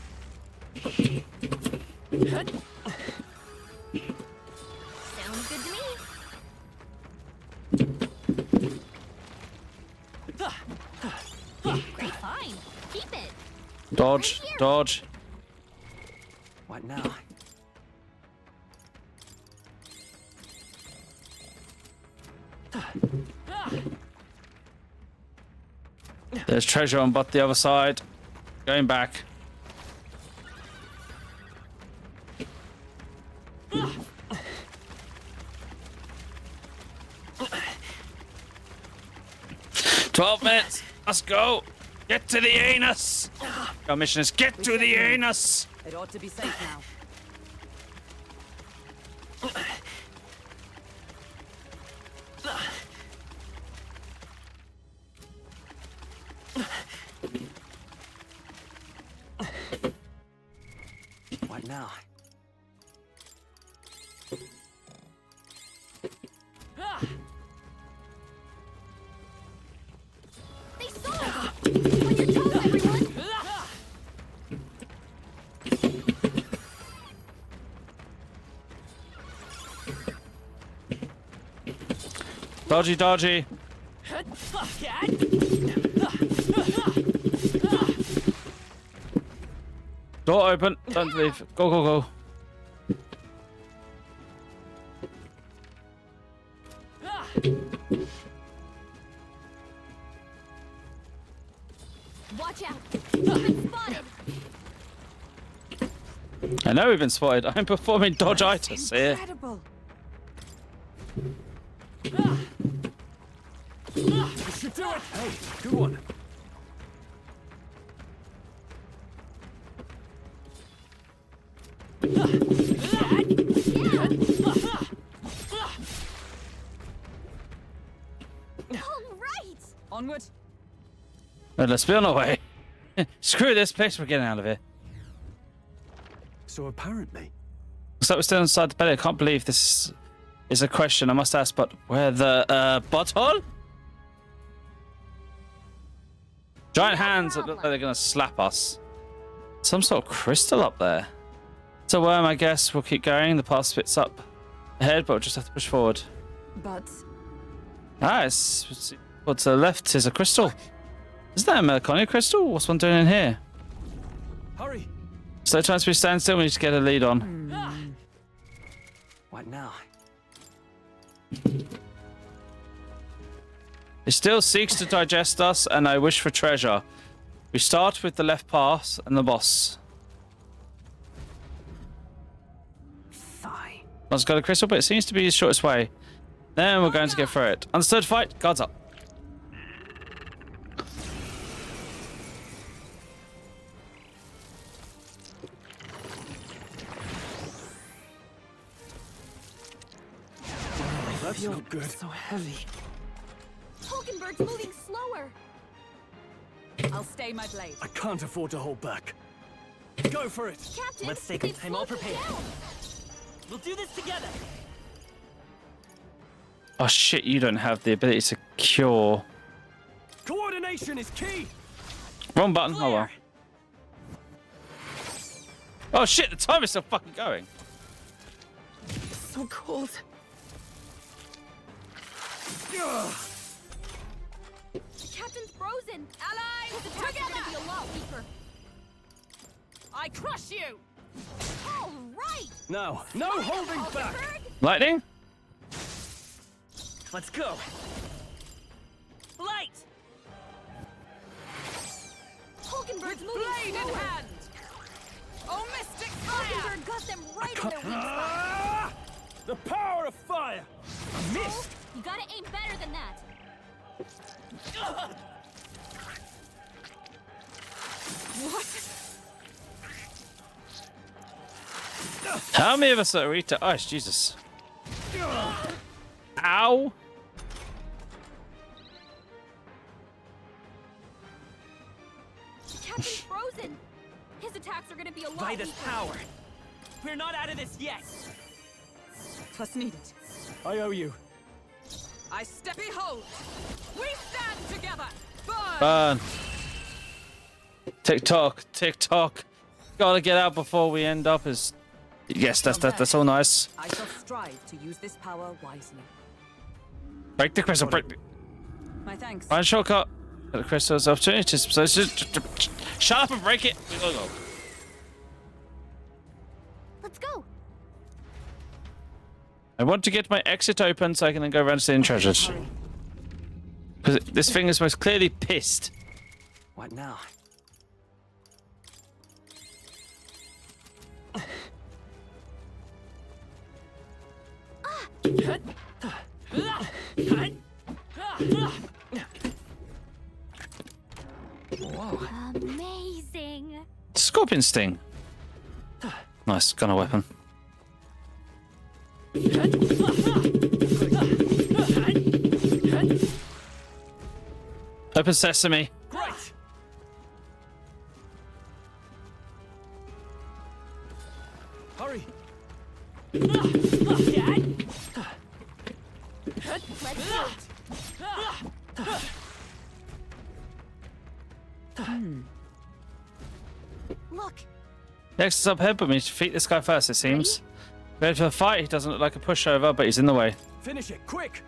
[SPEAKER 3] Sounds good to me. Great find. Keep it.
[SPEAKER 1] Dodge, dodge.
[SPEAKER 4] What now?
[SPEAKER 1] There's treasure on but the other side. Going back. "12 minutes. Let's go. Get to the anus." Our mission is get to the anus.
[SPEAKER 6] It ought to be safe now.
[SPEAKER 4] What now?
[SPEAKER 3] They saw us! On your toes, everyone!
[SPEAKER 1] Dodgy, dodgy. Door open. Don't leave. Go, go, go.
[SPEAKER 3] Watch out! You've been spotted!
[SPEAKER 1] I know we've been spotted. I'm performing dodge-itis here.
[SPEAKER 6] Incredible.
[SPEAKER 7] This should do it. Hey, good one.
[SPEAKER 3] All right!
[SPEAKER 6] Onward.
[SPEAKER 1] Well, let's be on our way. Screw this place. We're getting out of here.
[SPEAKER 7] So apparently,
[SPEAKER 1] Looks like we're still inside the belly. I can't believe this is a question I must ask, but where the butthole? Giant hands that look like they're going to slap us. Some sort of crystal up there. It's a worm, I guess. We'll keep going. The path spits up ahead, but we'll just have to push forward.
[SPEAKER 6] But
[SPEAKER 1] Ah, it's what's to the left is a crystal. Isn't that a Melconia crystal? What's one doing in here?
[SPEAKER 7] hurry.
[SPEAKER 1] So trying to stand still, we need to get a lead on.
[SPEAKER 4] What now?
[SPEAKER 1] It still seeks to digest us, and I wish for treasure. We start with the left path and the boss.
[SPEAKER 4] Fine.
[SPEAKER 1] One's got a crystal, but it seems to be the shortest way. Then we're going to get through it. Understood, fight. Guards up.
[SPEAKER 7] That's not good.
[SPEAKER 4] So heavy.
[SPEAKER 3] Hulkenberg's moving slower!
[SPEAKER 6] I'll stay my blade.
[SPEAKER 7] I can't afford to hold back. Go for it.
[SPEAKER 3] Captain,
[SPEAKER 4] Let's take
[SPEAKER 3] they've
[SPEAKER 4] time all
[SPEAKER 3] slowed you
[SPEAKER 4] prepared.
[SPEAKER 3] down.
[SPEAKER 4] We'll do this together.
[SPEAKER 1] Oh shit, you don't have the ability to cure.
[SPEAKER 7] Coordination is key.
[SPEAKER 1] Wrong button. Oh well.
[SPEAKER 4] Clear.
[SPEAKER 1] Oh shit, the time is still fucking going.
[SPEAKER 6] So cold.
[SPEAKER 3] The captain's frozen! Allies! The attacks are gonna be a lot weaker.
[SPEAKER 6] I crush you.
[SPEAKER 3] All right!
[SPEAKER 7] Now, no holding back.
[SPEAKER 3] Hulkenberg!
[SPEAKER 1] Lightning?
[SPEAKER 4] Let's go. Light.
[SPEAKER 3] Hulkenberg's moving
[SPEAKER 6] Blade in
[SPEAKER 3] slower.
[SPEAKER 6] hand. Oh, mystic fire.
[SPEAKER 3] Hulkenberg got them right in their weak spot.
[SPEAKER 7] Ah! The power of fire.
[SPEAKER 4] Missed.
[SPEAKER 3] You gotta aim better than that.
[SPEAKER 1] How many of us are we to ice? Jesus. Ow.
[SPEAKER 3] The captain's frozen. His attacks are gonna be a lot
[SPEAKER 4] By this
[SPEAKER 3] weaker.
[SPEAKER 4] power. We're not out of this yet.
[SPEAKER 6] Twas needed.
[SPEAKER 7] I owe you.
[SPEAKER 6] I step. Behold, we stand together. Burn.
[SPEAKER 1] Burn. Tick tock, tick tock. Gotta get out before we end up as. Yes, that's all nice.
[SPEAKER 6] I shall strive to use this power wisely.
[SPEAKER 1] Break the crystal, break.
[SPEAKER 6] My thanks.
[SPEAKER 1] Find a shortcut. Got the crystal's opportunity. Shut up and break it. We gotta go.
[SPEAKER 3] Let's go.
[SPEAKER 1] I want to get my exit open so I can then go around stealing treasures. Because this thing is most clearly pissed.
[SPEAKER 4] What now? Whoa.
[SPEAKER 3] Amazing.
[SPEAKER 1] Scorpion sting. Nice, gun a weapon. Open sesame.
[SPEAKER 4] Great.
[SPEAKER 7] Hurry!
[SPEAKER 3] Look,
[SPEAKER 1] Next is up ahead, but we need to defeat this guy first, it seems. Ready for the fight? He doesn't look like a pushover, but he's in the way.
[SPEAKER 7] Finish it, quick!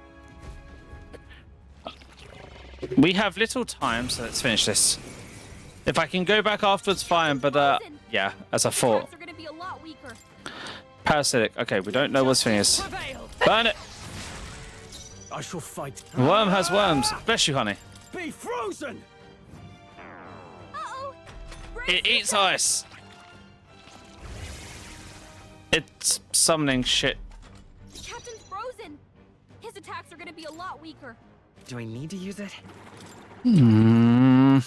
[SPEAKER 1] We have little time, so let's finish this. If I can go back afterwards, fine, but yeah, as I thought.
[SPEAKER 3] attacks are gonna be a lot weaker.
[SPEAKER 1] Parasitic. Okay, we don't know what this thing is.
[SPEAKER 4] Prevailed.
[SPEAKER 1] Burn it!
[SPEAKER 7] I shall fight.
[SPEAKER 1] The worm has worms. Bless you, honey.
[SPEAKER 7] Be frozen!
[SPEAKER 3] Uh-oh.
[SPEAKER 1] It eats ice. It's summoning shit.
[SPEAKER 3] The captain's frozen. His attacks are gonna be a lot weaker.
[SPEAKER 4] Do I need to use it?
[SPEAKER 1] Hmm.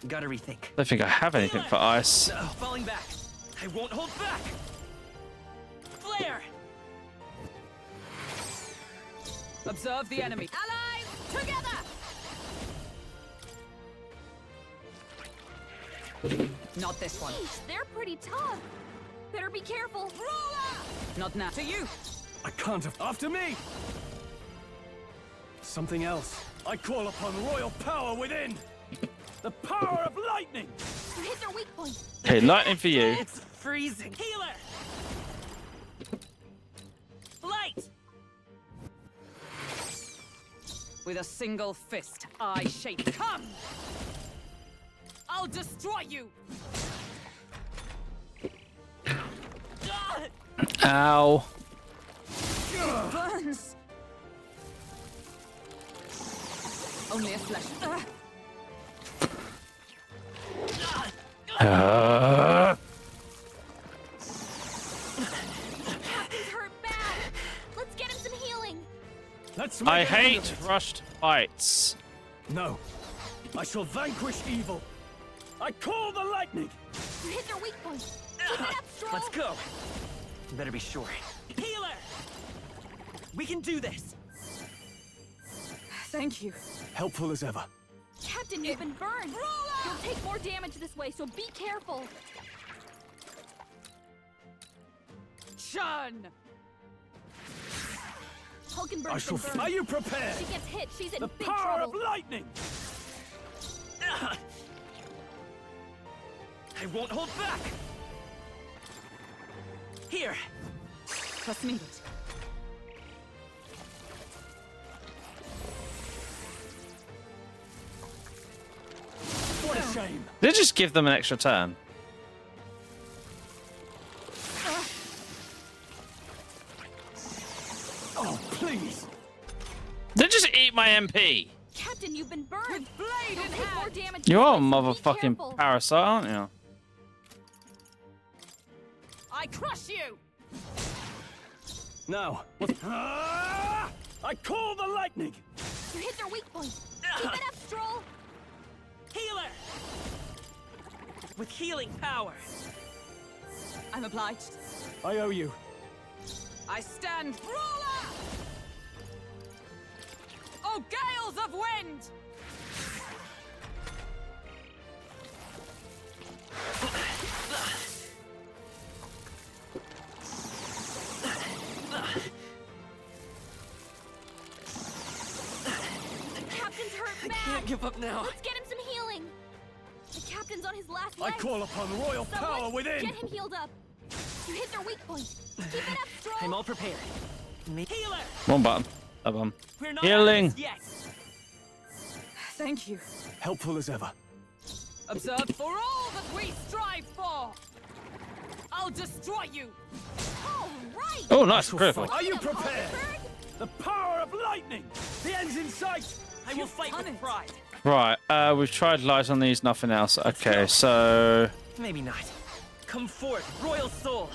[SPEAKER 4] Gotta rethink.
[SPEAKER 1] I don't think I have anything for ice.
[SPEAKER 4] Falling back. I won't hold back. Flare.
[SPEAKER 6] Observe the enemy.
[SPEAKER 3] Allies, together!
[SPEAKER 6] Not this one.
[SPEAKER 3] Sheesh, they're pretty tough. Better be careful.
[SPEAKER 6] Not now. To you.
[SPEAKER 7] I can't have. After me! Something else. I call upon royal power within! The power of lightning!
[SPEAKER 3] You hit their weak point.
[SPEAKER 1] Okay, lightning for you.
[SPEAKER 4] It's freezing. Healer. Flight.
[SPEAKER 6] With a single fist, I shape. Come! I'll destroy you!
[SPEAKER 1] Ow.
[SPEAKER 6] Burns! Only a flesh.
[SPEAKER 3] Captain's hurt bad. Let's get him some healing.
[SPEAKER 7] Let's make
[SPEAKER 1] I
[SPEAKER 7] an end
[SPEAKER 1] hate
[SPEAKER 7] of it.
[SPEAKER 1] rushed fights.
[SPEAKER 7] No. I shall vanquish evil. I call the lightning!
[SPEAKER 3] You hit their weak point. Keep it up, Stroll.
[SPEAKER 4] Let's go. Better be sure. Healer. We can do this.
[SPEAKER 6] Thank you.
[SPEAKER 7] Helpful as ever.
[SPEAKER 3] Captain, you've been burned. You'll take more damage this way, so be careful.
[SPEAKER 6] Shun!
[SPEAKER 3] Hulkenberg's
[SPEAKER 7] I shall.
[SPEAKER 3] been burned.
[SPEAKER 7] Are you prepared?
[SPEAKER 3] She gets hit. She's in
[SPEAKER 7] The
[SPEAKER 3] big
[SPEAKER 7] power
[SPEAKER 3] trouble.
[SPEAKER 7] of lightning!
[SPEAKER 4] I won't hold back. Here.
[SPEAKER 6] Trust me.
[SPEAKER 7] What a shame!
[SPEAKER 1] Did it just give them an extra turn?
[SPEAKER 7] Oh, please!
[SPEAKER 1] Did it just eat my MP?
[SPEAKER 3] Captain, you've been burned.
[SPEAKER 6] Blade
[SPEAKER 3] You'll
[SPEAKER 6] in
[SPEAKER 3] take more
[SPEAKER 6] hand.
[SPEAKER 3] damage.
[SPEAKER 1] You
[SPEAKER 3] this
[SPEAKER 1] are a
[SPEAKER 3] way, so be
[SPEAKER 1] motherfucking
[SPEAKER 3] careful.
[SPEAKER 1] parasite, aren't you?
[SPEAKER 6] I crush you!
[SPEAKER 7] Now, what? Ah! I call the lightning!
[SPEAKER 3] You hit their weak point. Keep it up, Stroll.
[SPEAKER 4] Healer. With healing power.
[SPEAKER 6] I'm obliged.
[SPEAKER 7] I owe you.
[SPEAKER 6] I stand. Ruler! Oh, gales of wind!
[SPEAKER 3] The captain's hurt bad.
[SPEAKER 4] Can't give up now.
[SPEAKER 3] Let's get him some healing. The captain's on his last
[SPEAKER 7] I
[SPEAKER 3] legs.
[SPEAKER 7] call upon royal power
[SPEAKER 3] Someone
[SPEAKER 7] within!
[SPEAKER 3] Get him healed up. You hit their weak point. Keep it up, Stroll.
[SPEAKER 4] I'm all prepared. Healer.
[SPEAKER 1] One button. That one.
[SPEAKER 4] We're not
[SPEAKER 1] Healing.
[SPEAKER 4] out of this yet.
[SPEAKER 6] Thank you.
[SPEAKER 7] Helpful as ever.
[SPEAKER 6] Observe for all that we strive for! I'll destroy you!
[SPEAKER 3] All right!
[SPEAKER 1] Oh, nice. Critical.
[SPEAKER 8] Are you prepared? The power of lightning! The end's in sight!
[SPEAKER 4] I will fight with pride.
[SPEAKER 1] Right, we've tried light on these, nothing else. Okay, so...
[SPEAKER 4] Maybe not. Come forth, royal soul.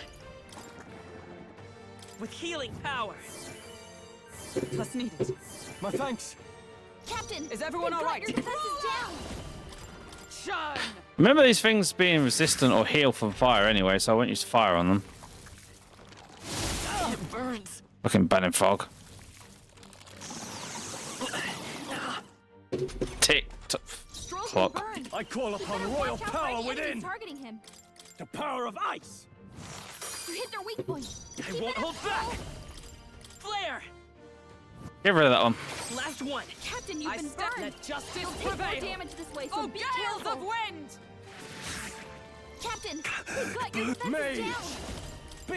[SPEAKER 4] With healing power.
[SPEAKER 6] Plus needed.
[SPEAKER 8] My thanks.
[SPEAKER 3] Captain!
[SPEAKER 6] Is everyone
[SPEAKER 3] we've
[SPEAKER 6] all
[SPEAKER 3] got
[SPEAKER 6] right?
[SPEAKER 3] your defenses down!
[SPEAKER 6] Churn!
[SPEAKER 1] Remember these things being resistant or heal from fire anyway, so I won't use fire on them.
[SPEAKER 4] It burns.
[SPEAKER 1] Fucking banning fog. Tick.
[SPEAKER 3] Stroll's
[SPEAKER 1] Clock.
[SPEAKER 3] been burned.
[SPEAKER 8] I call upon
[SPEAKER 3] Better
[SPEAKER 8] royal
[SPEAKER 3] watch out for
[SPEAKER 8] power
[SPEAKER 3] any enemies
[SPEAKER 8] within!
[SPEAKER 3] targeting him.
[SPEAKER 8] The power of ice!
[SPEAKER 3] You hit their weak point.
[SPEAKER 4] I won't hold back. Flare.
[SPEAKER 1] Get rid of that one.
[SPEAKER 4] Last one.
[SPEAKER 3] Captain, you've
[SPEAKER 6] I
[SPEAKER 3] been
[SPEAKER 6] step
[SPEAKER 3] burned.
[SPEAKER 6] let justice
[SPEAKER 3] You'll take more
[SPEAKER 6] prevail!
[SPEAKER 3] damage this way, so
[SPEAKER 6] Oh,
[SPEAKER 3] be
[SPEAKER 6] gales
[SPEAKER 3] careful.
[SPEAKER 6] of wind!
[SPEAKER 3] Captain, we've got your defenses
[SPEAKER 8] Mage!
[SPEAKER 3] down.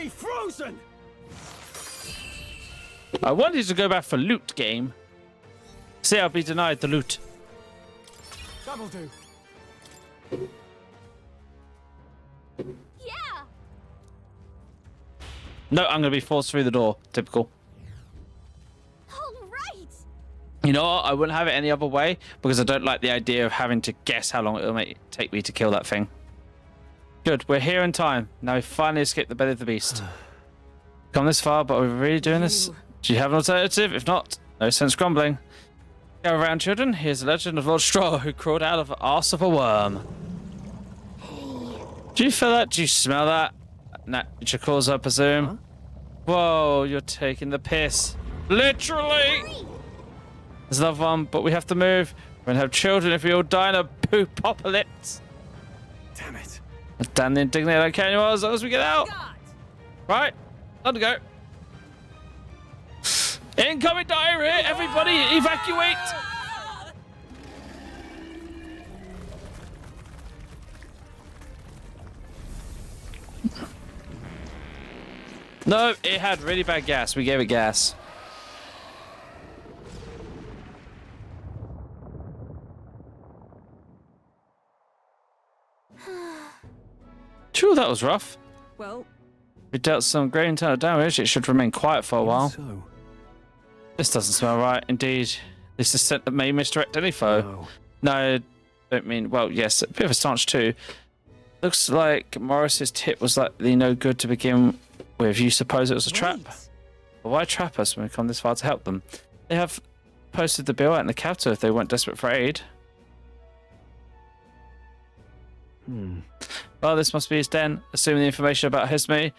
[SPEAKER 8] Be frozen!
[SPEAKER 1] I wanted to go back for loot game. See, I'll be denied the loot.
[SPEAKER 8] That'll do.
[SPEAKER 3] Yeah.
[SPEAKER 1] No, I'm going to be forced through the door. Typical.
[SPEAKER 3] All right.
[SPEAKER 1] You know what? I wouldn't have it any other way because I don't like the idea of having to guess how long it'll take me to kill that thing. Good, we're here in time. Now we finally escaped the belly of the beast. Come this far, but are we really doing this? Do you have an alternative? If not, no sense grumbling. Go around, children. Here's the legend of Lord Straw who crawled out of the arse of a worm. Do you feel that? Do you smell that? Nature calls, I presume. Huh? Whoa, you're taking the piss. Literally! There's another one, but we have to move. We're gonna have children if we all die in a poop-apocalypse.
[SPEAKER 8] Damn it.
[SPEAKER 1] Damn the indignant I can anymore as long as we get out. Right, time to go. Incoming diarrhea! Everybody evacuate! No, it had really bad gas. We gave it gas. True, that was rough.
[SPEAKER 6] Well,
[SPEAKER 1] We dealt some great internal damage. It should remain quiet for a while.
[SPEAKER 5] So,
[SPEAKER 1] This doesn't smell right. Indeed, this is scent that may misdirect any foe.
[SPEAKER 5] no.
[SPEAKER 1] No, I don't mean. Well, yes, a bit of a staunch too. Looks like Morris's tip was likely no good to begin with. You suppose it was a trap? But why trap us when we come this far to help them? They have posted the bill out in the capital if they weren't desperate for aid. Well, this must be his den. Assuming the information about Hesme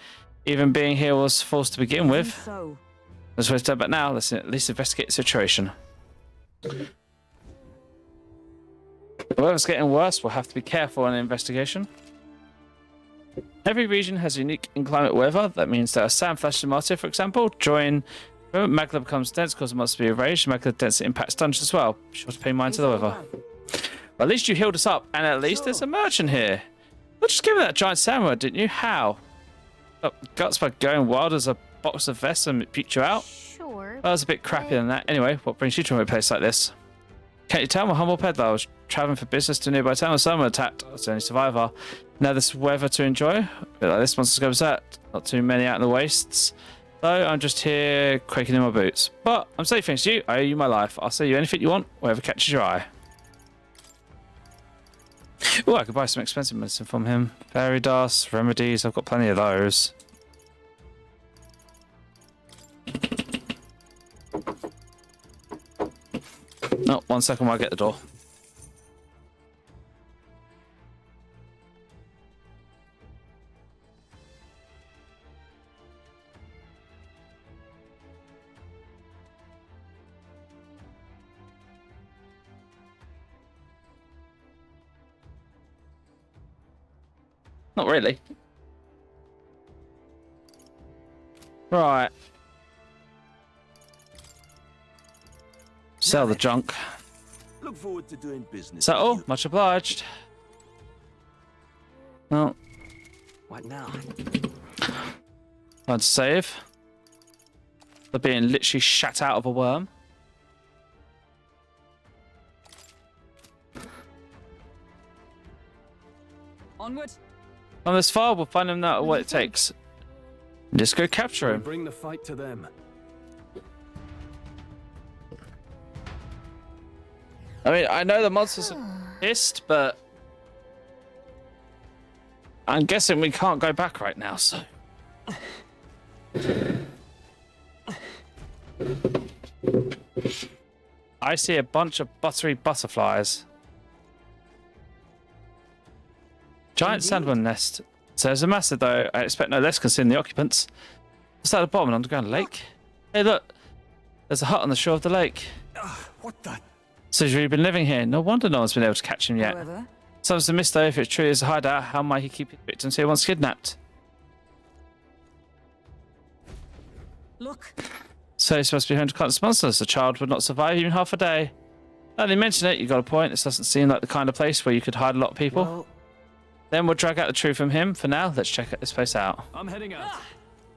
[SPEAKER 1] even being here was false to begin with.
[SPEAKER 6] so
[SPEAKER 1] That's what it's done, but now let's at least investigate the situation. The weather's getting worse. We'll have to be careful on the investigation. Every region has unique inclement weather. That means that a sand flash in Martyr, for example, during magma becomes dense because it must be erased. Magma density impacts dungeons as well. Be sure to pay mind to the weather. Well, at least you healed us up, and at least there's a merchant here. Well, just give me that giant samurai, didn't you? How? Oh, guts by going wild as a box of vests and puked you out?
[SPEAKER 3] Sure.
[SPEAKER 1] Well, that's a bit crappy than that. Anyway, what brings you to a place like this? Can't you tell? I'm a humble peddler. I was traveling for business to a nearby town when someone attacked. I was the only survivor. Now this weather to enjoy. A bit like this monster's goes at. Not too many out in the wastes. So I'm just here quaking in my boots. But I'm safe thanks to you. I owe you my life. I'll sell you anything you want, whatever catches your eye. Oh, I could buy some expensive medicine from him. Fairy dust, remedies. I've got plenty of those. No, 1 second while I get the door. Not really. Right. Sell the junk.
[SPEAKER 10] Look forward to doing business.
[SPEAKER 1] Is that all? Much obliged. No.
[SPEAKER 4] What now?
[SPEAKER 1] Time to save. They're being literally shat out of a worm.
[SPEAKER 6] Onward.
[SPEAKER 1] On this far, we'll find him no matter what it takes. Just go capture him.
[SPEAKER 7] Bring the fight to them.
[SPEAKER 1] I mean, I know the monsters are pissed, but I'm guessing we can't go back right now, so. I see a bunch of buttery butterflies. Giant sandworm nest. So there's a massive, though. I expect no less considering the occupants. What's that at the bottom? An underground lake? Hey, look. There's a hut on the shore of the lake.
[SPEAKER 7] What the?
[SPEAKER 1] So he's really been living here. No wonder no one's been able to catch him yet.
[SPEAKER 6] However,
[SPEAKER 1] Someone's a myth, though. If it truly is a hideout, how might he keep his victims here once kidnapped?
[SPEAKER 6] look.
[SPEAKER 1] So he's supposed to be home to countless monsters. A child would not survive even half a day. Now they mention it, you got a point. This doesn't seem like the kind of place where you could hide a lot of people.
[SPEAKER 7] Well,
[SPEAKER 1] Then we'll drag out the truth from him. For now, let's check this place out.
[SPEAKER 7] I'm heading out.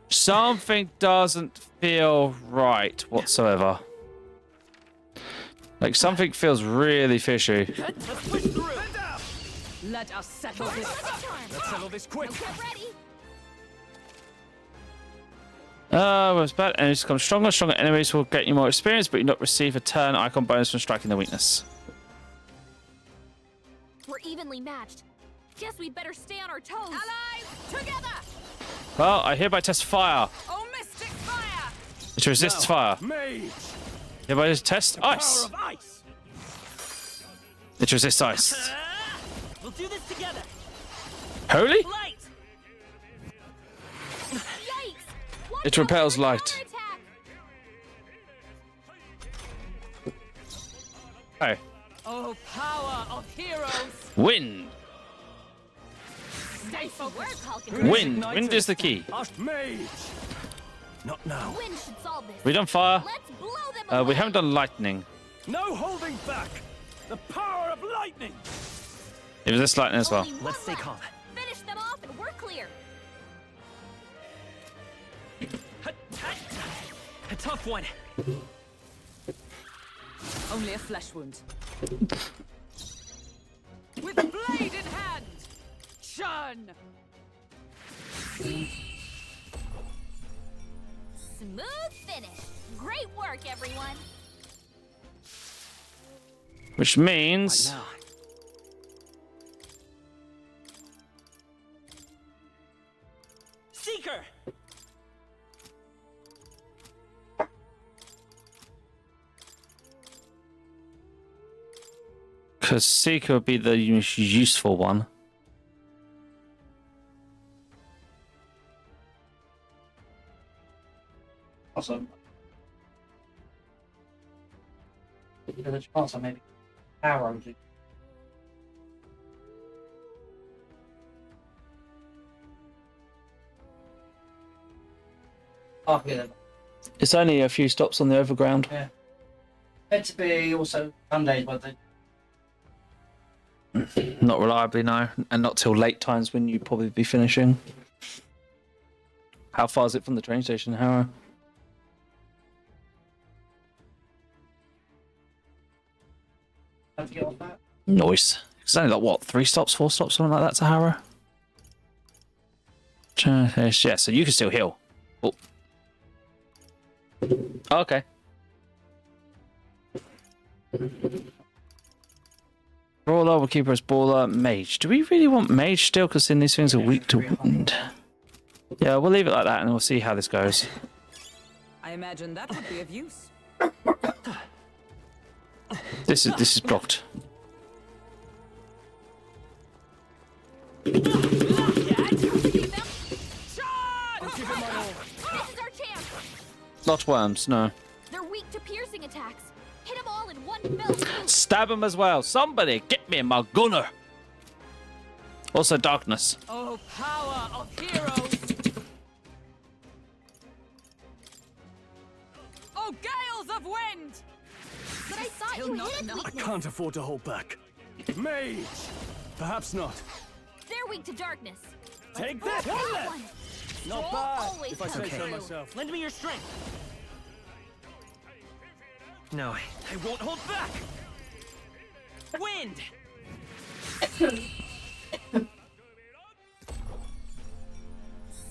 [SPEAKER 1] Something doesn't feel right whatsoever. Like, something feels really fishy.
[SPEAKER 4] Let's push through.
[SPEAKER 6] Let us settle this.
[SPEAKER 7] Let's settle this quick.
[SPEAKER 3] Get ready.
[SPEAKER 1] Well, it's bad. Enemies become stronger. Stronger enemies will get you more experience, but you not receive a turn icon bonus from striking the weakness.
[SPEAKER 3] We're evenly matched. Guess we'd better stay on our toes. Allies, together!
[SPEAKER 1] Well, I hereby test fire.
[SPEAKER 6] Oh, mystic fire!
[SPEAKER 1] Which resists fire.
[SPEAKER 8] Mage!
[SPEAKER 1] Hereby test ice.
[SPEAKER 8] Power of ice!
[SPEAKER 1] Which resists ice.
[SPEAKER 4] We'll do this together.
[SPEAKER 1] Holy?
[SPEAKER 4] Light!
[SPEAKER 3] Yikes! Watch
[SPEAKER 1] It
[SPEAKER 3] out
[SPEAKER 1] repels
[SPEAKER 3] for the
[SPEAKER 1] light.
[SPEAKER 3] counterattack.
[SPEAKER 1] Oh.
[SPEAKER 6] Oh, power of heroes!
[SPEAKER 1] Wind.
[SPEAKER 6] Stay
[SPEAKER 3] We're
[SPEAKER 6] focused.
[SPEAKER 3] calculating.
[SPEAKER 1] Wind. Wind is the key.
[SPEAKER 8] Mage!
[SPEAKER 7] Not now.
[SPEAKER 3] Wind should solve this.
[SPEAKER 1] We done fire.
[SPEAKER 3] Let's blow them away.
[SPEAKER 1] We haven't done lightning.
[SPEAKER 8] No holding back! The power of lightning!
[SPEAKER 1] It was this lightning as well.
[SPEAKER 3] Only one
[SPEAKER 4] Let's stay
[SPEAKER 3] left.
[SPEAKER 4] calm.
[SPEAKER 3] Finish them off and we're clear.
[SPEAKER 4] A tough one.
[SPEAKER 6] Only a flesh wound. With blade in hand! Churn!
[SPEAKER 3] Smooth finish. Great work, everyone.
[SPEAKER 1] Which means...
[SPEAKER 4] Now. Seeker!
[SPEAKER 1] Because Seeker would be the most useful one.
[SPEAKER 11] Awesome. There's a chance I maybe arrow to. Oh, yeah.
[SPEAKER 1] It's only a few stops on the overground.
[SPEAKER 11] Yeah. Meant to be also Sundays, but they.
[SPEAKER 1] Not reliably, no. And not till late times when you'd probably be finishing. How far is it from the train station, Harrow?
[SPEAKER 11] Have to get off that.
[SPEAKER 1] Nice. It's only like, what, 3 stops, 4 stops, something like that to Harrow? Yeah, so you can still heal. Oh. Okay. Brawler, will keep us Brawler, Mage. Do we really want Mage still? Because then these things are weak to wind. Yeah, we'll leave it like that and we'll see how this goes.
[SPEAKER 6] I imagine that would be of use.
[SPEAKER 1] This is blocked.
[SPEAKER 3] This is our chance.
[SPEAKER 1] Not worms, no.
[SPEAKER 3] They're weak to piercing attacks. Hit them all in one fell swoop.
[SPEAKER 1] Stab him as well. Somebody get me my gunner. Also darkness.
[SPEAKER 6] Oh, power of heroes! Oh, gales of wind!
[SPEAKER 3] But I thought
[SPEAKER 6] Still
[SPEAKER 3] you
[SPEAKER 6] not
[SPEAKER 3] hit
[SPEAKER 6] enough.
[SPEAKER 7] I
[SPEAKER 3] weakness.
[SPEAKER 7] can't afford to hold back.
[SPEAKER 8] Mage!
[SPEAKER 7] Perhaps not.
[SPEAKER 3] They're weak to darkness.
[SPEAKER 8] Take that!
[SPEAKER 3] That
[SPEAKER 8] One left!
[SPEAKER 3] one.
[SPEAKER 8] Not
[SPEAKER 3] Troll
[SPEAKER 8] bad,
[SPEAKER 3] always
[SPEAKER 8] if I
[SPEAKER 3] comes
[SPEAKER 8] say so
[SPEAKER 3] through.
[SPEAKER 8] myself.
[SPEAKER 4] Lend me your strength. No, I won't hold back. Wind!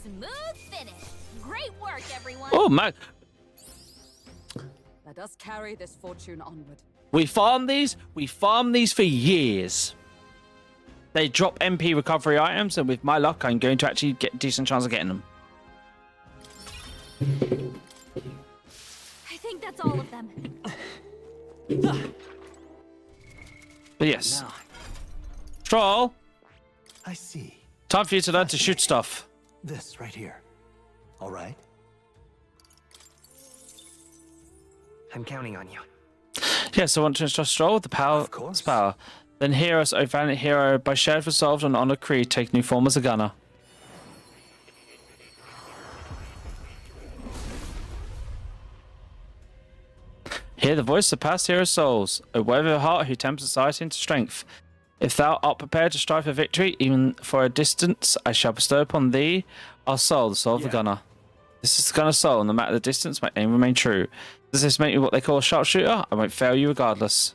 [SPEAKER 3] Smooth finish. Great work, everyone.
[SPEAKER 1] Oh, man.
[SPEAKER 6] Let us carry this fortune onward.
[SPEAKER 1] We farm these. We farm these for years. They drop MP recovery items, and with my luck, I'm going to actually get a decent chance of getting them.
[SPEAKER 3] I think that's all of them.
[SPEAKER 1] But yes.
[SPEAKER 7] Now,
[SPEAKER 1] Troll,
[SPEAKER 5] I see.
[SPEAKER 1] time for you to learn to shoot stuff.
[SPEAKER 5] This right here. All right?
[SPEAKER 4] I'm counting on you.
[SPEAKER 1] Yes, I want to instruct Stroll with the power.
[SPEAKER 5] Of course.
[SPEAKER 1] Power. Then heroes, O valiant hero, by shared resolve and honor creed, take new form as a gunner. Hear the voice of past hero souls, O wave of heart who tempers society into strength. If thou art prepared to strive for victory, even for a distance, I shall bestow upon thee our soul, the soul of the gunner. This is the gunner's soul, no matter the distance, my aim remain true. Does this make me what they call a sharpshooter? I won't fail you regardless.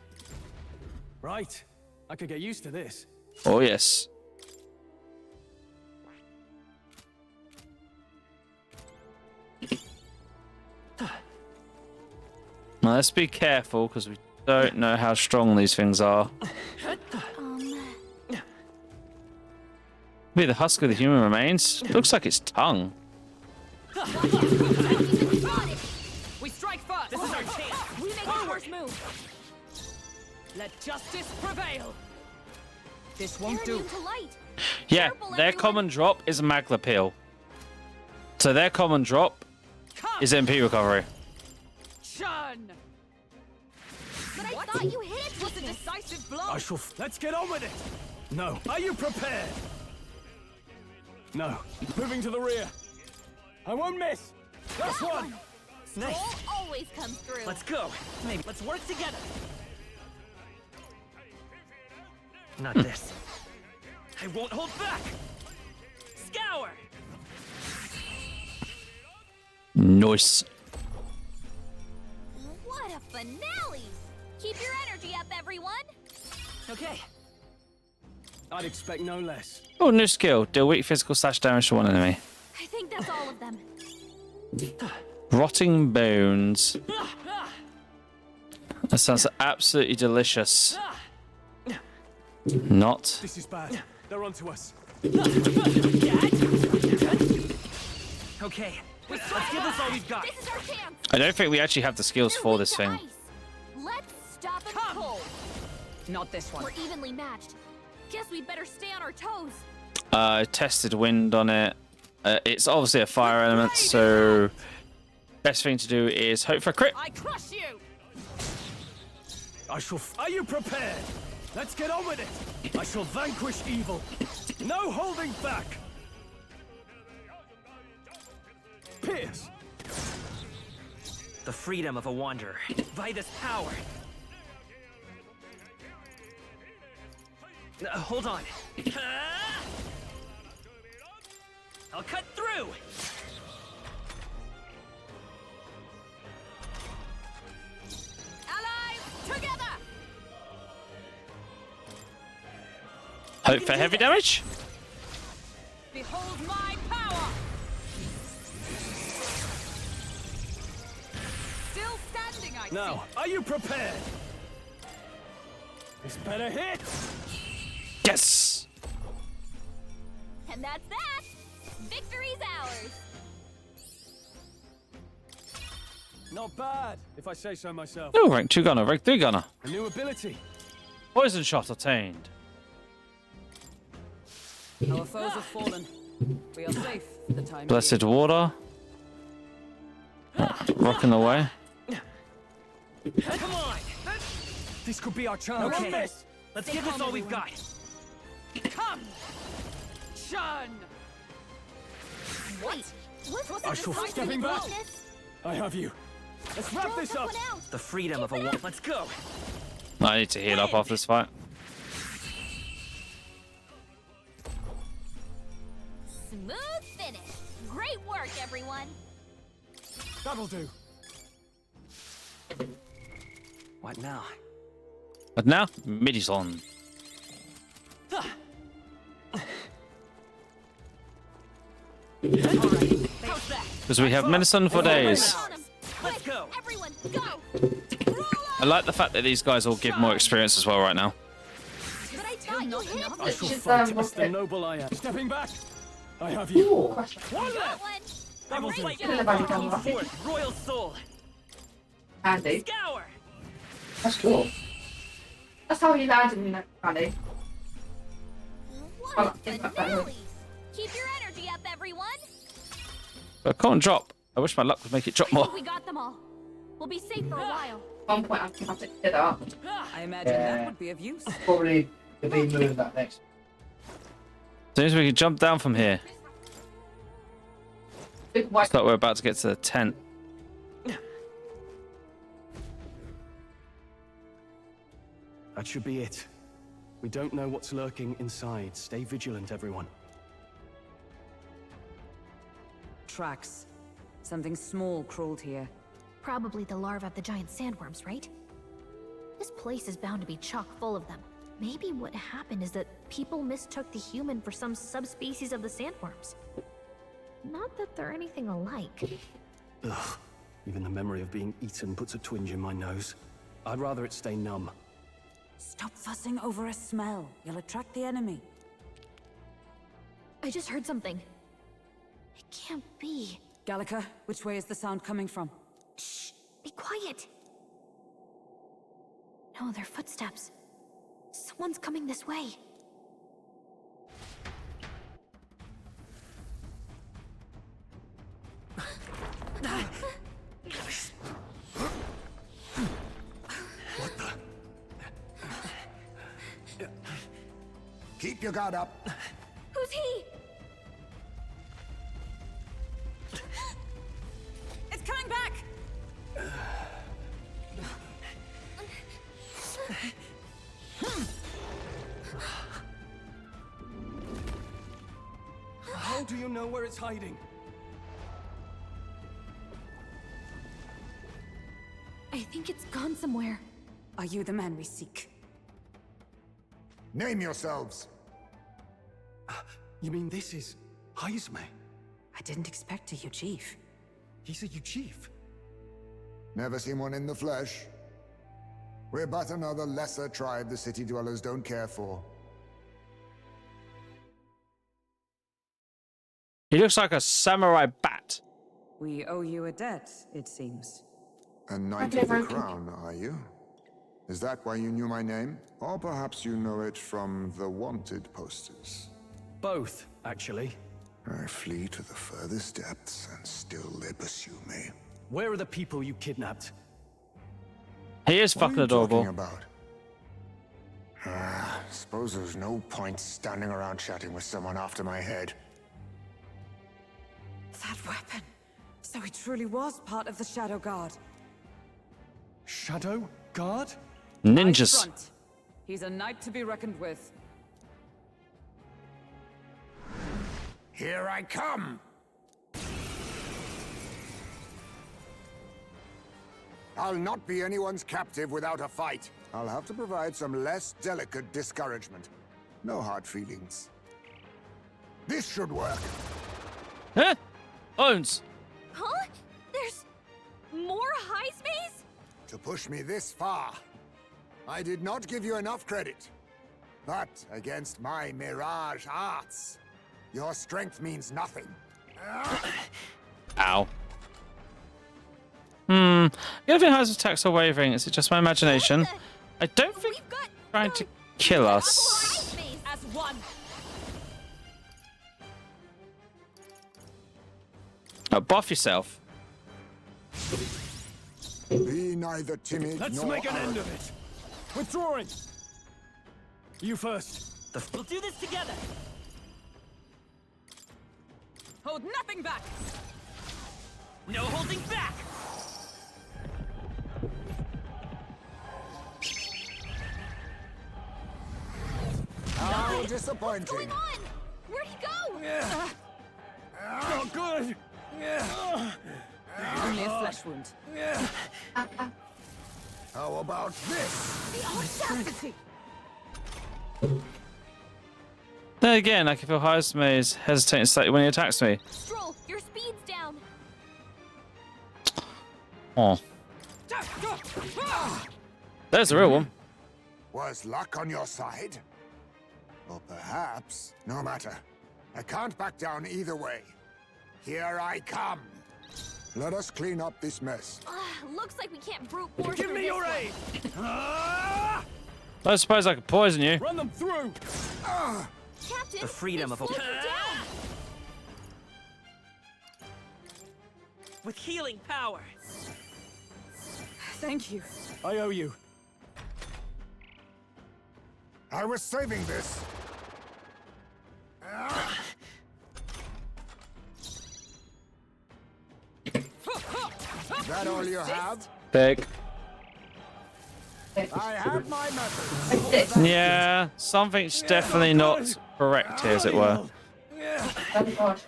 [SPEAKER 7] right. I could get used to this.
[SPEAKER 1] Oh yes. Now let's be careful because we don't know how strong these things are. Maybe the husk of the human remains. Looks like its tongue.
[SPEAKER 6] We strike first.
[SPEAKER 4] This is our chance.
[SPEAKER 6] We make the first move. Let justice prevail. This won't
[SPEAKER 3] They're
[SPEAKER 6] do.
[SPEAKER 3] immune to light.
[SPEAKER 1] Yeah,
[SPEAKER 3] Careful,
[SPEAKER 1] their
[SPEAKER 3] everyone.
[SPEAKER 1] common drop is a Magla peel. So their common drop
[SPEAKER 6] Come,
[SPEAKER 1] is MP recovery.
[SPEAKER 6] Chun.
[SPEAKER 3] But I thought you hit it
[SPEAKER 6] Was a
[SPEAKER 3] with this.
[SPEAKER 6] decisive blow.
[SPEAKER 7] I shall. Let's get on with it. No. Are you prepared? No. Moving to the rear. I won't miss. Last one.
[SPEAKER 4] Nice.
[SPEAKER 3] Troll always comes through.
[SPEAKER 4] Let's go. Maybe let's work together. Not this. I won't hold back. Scour.
[SPEAKER 1] Nice.
[SPEAKER 3] What a finale! Keep your energy up, everyone.
[SPEAKER 4] Okay.
[SPEAKER 7] I'd expect no less.
[SPEAKER 1] Oh, new skill. Deal weak physical slash damage to one enemy.
[SPEAKER 3] I think that's all of them.
[SPEAKER 1] Rotting bones. That sounds absolutely delicious. Not.
[SPEAKER 7] This is bad. They're onto us.
[SPEAKER 4] Okay. Let's give this all we've got.
[SPEAKER 3] This is our chance.
[SPEAKER 1] I don't think we actually have the skills
[SPEAKER 3] They're
[SPEAKER 1] for
[SPEAKER 3] weak
[SPEAKER 1] this
[SPEAKER 3] to
[SPEAKER 1] thing.
[SPEAKER 3] ice. Let's stop them cold.
[SPEAKER 6] Not this one.
[SPEAKER 3] We're evenly matched. Guess we'd better stay on our toes.
[SPEAKER 1] Tested wind on it. It's obviously a fire element, so best thing to do is hope for a crit.
[SPEAKER 6] I crush you.
[SPEAKER 7] I shall. Are you prepared? Let's get on with it. I shall vanquish evil. No holding back. Pierce.
[SPEAKER 4] The freedom of a wanderer. By this power. Hold on. I'll cut through.
[SPEAKER 6] Allies together.
[SPEAKER 1] Hope for heavy damage.
[SPEAKER 6] Behold my power. Still standing, I
[SPEAKER 7] Now, are you prepared? This better hit.
[SPEAKER 1] Yes.
[SPEAKER 3] And that's that. Victory's ours.
[SPEAKER 7] Not bad, if I say so myself.
[SPEAKER 1] Oh, rank 2 gunner, rank 3 gunner.
[SPEAKER 7] A new ability.
[SPEAKER 1] Poison shot attained.
[SPEAKER 6] see. Our foes have fallen. We are safe for the time
[SPEAKER 1] Blessed water. Rocking away.
[SPEAKER 4] Come on.
[SPEAKER 7] This could be our chance.
[SPEAKER 4] Okay. Let's give this all we've got.
[SPEAKER 6] Come, Chun.
[SPEAKER 3] Wait, what's
[SPEAKER 7] I shall stepping back. I have you. Let's wrap this up.
[SPEAKER 4] The freedom of a woman. Let's go.
[SPEAKER 1] I need to heal up after this fight.
[SPEAKER 3] Smooth finish. Great work, everyone.
[SPEAKER 7] That'll do.
[SPEAKER 4] What now?
[SPEAKER 1] But now, midis on. Because we have medicine for days.
[SPEAKER 4] Let's go.
[SPEAKER 3] Everyone, go!
[SPEAKER 1] I like the fact that these guys all give more experience as well right now.
[SPEAKER 3] But I thought you hit
[SPEAKER 7] I shall
[SPEAKER 2] She's,
[SPEAKER 7] fight as
[SPEAKER 2] what's
[SPEAKER 7] the
[SPEAKER 2] it?
[SPEAKER 7] noble I am. Stepping back. I have you.
[SPEAKER 2] Ooh,
[SPEAKER 7] One
[SPEAKER 3] that
[SPEAKER 7] left.
[SPEAKER 3] one.
[SPEAKER 4] I will
[SPEAKER 3] Great
[SPEAKER 4] fight
[SPEAKER 3] job.
[SPEAKER 4] with
[SPEAKER 2] Everybody
[SPEAKER 4] fucking
[SPEAKER 2] come
[SPEAKER 4] sword, royal soul.
[SPEAKER 2] Andy.
[SPEAKER 4] Scour.
[SPEAKER 11] That's cool.
[SPEAKER 2] That's how he landed in that valley.
[SPEAKER 3] What
[SPEAKER 2] Oh,
[SPEAKER 3] a
[SPEAKER 2] think about that.
[SPEAKER 3] finale. Keep your energy up, everyone.
[SPEAKER 1] But I can't drop. I wish my luck would make it drop
[SPEAKER 3] I
[SPEAKER 1] more.
[SPEAKER 3] think we got them all. We'll be safe for a while.
[SPEAKER 2] At one point, I'm gonna have to get up.
[SPEAKER 6] I imagine
[SPEAKER 11] Yeah.
[SPEAKER 6] that would be of use.
[SPEAKER 11] Probably the big move that next.
[SPEAKER 1] As soon as we can jump down from here.
[SPEAKER 2] Big white.
[SPEAKER 1] Looks like we're about to get to the tent.
[SPEAKER 7] That should be it. We don't know what's lurking inside. Stay vigilant, everyone.
[SPEAKER 6] Tracks. Something small crawled here.
[SPEAKER 3] Probably the larvae of the giant sandworms, right? This place is bound to be chock full of them. Maybe what happened is that people mistook the human for some subspecies of the sandworms. Not that they're anything alike.
[SPEAKER 7] Ugh. Even the memory of being eaten puts a twinge in my nose. I'd rather it stay numb.
[SPEAKER 6] Stop fussing over a smell. You'll attract the enemy.
[SPEAKER 3] I just heard something. It can't be.
[SPEAKER 6] Gallica, which way is the sound coming from?
[SPEAKER 3] Shh! Be quiet! No, they're footsteps. Someone's coming this way.
[SPEAKER 12] Keep your guard up.
[SPEAKER 3] Who's he?
[SPEAKER 6] It's coming back!
[SPEAKER 7] How do you know where it's hiding?
[SPEAKER 3] I think it's gone somewhere.
[SPEAKER 6] Are you the man we seek?
[SPEAKER 12] Name yourselves.
[SPEAKER 7] You mean this is Heisme?
[SPEAKER 6] I didn't expect a Uchief.
[SPEAKER 7] He's a Uchief.
[SPEAKER 12] Never seen one in the flesh. We're but another lesser tribe the city dwellers don't care for.
[SPEAKER 1] He looks like a samurai bat.
[SPEAKER 6] We owe you a debt, it seems.
[SPEAKER 12] A knight of the crown, are you? Is that why you knew my name? Or perhaps you know it from the wanted posters?
[SPEAKER 7] Both, actually.
[SPEAKER 12] I flee to the furthest depths, and still they pursue me.
[SPEAKER 7] Where are the people you kidnapped?
[SPEAKER 1] He is
[SPEAKER 12] What are
[SPEAKER 1] fucking
[SPEAKER 12] you
[SPEAKER 1] adorable.
[SPEAKER 12] talking about? Suppose there's no point standing around chatting with someone after my head.
[SPEAKER 6] That weapon. So he truly was part of the Shadow Guard.
[SPEAKER 7] Shadow Guard?
[SPEAKER 1] Ninjas.
[SPEAKER 6] Front. He's a knight to be reckoned with.
[SPEAKER 12] Here I come! I'll not be anyone's captive without a fight. I'll have to provide some less delicate discouragement. No hard feelings. This should work.
[SPEAKER 1] Huh? Owns.
[SPEAKER 3] Huh? There's more high space?
[SPEAKER 12] To push me this far, I did not give you enough credit. But against my mirage arts, your strength means nothing.
[SPEAKER 1] Ow. The other thing has attacks are wavering. Is it just my imagination? I don't think
[SPEAKER 3] We've got
[SPEAKER 1] trying to kill
[SPEAKER 3] high
[SPEAKER 1] us.
[SPEAKER 3] space.
[SPEAKER 6] As one.
[SPEAKER 1] Buff yourself.
[SPEAKER 12] Be neither timid
[SPEAKER 7] Let's
[SPEAKER 12] nor
[SPEAKER 7] make an end
[SPEAKER 12] arrogant.
[SPEAKER 7] of it. Withdrawing. You first.
[SPEAKER 4] We'll do this together.
[SPEAKER 6] Hold nothing back!
[SPEAKER 4] No holding back.
[SPEAKER 12] How disappointing.
[SPEAKER 3] What's going on? Where'd he go?
[SPEAKER 7] Not good.
[SPEAKER 6] Only a flesh wound.
[SPEAKER 12] How about this?
[SPEAKER 3] The audacity!
[SPEAKER 1] Then again, I can feel Heisme is hesitating slightly when he attacks me.
[SPEAKER 3] Stroll, your speed's down.
[SPEAKER 1] Oh. There's the real one.
[SPEAKER 12] Was luck on your side? Or perhaps, no matter. I can't back down either way. Here I come. Let us clean up this mess.
[SPEAKER 3] Looks like we can't brute force
[SPEAKER 8] Give
[SPEAKER 3] through
[SPEAKER 8] me
[SPEAKER 3] this
[SPEAKER 8] your
[SPEAKER 3] one.
[SPEAKER 8] aid! Ah!
[SPEAKER 1] I suppose I could poison you.
[SPEAKER 8] Run them through!
[SPEAKER 3] Captain,
[SPEAKER 4] The freedom
[SPEAKER 3] they've
[SPEAKER 4] of a-
[SPEAKER 3] slowed you down.
[SPEAKER 4] With healing power.
[SPEAKER 6] Thank you.
[SPEAKER 8] I owe you.
[SPEAKER 12] I was saving this. That all you have?
[SPEAKER 1] Big.
[SPEAKER 12] I have my methods.
[SPEAKER 1] Yeah, something's definitely not correct here, as it were.
[SPEAKER 2] Oh god.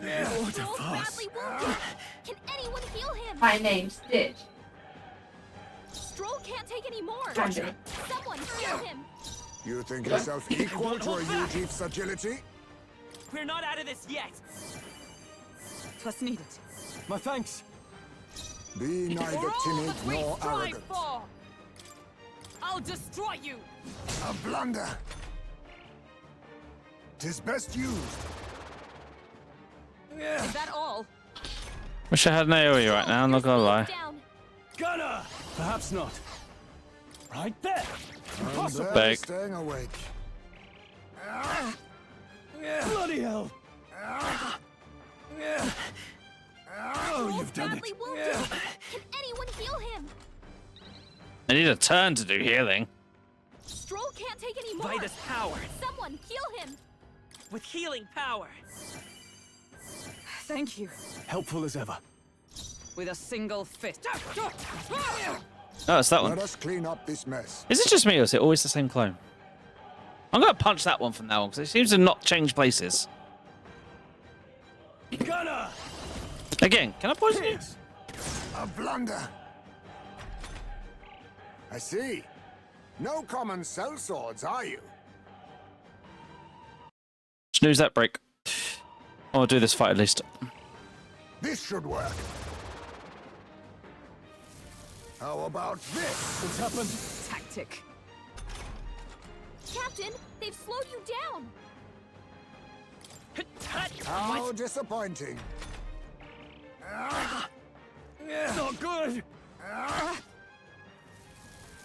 [SPEAKER 3] Stroll's badly wounded. Can anyone heal him?
[SPEAKER 2] My name's Stitch.
[SPEAKER 3] Stroll can't take any more.
[SPEAKER 2] Gotcha.
[SPEAKER 3] Someone heal him.
[SPEAKER 12] You think yourself equal to a Yuji's agility?
[SPEAKER 4] We're not out of this yet.
[SPEAKER 6] Twas needed.
[SPEAKER 8] My thanks.
[SPEAKER 12] Be neither
[SPEAKER 6] For all
[SPEAKER 12] timid
[SPEAKER 6] that we
[SPEAKER 12] nor
[SPEAKER 6] strive
[SPEAKER 12] arrogant.
[SPEAKER 6] for, I'll destroy you.
[SPEAKER 12] A blunder. 'Tis best used.
[SPEAKER 6] Is that all?
[SPEAKER 1] Wish I had an AoE right now, I'm not gonna lie.
[SPEAKER 3] Down.
[SPEAKER 8] Gunner! Perhaps not. Right there! Impossible!
[SPEAKER 12] I'm
[SPEAKER 1] Beg.
[SPEAKER 12] staying awake.
[SPEAKER 8] Bloody hell! Oh,
[SPEAKER 3] Stroll's
[SPEAKER 8] you've done
[SPEAKER 3] badly
[SPEAKER 8] it!
[SPEAKER 3] wounded. Can anyone heal him?
[SPEAKER 1] I need a turn to do healing.
[SPEAKER 3] Stroll can't take any more.
[SPEAKER 4] By this power.
[SPEAKER 3] Someone heal him.
[SPEAKER 4] With healing power.
[SPEAKER 6] Thank you.
[SPEAKER 8] Helpful as ever.
[SPEAKER 6] With a single fist.
[SPEAKER 1] Oh, it's that
[SPEAKER 12] Let
[SPEAKER 1] one.
[SPEAKER 12] us clean up this mess.
[SPEAKER 1] Is it just me or is it always the same clone? I'm gonna punch that one from now on because it seems to not change places.
[SPEAKER 8] Gunner!
[SPEAKER 1] Again, can I poison you?
[SPEAKER 12] A blunder. I see. No common cell swords, are you?
[SPEAKER 1] Snooze that break. I'll do this fight at least.
[SPEAKER 12] This should work. How about this?
[SPEAKER 8] What's happened?
[SPEAKER 6] Tactic.
[SPEAKER 3] Captain, they've slowed you down.
[SPEAKER 12] How disappointing.
[SPEAKER 8] Not good!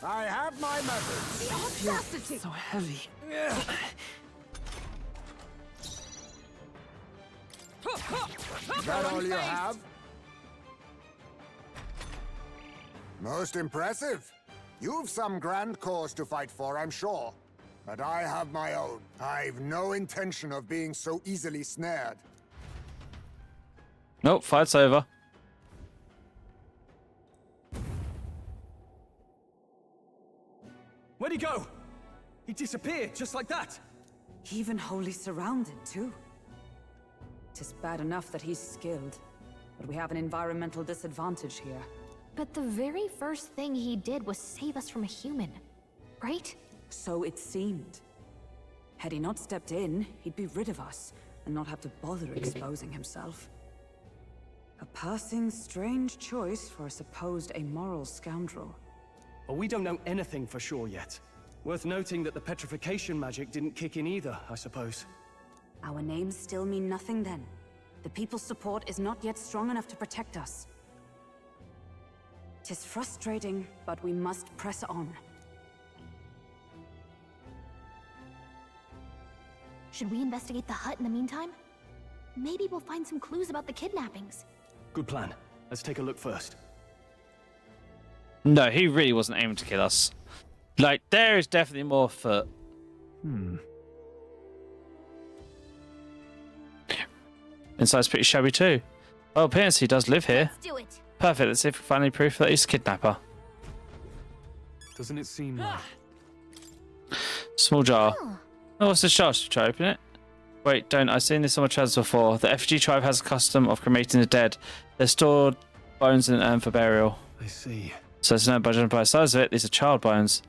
[SPEAKER 12] I have my methods.
[SPEAKER 6] The audacity. So heavy.
[SPEAKER 12] Is that all you have? Most impressive. You've some grand cause to fight for, I'm sure. But I have my own. I've no intention of being so easily snared.
[SPEAKER 1] Nope, fight's over.
[SPEAKER 8] Where'd he go? He disappeared just like that.
[SPEAKER 6] Even wholly surrounded, too. 'Tis bad enough that he's skilled, but we have an environmental disadvantage here.
[SPEAKER 3] But the very first thing he did was save us from a human, right?
[SPEAKER 6] So it seemed. Had he not stepped in, he'd be rid of us, and not have to bother exposing himself. A passing strange choice for a supposed amoral scoundrel.
[SPEAKER 8] But we don't know anything for sure yet. Worth noting that the petrification magic didn't kick in either, I suppose.
[SPEAKER 6] Our names still mean nothing then. The people's support is not yet strong enough to protect us. 'Tis frustrating, but we must press on.
[SPEAKER 3] Should we investigate the hut in the meantime? Maybe we'll find some clues about the kidnappings.
[SPEAKER 8] Good plan. Let's take a look first.
[SPEAKER 1] No, he really wasn't aiming to kill us. Like, there is definitely more foot. Inside's pretty shabby too. Well, appears he does live here.
[SPEAKER 3] Let's do it.
[SPEAKER 1] Perfect, let's see if we find any proof that he's a kidnapper.
[SPEAKER 8] Doesn't it seem like...
[SPEAKER 1] Small jar.
[SPEAKER 3] Oh,
[SPEAKER 1] Oh, what's this jar? Should we try open it? Wait, don't. I've seen this on my travels before. The effigy tribe has a custom of cremating the dead. They're stored bones in an urn for burial.
[SPEAKER 8] I see.
[SPEAKER 1] So it's no by the size of it, these are child bones.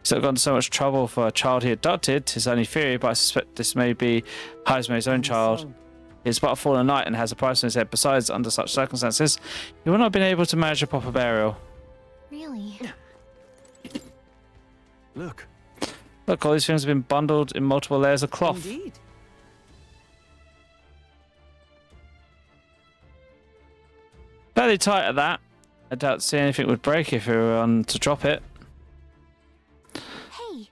[SPEAKER 1] He's not gone to so much trouble for a child he adopted, his only theory, but I suspect this may be Heisman's own child. He's but a fallen knight and has a price on his head. Besides, under such circumstances, he would not have been able to manage a proper burial.
[SPEAKER 3] Really?
[SPEAKER 8] Look.
[SPEAKER 1] Look, all these things have been bundled in multiple layers of cloth.
[SPEAKER 6] Indeed.
[SPEAKER 1] Fairly tight at that. I doubt to see anything would break if we were on to drop it.
[SPEAKER 3] Hey.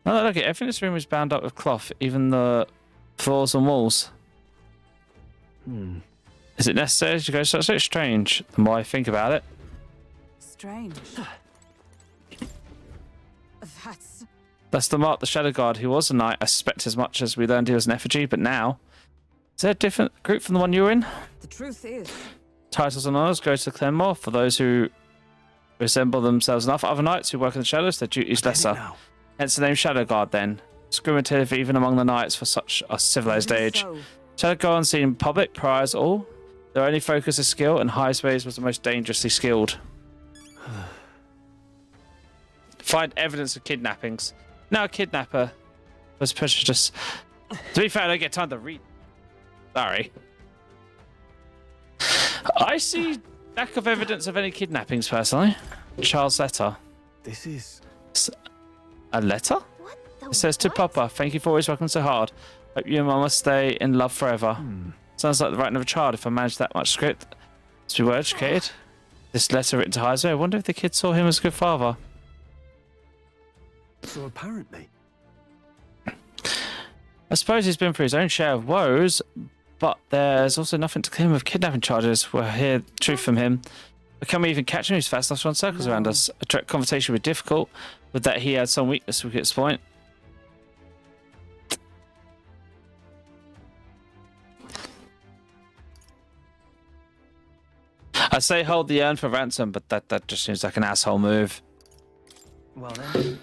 [SPEAKER 1] No, look, everything in this room is bound up with cloth, even the floors and walls. Is it necessary to go so strange? The more I think about it.
[SPEAKER 6] Strange.
[SPEAKER 1] That's the mark, the Shadow Guard, who was a knight. I suspect as much as we learned he was an effigy, but now... Is there a different group from the one you were in?
[SPEAKER 6] The truth is...
[SPEAKER 1] Titles and honours go to Clenmore. For those who resemble themselves enough, other knights who work in the shadows, their duty is lesser. Hence the name Shadow Guard, then. Discriminative even among the knights for such a civilized age.
[SPEAKER 6] So,
[SPEAKER 1] Shadow Guard unseen in public, priors all. Their only focus is skill, and Highspace was the most dangerously skilled. Find evidence of kidnappings. Now a kidnapper was pushed just... To be fair, I don't get time to read. Sorry. I see lack of evidence of any kidnappings, personally. Charles' letter.
[SPEAKER 8] This is...
[SPEAKER 1] A letter?
[SPEAKER 3] What the
[SPEAKER 1] It says to Papa, thank you for always working so hard. Hope you and Mama stay in love forever. Sounds like the writing of a child if I manage that much script. Must be well educated. This letter written to Heisman, I wonder if the kid saw him as a good father.
[SPEAKER 8] So apparently...
[SPEAKER 1] I suppose he's been through his own share of woes, but there's also nothing to claim of kidnapping charges. We'll hear the truth from him. But can we even catch him? He's fast enough to run circles around us. A direct conversation would be difficult. With that, he had some weakness we could exploit. I say hold the urn for ransom, but that just seems like an asshole move.
[SPEAKER 4] Well then.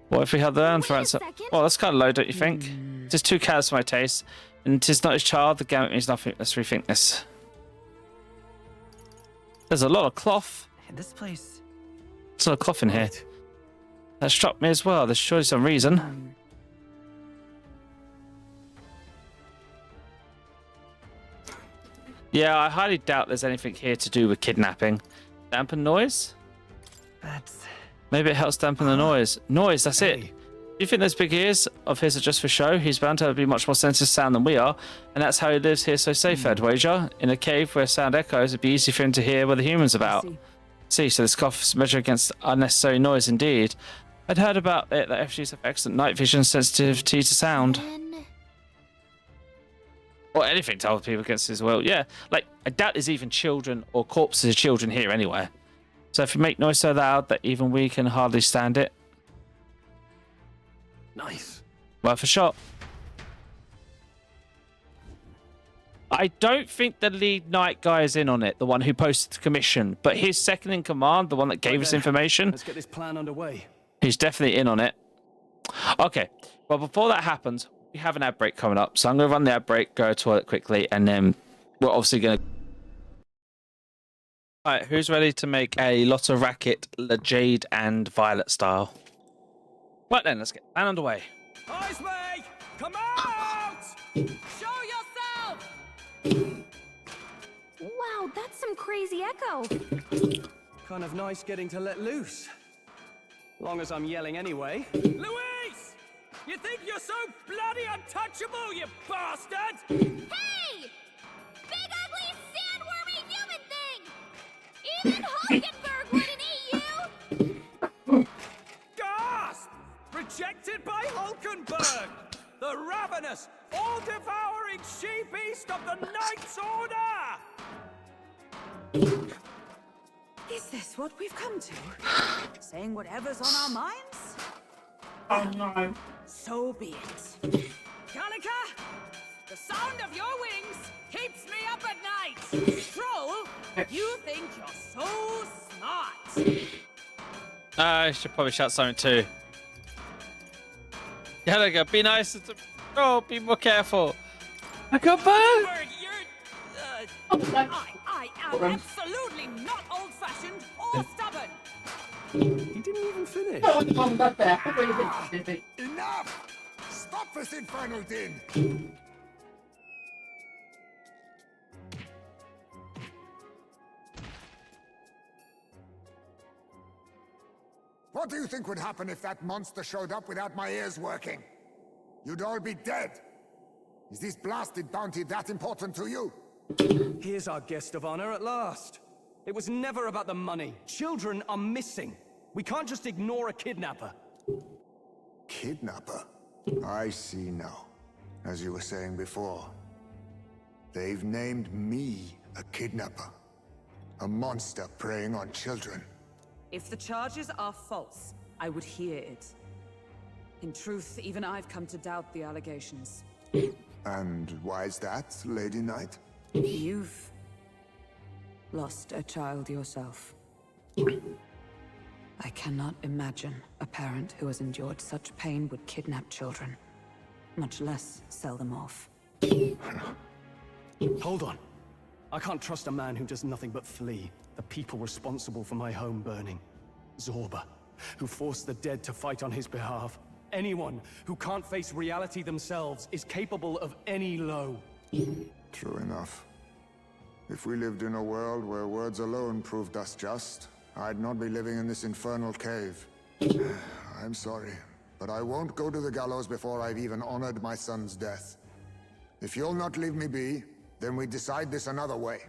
[SPEAKER 1] What if we held the urn for
[SPEAKER 3] Wait a
[SPEAKER 1] ransom?
[SPEAKER 3] second.
[SPEAKER 1] Well, that's kind of low, don't you think? Just too callous for my taste. And 'tis not his child, the gamut means nothing. Let's rethink this. There's a lot of cloth.
[SPEAKER 4] This place...
[SPEAKER 1] There's a lot of cloth in here. That struck me as well. There's surely some reason. Yeah, I highly doubt there's anything here to do with kidnapping. Dampen noise?
[SPEAKER 4] That's...
[SPEAKER 1] Maybe it helps dampen the noise. Noise, that's it. Do you think those big ears of his are just for show? He's bound to be much more sensitive to sound than we are, and that's how he lives here so safe, I'd wager. In a cave where sound echoes, it'd be easy for him to hear where the humans are about. See, so this cough's measure against unnecessary noise indeed. I'd heard about it that FGs have excellent night vision sensitivity to sound. Or anything to other people against his will. Yeah, like, I doubt there's even children or corpses of children here anyway. So if you make noise so loud that even we can hardly stand it.
[SPEAKER 8] Nice.
[SPEAKER 1] Worth a shot. I don't think the lead knight guy is in on it, the one who posted the commission, but his second in command, the one that gave us information,
[SPEAKER 8] Let's get this plan underway.
[SPEAKER 1] he's definitely in on it. Okay, well, before that happens, we have an ad break coming up, so I'm going to run the ad break, go to the toilet quickly, and then we're obviously going to... Alright, who's ready to make a lot of racket, Jade and Violet style? Right then, let's get the plan underway.
[SPEAKER 7] Heisman! Come out!
[SPEAKER 9] Show yourself!
[SPEAKER 3] Wow, that's some crazy echo.
[SPEAKER 8] Kind of nice getting to let loose. Long as I'm yelling anyway.
[SPEAKER 7] Louise! You think you're so bloody untouchable, you bastard?
[SPEAKER 3] Hey! Big ugly sandwormy human thing! Even Hulkenberg wouldn't eat you!
[SPEAKER 7] Gasp! Rejected by Hulkenberg! The ravenous, all-devouring she-beast of the Knight's Order!
[SPEAKER 6] Is this what we've come to? Saying whatever's on our minds?
[SPEAKER 11] Oh no.
[SPEAKER 6] So be it.
[SPEAKER 9] Kalika, the sound of your wings keeps me up at night. Troll, you think you're so smart.
[SPEAKER 1] I should probably shout something too. Yeah, there you go. Be nice to... Oh, be more careful. I got back.
[SPEAKER 9] I am absolutely not old-fashioned or stubborn.
[SPEAKER 8] He didn't even finish.
[SPEAKER 11] I want Mum back there. What do you think?
[SPEAKER 12] Enough! Stop this infernal din! What do you think would happen if that monster showed up without my ears working? You'd all be dead. Is this blasted bounty that important to you?
[SPEAKER 8] Here's our guest of honor at last. It was never about the money. Children are missing. We can't just ignore a kidnapper.
[SPEAKER 12] Kidnapper? I see now. As you were saying before, they've named me a kidnapper. A monster preying on children.
[SPEAKER 6] If the charges are false, I would hear it. In truth, even I've come to doubt the allegations.
[SPEAKER 12] And why is that, Lady Knight?
[SPEAKER 6] You've lost a child yourself. I cannot imagine a parent who has endured such pain would kidnap children, much less sell them off.
[SPEAKER 8] Hold on. I can't trust a man who does nothing but flee. The people responsible for my home burning. Zorba, who forced the dead to fight on his behalf. Anyone who can't face reality themselves is capable of any low.
[SPEAKER 12] True enough. If we lived in a world where words alone proved us just, I'd not be living in this infernal cave. I'm sorry, but I won't go to the gallows before I've even honored my son's death. If you'll not leave me be, then we decide this another way.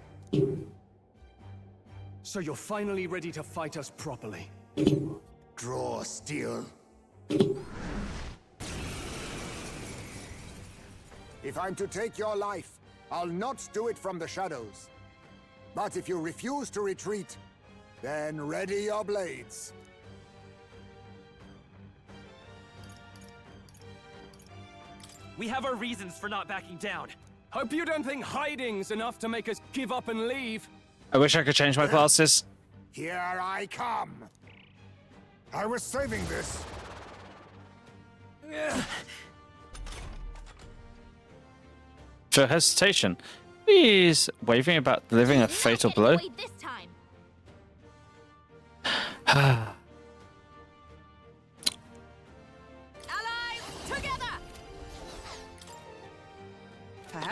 [SPEAKER 8] So you're finally ready to fight us properly?
[SPEAKER 12] Draw steel. If I'm to take your life, I'll not do it from the shadows. But if you refuse to retreat, then ready your blades.
[SPEAKER 4] We have our reasons for not backing down.
[SPEAKER 8] Hope you don't think hiding's enough to make us give up and leave.
[SPEAKER 1] I wish I could change my glasses.
[SPEAKER 12] Here I come. I was saving this.
[SPEAKER 1] For hesitation. He's waving about delivering a fatal blow.
[SPEAKER 3] Wait this time.
[SPEAKER 9] Allies, together!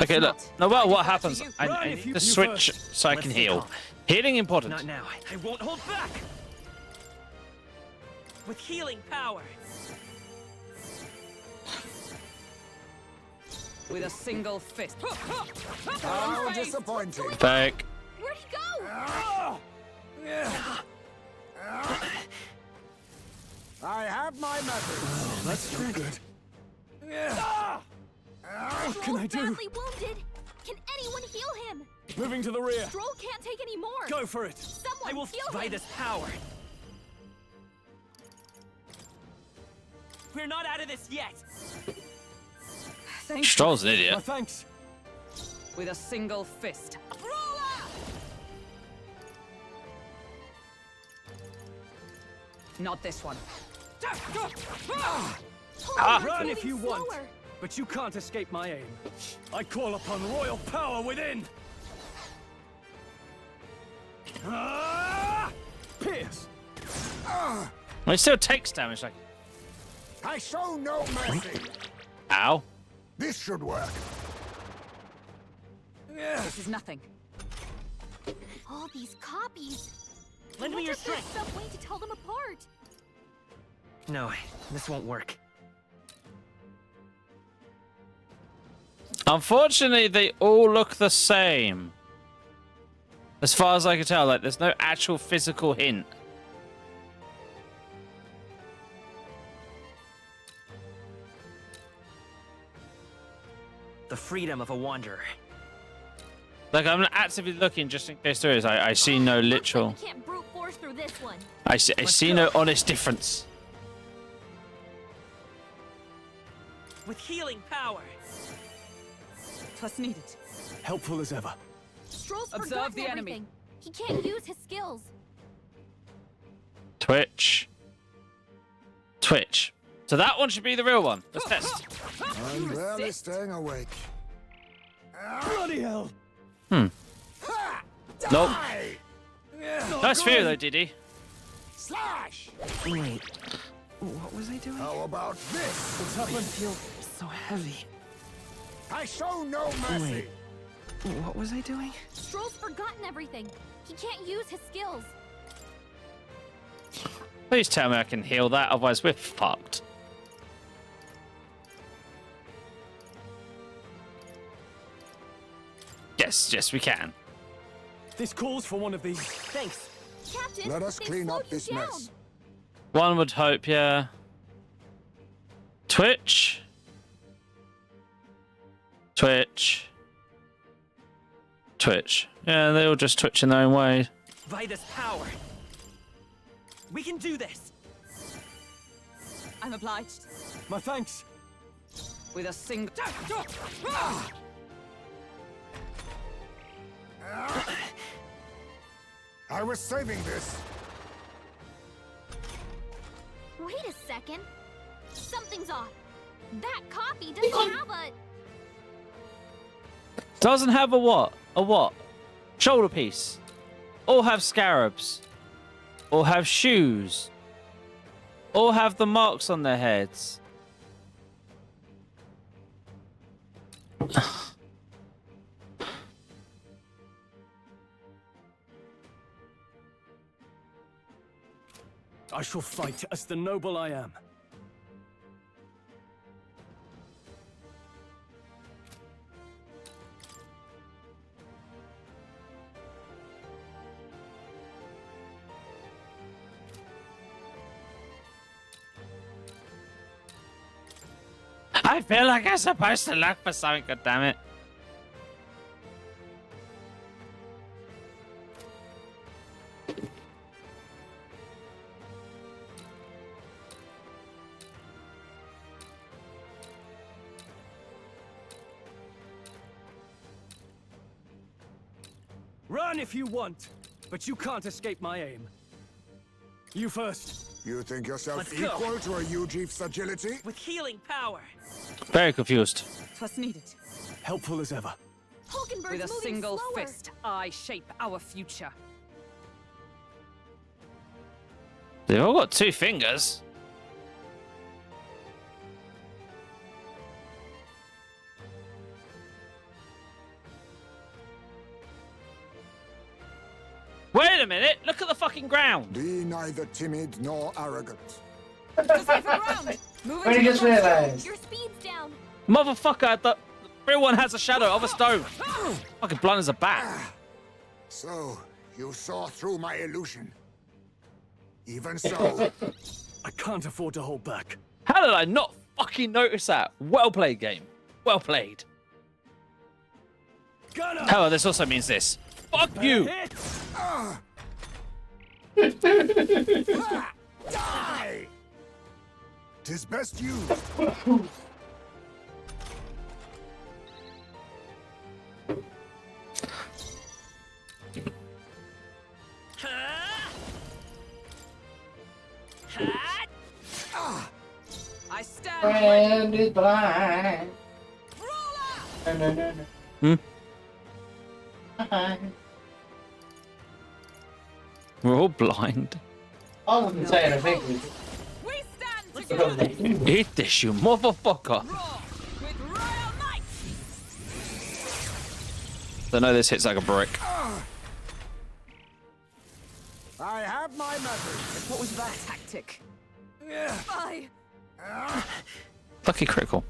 [SPEAKER 1] Okay, look. No matter what happens, I
[SPEAKER 8] Run
[SPEAKER 1] need
[SPEAKER 8] if you
[SPEAKER 1] to
[SPEAKER 8] do
[SPEAKER 1] switch
[SPEAKER 8] first.
[SPEAKER 1] so I
[SPEAKER 4] Let's
[SPEAKER 1] can
[SPEAKER 4] take
[SPEAKER 1] heal.
[SPEAKER 4] off.
[SPEAKER 1] Healing important.
[SPEAKER 4] Not now. I won't hold back. With healing power.
[SPEAKER 6] With a single fist.
[SPEAKER 12] How disappointing.
[SPEAKER 1] Fake.
[SPEAKER 3] Where'd he go?
[SPEAKER 12] I have my methods.
[SPEAKER 8] That's not good. What can I do?
[SPEAKER 3] Badly wounded. Can anyone heal him?
[SPEAKER 8] Moving to the rear.
[SPEAKER 3] Stroll can't take any more.
[SPEAKER 8] Go for it.
[SPEAKER 3] Someone
[SPEAKER 4] I will
[SPEAKER 3] heal
[SPEAKER 4] fight
[SPEAKER 3] him.
[SPEAKER 4] this power. We're not out of this yet.
[SPEAKER 6] Thank
[SPEAKER 1] Stroll's an idiot.
[SPEAKER 8] Thanks.
[SPEAKER 6] With a single fist. Not this one.
[SPEAKER 8] Run if you want, but you can't escape my aim. I call upon royal power within. Pierce.
[SPEAKER 1] Well, he still takes damage. Like,
[SPEAKER 12] I show no mercy.
[SPEAKER 1] ow.
[SPEAKER 12] This should work.
[SPEAKER 6] This is nothing.
[SPEAKER 3] All these copies.
[SPEAKER 4] Lend me your
[SPEAKER 3] What's there
[SPEAKER 4] strength.
[SPEAKER 3] some way to tell them apart?
[SPEAKER 4] No, this won't work.
[SPEAKER 1] Unfortunately, they all look the same. As far as I can tell, like, there's no actual physical hint.
[SPEAKER 4] The freedom of a wanderer.
[SPEAKER 1] Like, I'm actively looking just in case there is. I see no literal.
[SPEAKER 3] We can't brute force through this one.
[SPEAKER 1] I see no honest difference.
[SPEAKER 4] With healing power.
[SPEAKER 6] Plus needed.
[SPEAKER 8] Helpful as ever.
[SPEAKER 3] Stroll's
[SPEAKER 6] Observe
[SPEAKER 3] forgotten
[SPEAKER 6] the enemy.
[SPEAKER 3] everything. He can't use his skills.
[SPEAKER 1] Twitch. Twitch. So that one should be the real one. Let's test.
[SPEAKER 12] I'm barely staying awake.
[SPEAKER 8] Bloody hell.
[SPEAKER 1] Nope.
[SPEAKER 12] Die!
[SPEAKER 1] Nice for you though, Diddy.
[SPEAKER 12] Slash!
[SPEAKER 6] Wait, what was I doing?
[SPEAKER 12] How about this?
[SPEAKER 6] What's happened? I feel so heavy.
[SPEAKER 12] I show no mercy.
[SPEAKER 6] Wait, what was I doing?
[SPEAKER 3] Stroll's forgotten everything. He can't use his skills.
[SPEAKER 1] Please tell me I can heal that, otherwise we're fucked. Yes, we can.
[SPEAKER 8] This calls for one of these.
[SPEAKER 4] Thanks.
[SPEAKER 3] Captain,
[SPEAKER 12] Let us
[SPEAKER 3] they
[SPEAKER 12] clean
[SPEAKER 3] slowed
[SPEAKER 12] up
[SPEAKER 3] you
[SPEAKER 12] this
[SPEAKER 3] down.
[SPEAKER 12] mess.
[SPEAKER 1] One would hope, yeah. Twitch. Twitch. Twitch. Yeah, they all just twitch in their own way.
[SPEAKER 4] Vitus power. We can do this.
[SPEAKER 6] I'm obliged.
[SPEAKER 8] My thanks.
[SPEAKER 6] With a single...
[SPEAKER 12] I was saving this.
[SPEAKER 3] Wait a second. Something's off. That copy doesn't have a...
[SPEAKER 1] Doesn't have a what? A what? Shoulder piece. All have scarabs. All have shoes. All have the marks on their heads.
[SPEAKER 8] I shall fight as the noble I am.
[SPEAKER 1] I feel like I'm supposed to look for something, goddammit.
[SPEAKER 8] Run if you want, but you can't escape my aim. You first.
[SPEAKER 12] You think yourself
[SPEAKER 4] Let's go.
[SPEAKER 12] equal to a Ujief's agility?
[SPEAKER 4] With healing power.
[SPEAKER 1] Very confused.
[SPEAKER 6] Twas needed.
[SPEAKER 8] Helpful as ever.
[SPEAKER 3] Hulkenberg's
[SPEAKER 6] With a
[SPEAKER 3] moving
[SPEAKER 6] single
[SPEAKER 3] slower.
[SPEAKER 6] fist, I shape our future.
[SPEAKER 1] They've all got 2 fingers. Wait a minute! Look at the fucking ground!
[SPEAKER 12] Be neither timid nor arrogant.
[SPEAKER 11] Only just realised.
[SPEAKER 3] Your speed's down.
[SPEAKER 1] Motherfucker, the real one has a shadow of a stone. Fucking blunt as a bat.
[SPEAKER 12] So, you saw through my illusion. Even so,
[SPEAKER 8] I can't afford to hold back.
[SPEAKER 1] How did I not fucking notice that? Well played, game. Well played.
[SPEAKER 8] Gunner!
[SPEAKER 1] However, this also means this. Fuck you!
[SPEAKER 12] die! 'Tis best used.
[SPEAKER 6] I stand.
[SPEAKER 11] Friend is blind. No. Blind.
[SPEAKER 1] We're all blind.
[SPEAKER 11] I wasn't saying a thing.
[SPEAKER 6] We stand together.
[SPEAKER 1] Eat this, you motherfucker.
[SPEAKER 6] With royal might.
[SPEAKER 1] I know this hits like a brick.
[SPEAKER 12] I have my methods.
[SPEAKER 6] What was that tactic? I.
[SPEAKER 1] Lucky critical.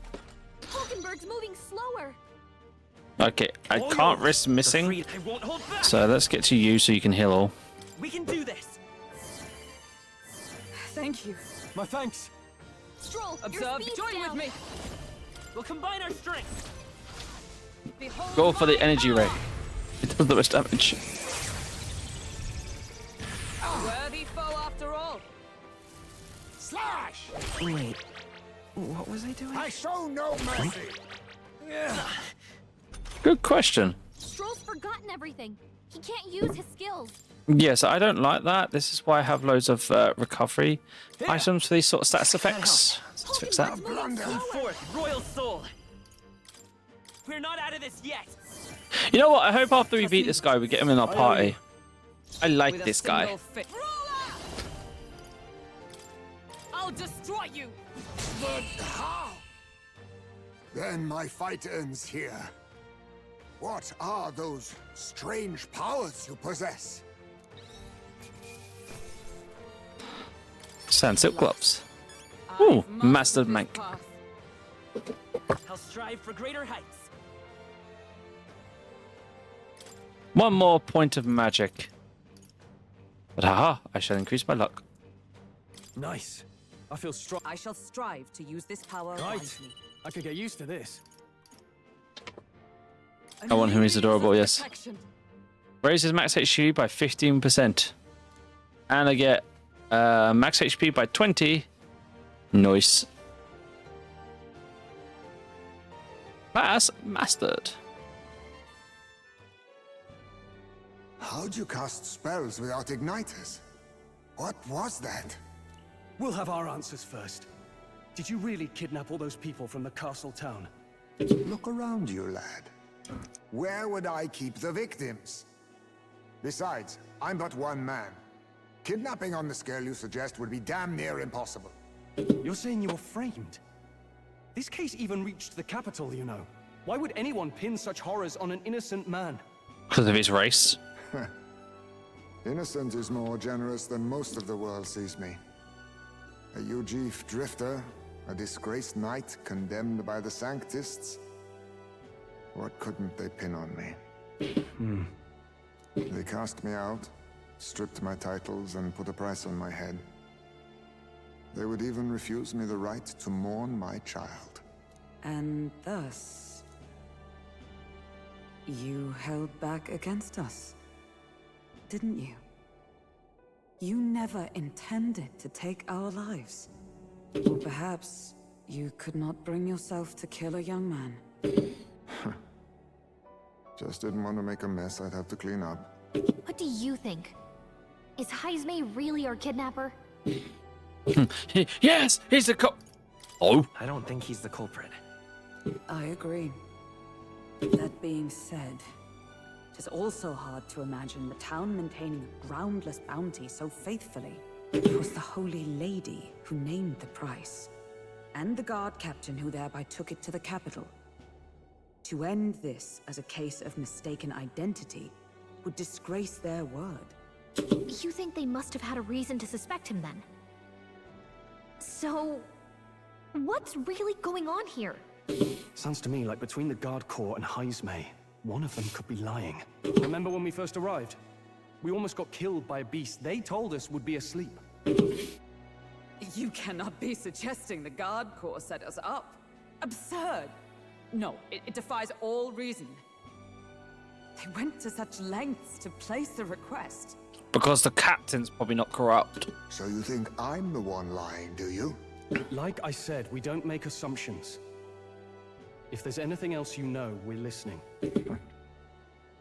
[SPEAKER 3] Hulkenberg's moving slower.
[SPEAKER 1] Okay, I can't risk missing.
[SPEAKER 4] I won't hold back.
[SPEAKER 1] So let's get to you so you can heal all.
[SPEAKER 4] We can do this.
[SPEAKER 6] Thank you.
[SPEAKER 8] My thanks.
[SPEAKER 3] Stroll, your
[SPEAKER 6] Observe.
[SPEAKER 3] speed's
[SPEAKER 6] Join
[SPEAKER 3] down.
[SPEAKER 6] with me.
[SPEAKER 4] We'll combine our strength.
[SPEAKER 6] Behold
[SPEAKER 1] Go for the
[SPEAKER 6] my
[SPEAKER 1] energy
[SPEAKER 6] power.
[SPEAKER 1] ray. It does the most damage.
[SPEAKER 6] A worthy foe after all.
[SPEAKER 12] Slash!
[SPEAKER 6] Wait, what was I doing?
[SPEAKER 12] I show no mercy.
[SPEAKER 1] Good question.
[SPEAKER 3] Stroll's forgotten everything. He can't use his skills.
[SPEAKER 1] Yes, I don't like that. This is why I have loads of recovery items for these sort of stats effects. Let's fix that.
[SPEAKER 12] Blunder.
[SPEAKER 4] Forth, royal soul. We're not out of this yet.
[SPEAKER 1] You know what? I hope after we beat this guy, we get him in our party. I like
[SPEAKER 6] With a
[SPEAKER 1] this guy.
[SPEAKER 6] single fist. I'll destroy you!
[SPEAKER 12] But how? Then my fight ends here. What are those strange powers you possess?
[SPEAKER 1] Sand silk gloves. Ooh, mastered mank.
[SPEAKER 4] I'll strive for greater heights.
[SPEAKER 1] One more point of magic. But haha, I shall increase my luck.
[SPEAKER 8] Nice. I feel strong.
[SPEAKER 6] I shall strive to use this power
[SPEAKER 8] Right.
[SPEAKER 6] wisely.
[SPEAKER 8] I could get used to this.
[SPEAKER 1] I want him, he's adorable, yes.
[SPEAKER 6] Protection.
[SPEAKER 1] Raises max HP by 15%. And I get max HP by 20. Nice. Class mastered.
[SPEAKER 12] How'd you cast spells without igniters? What was that?
[SPEAKER 8] We'll have our answers first. Did you really kidnap all those people from the castle town?
[SPEAKER 12] Look around you, lad. Where would I keep the victims? Besides, I'm but one man. Kidnapping on the scale you suggest would be damn near impossible.
[SPEAKER 8] You're saying you were framed? This case even reached the capital, you know. Why would anyone pin such horrors on an innocent man?
[SPEAKER 1] Because of his race.
[SPEAKER 12] Innocent is more generous than most of the world sees me. A UG drifter, a disgraced knight condemned by the Sanctists. What couldn't they pin on me? They cast me out, stripped my titles, and put a price on my head. They would even refuse me the right to mourn my child.
[SPEAKER 6] And thus, you held back against us, didn't you? You never intended to take our lives. Or perhaps you could not bring yourself to kill a young man.
[SPEAKER 12] Just didn't want to make a mess I'd have to clean up.
[SPEAKER 3] What do you think? Is Heismay really our kidnapper?
[SPEAKER 1] Yes, he's the Oh.
[SPEAKER 4] I don't think he's the culprit.
[SPEAKER 6] I agree. That being said, it is also hard to imagine the town maintaining a groundless bounty so faithfully. It was the Holy Lady who named the price, and the guard captain who thereby took it to the capital. To end this as a case of mistaken identity would disgrace their word.
[SPEAKER 3] You think they must have had a reason to suspect him then? So, what's really going on here?
[SPEAKER 8] Sounds to me like between the Guard Corps and Heismay, one of them could be lying. Remember when we first arrived? We almost got killed by a beast they told us would be asleep.
[SPEAKER 6] You cannot be suggesting the Guard Corps set us up. Absurd! No, it defies all reason. They went to such lengths to place the request.
[SPEAKER 1] Because the captain's probably not corrupt.
[SPEAKER 12] So you think I'm the one lying, do you?
[SPEAKER 8] Like I said, we don't make assumptions. If there's anything else you know, we're listening.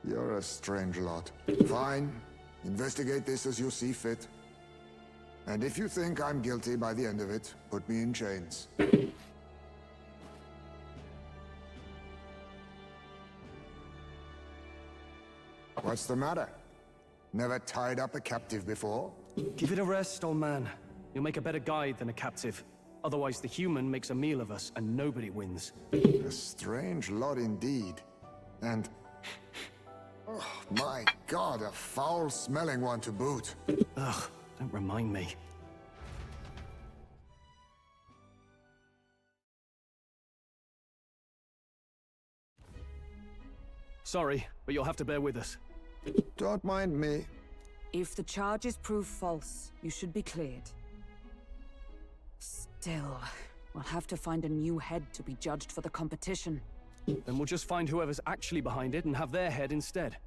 [SPEAKER 12] You're a strange lot. Fine. Investigate this as you see fit. And if you think I'm guilty by the end of it, put me in chains. What's the matter? Never tied up a captive before?
[SPEAKER 8] Give it a rest, old man. You'll make a better guide than a captive. Otherwise, the human makes a meal of us, and nobody wins.
[SPEAKER 12] A strange lot indeed. And... oh, my God, a foul-smelling one to boot.
[SPEAKER 8] Ugh, don't remind me. Sorry, but you'll have to bear with us.
[SPEAKER 12] Don't mind me.
[SPEAKER 6] If the charges prove false, you should be cleared. Still, we'll have to find a new head to be judged for the competition.
[SPEAKER 8] Then we'll just find whoever's actually behind it and have their head instead.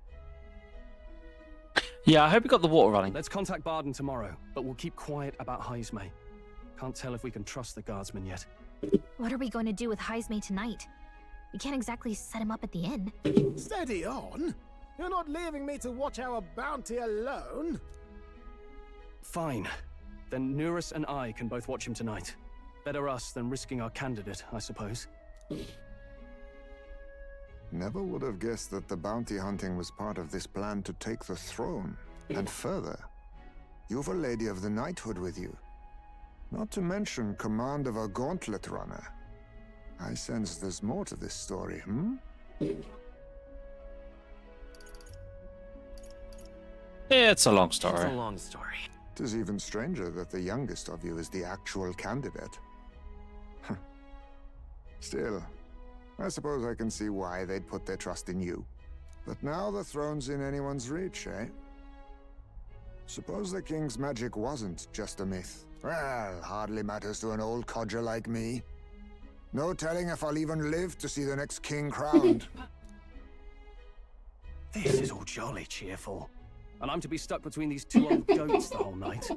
[SPEAKER 1] Yeah, I hope we got the water running.
[SPEAKER 8] Let's contact Barden tomorrow, but we'll keep quiet about Heismay. Can't tell if we can trust the guardsmen yet.
[SPEAKER 3] What are we going to do with Heismay tonight? We can't exactly set him up at the inn.
[SPEAKER 13] Steady on! You're not leaving me to watch our bounty alone!
[SPEAKER 8] Fine. Then Nurus and I can both watch him tonight. Better us than risking our candidate, I suppose.
[SPEAKER 12] Never would have guessed that the bounty hunting was part of this plan to take the throne. And further, you've a Lady of the Knighthood with you. Not to mention command of a gauntlet runner. I sense there's more to this story,
[SPEAKER 1] It's a long story.
[SPEAKER 4] It's a long story.
[SPEAKER 12] It is even stranger that the youngest of you is the actual candidate. Still, I suppose I can see why they'd put their trust in you. But now the throne's in anyone's reach, eh? Suppose the king's magic wasn't just a myth. Well, hardly matters to an old codger like me. No telling if I'll even live to see the next king crowned.
[SPEAKER 8] This is all jolly cheerful. And I'm to be stuck between these two old goats the whole night.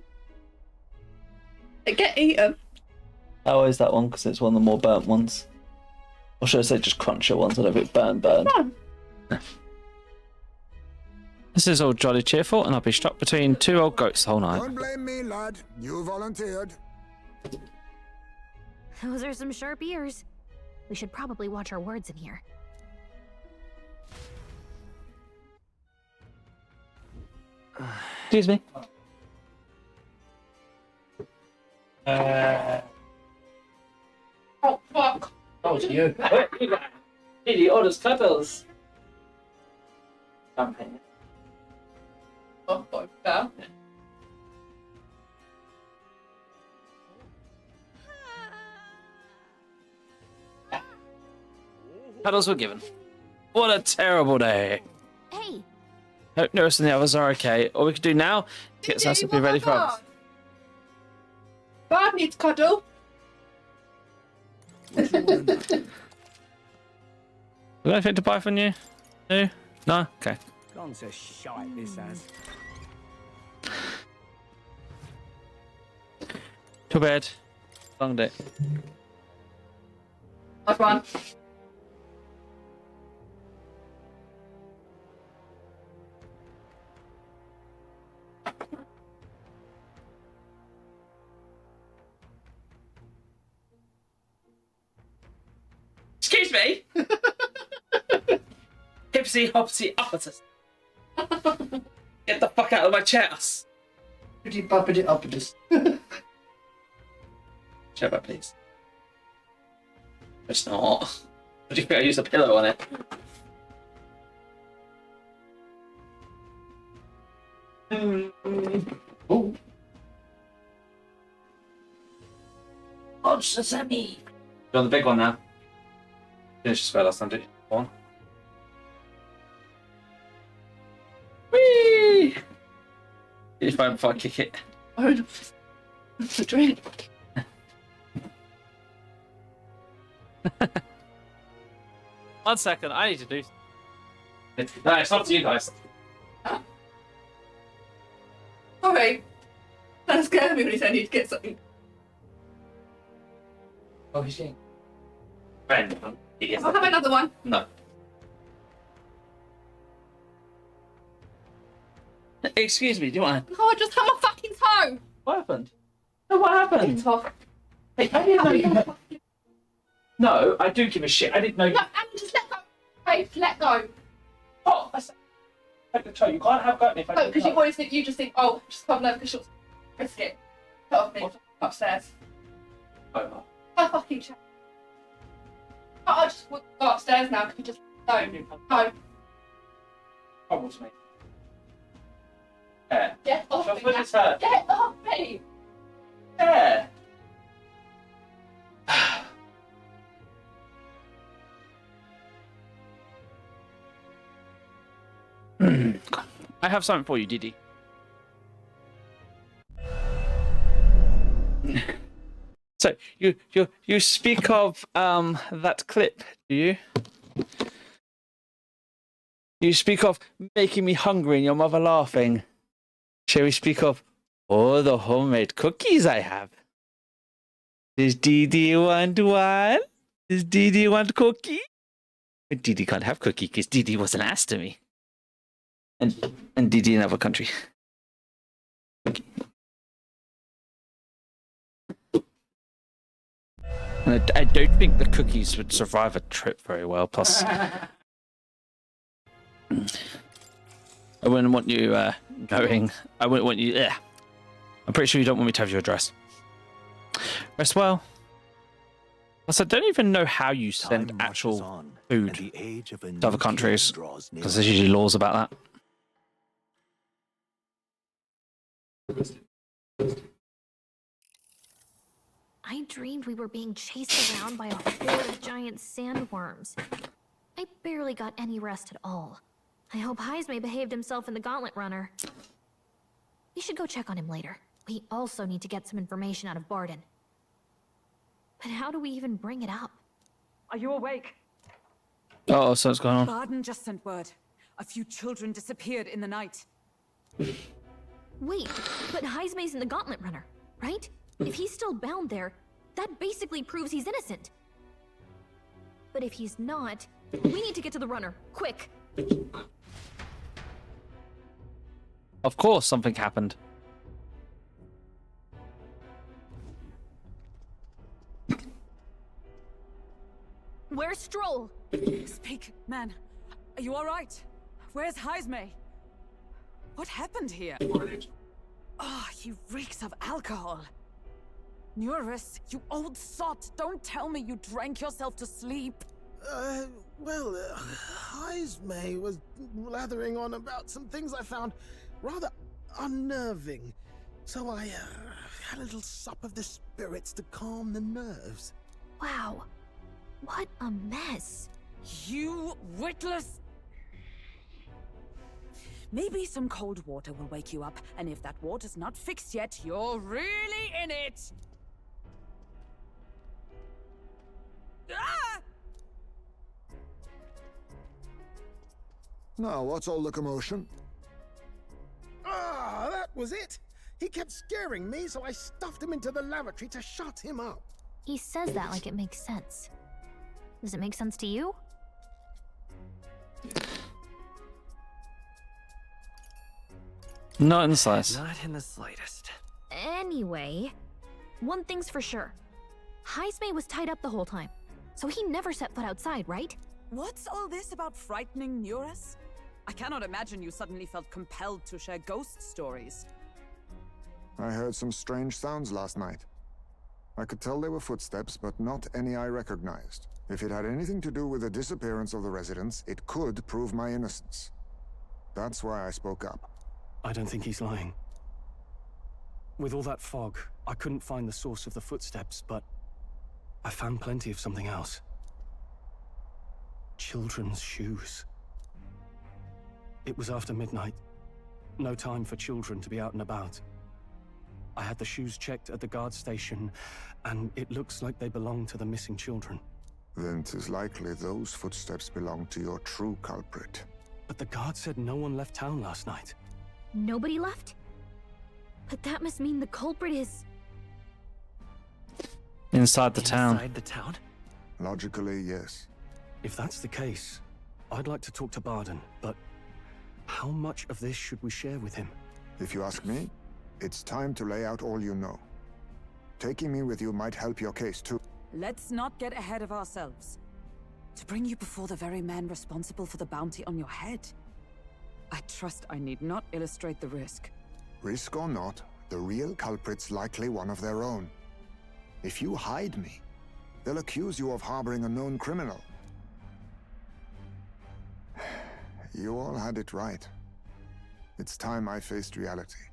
[SPEAKER 2] They get eaten.
[SPEAKER 14] I always that one because it's one of the more burnt ones. Or should I say just crunchier ones? I don't think burn.
[SPEAKER 1] This is all jolly cheerful, and I'll be stuck between two old goats the whole night.
[SPEAKER 12] Don't blame me, lad. You volunteered.
[SPEAKER 3] Those are some sharp ears. We should probably watch our words in here.
[SPEAKER 14] Excuse me.
[SPEAKER 11] Oh, fuck. That was you.
[SPEAKER 14] Diddy orders pebbles. Champagne.
[SPEAKER 2] Oh, fuck that.
[SPEAKER 1] Pedals were given. What a terrible day.
[SPEAKER 3] Hey,
[SPEAKER 1] Hope Nurse and the others are okay. All we can do now is get us to be ready for us.
[SPEAKER 2] Bard needs cuddle.
[SPEAKER 1] We got anything to buy from you? No? No? Okay.
[SPEAKER 8] Gone to shite, this has.
[SPEAKER 1] To bed. Long day.
[SPEAKER 2] Last one.
[SPEAKER 1] Excuse me! Hipsy hopsy uppertus. Get the fuck out of my chest.
[SPEAKER 11] Pretty bumpity uppity.
[SPEAKER 1] Shut up, please. It's not. What do you think I use a pillow on it?
[SPEAKER 11] Oh.
[SPEAKER 1] Oh, sesame! You're on the big one now. Finish the spell last time, did you? Go on. Whee! Get your phone before I kick it.
[SPEAKER 2] Oh, it's a drink.
[SPEAKER 1] One second, I need to do. No, it's up to you guys.
[SPEAKER 2] Sorry. That scared me when he said I need to get something.
[SPEAKER 11] Oh, he's saying.
[SPEAKER 1] Friend.
[SPEAKER 2] I'll have another one.
[SPEAKER 1] No. Excuse me, do you want?
[SPEAKER 2] No, just have my fucking toe.
[SPEAKER 1] What happened? No, what happened?
[SPEAKER 2] It's off.
[SPEAKER 1] Hey, I didn't know you. No, I do give a shit. I didn't know you.
[SPEAKER 2] No, Annie, just let go. Hey, let go.
[SPEAKER 1] Oh, I said. Take the toe. You can't have gotten if I.
[SPEAKER 2] No, because you always think, you just think, oh, just come over because you'll risk it. Put off me upstairs.
[SPEAKER 1] Over.
[SPEAKER 2] I fucking check. I just want to go upstairs now because you just no.
[SPEAKER 1] Troubles me. Yeah.
[SPEAKER 2] Get off
[SPEAKER 1] Your
[SPEAKER 2] me.
[SPEAKER 1] foot is hurt.
[SPEAKER 2] Get off me.
[SPEAKER 1] Yeah. I have something for you, Didi. So you speak of that clip, do you? You speak of making me hungry and your mother laughing. Shall we speak of all the homemade cookies I have? Does Didi want one? Does Didi want cookie? But Didi can't have cookie because Didi wasn't asked to me. And Didi in another country. And I don't think the cookies would survive a trip very well. Plus, I wouldn't want you going. I wouldn't want you. I'm pretty sure you don't want me to have your address. As well. Plus, I don't even know how you send
[SPEAKER 5] Time
[SPEAKER 1] actual
[SPEAKER 5] marches on,
[SPEAKER 1] food
[SPEAKER 5] and the age of a
[SPEAKER 1] to other
[SPEAKER 5] new
[SPEAKER 1] countries,
[SPEAKER 5] king draws
[SPEAKER 1] because
[SPEAKER 5] nearer.
[SPEAKER 1] there's usually laws about that.
[SPEAKER 3] I dreamed we were being chased around by a horde of giant sandworms. I barely got any rest at all. I hope Heismay behaved himself in the Gauntlet Runner. We should go check on him later. We also need to get some information out of Barden. But how do we even bring it up?
[SPEAKER 6] Are you awake?
[SPEAKER 1] Oh, so what's going on?
[SPEAKER 6] Barden just sent word. A few children disappeared in the night.
[SPEAKER 3] Wait, but Heismay's in the Gauntlet Runner, right? If he's still bound there, that basically proves he's innocent. But if he's not, we need to get to the runner, quick!
[SPEAKER 1] Of course something happened.
[SPEAKER 6] Where's Stroll? Speak, man. Are you alright? Where's Heismay? What happened here? Oh, he reeks of alcohol. Nuris, you old sot, don't tell me you drank yourself to sleep.
[SPEAKER 13] Well, Heismay was blathering on about some things I found rather unnerving. So I had a little sup of the spirits to calm the nerves.
[SPEAKER 3] Wow. What a mess.
[SPEAKER 6] You witless... Maybe some cold water will wake you up, and if that water's not fixed yet, you're really in it! Ah!
[SPEAKER 12] Now, what's all the commotion?
[SPEAKER 13] Ah, that was it! He kept scaring me, so I stuffed him into the lavatory to shut him up.
[SPEAKER 3] He says that like it makes sense. Does it make sense to you?
[SPEAKER 1] Not in the slightest.
[SPEAKER 4] Not in the slightest.
[SPEAKER 3] Anyway, one thing's for sure. Heismay was tied up the whole time, so he never set foot outside, right?
[SPEAKER 6] What's all this about frightening Nuris? I cannot imagine you suddenly felt compelled to share ghost stories.
[SPEAKER 12] I heard some strange sounds last night. I could tell they were footsteps, but not any I recognized. If it had anything to do with the disappearance of the residents, it could prove my innocence. That's why I spoke up.
[SPEAKER 8] I don't think he's lying. With all that fog, I couldn't find the source of the footsteps, but I found plenty of something else. Children's shoes. It was after midnight. No time for children to be out and about. I had the shoes checked at the guard station, and it looks like they belong to the missing children.
[SPEAKER 12] Then 'tis likely those footsteps belong to your true culprit.
[SPEAKER 8] But the guard said no one left town last night.
[SPEAKER 3] Nobody left? But that must mean the culprit is...
[SPEAKER 1] Inside the town.
[SPEAKER 4] Inside the town?
[SPEAKER 12] Logically, yes.
[SPEAKER 8] If that's the case, I'd like to talk to Barden, but how much of this should we share with him?
[SPEAKER 12] If you ask me, it's time to lay out all you know. Taking me with you might help your case too.
[SPEAKER 6] Let's not get ahead of ourselves. To bring you before the very man responsible for the bounty on your head. I trust I need not illustrate the risk.
[SPEAKER 12] Risk or not, the real culprit's likely one of their own. If you hide me, they'll accuse you of harboring a known criminal. You all had it right. It's time I faced reality.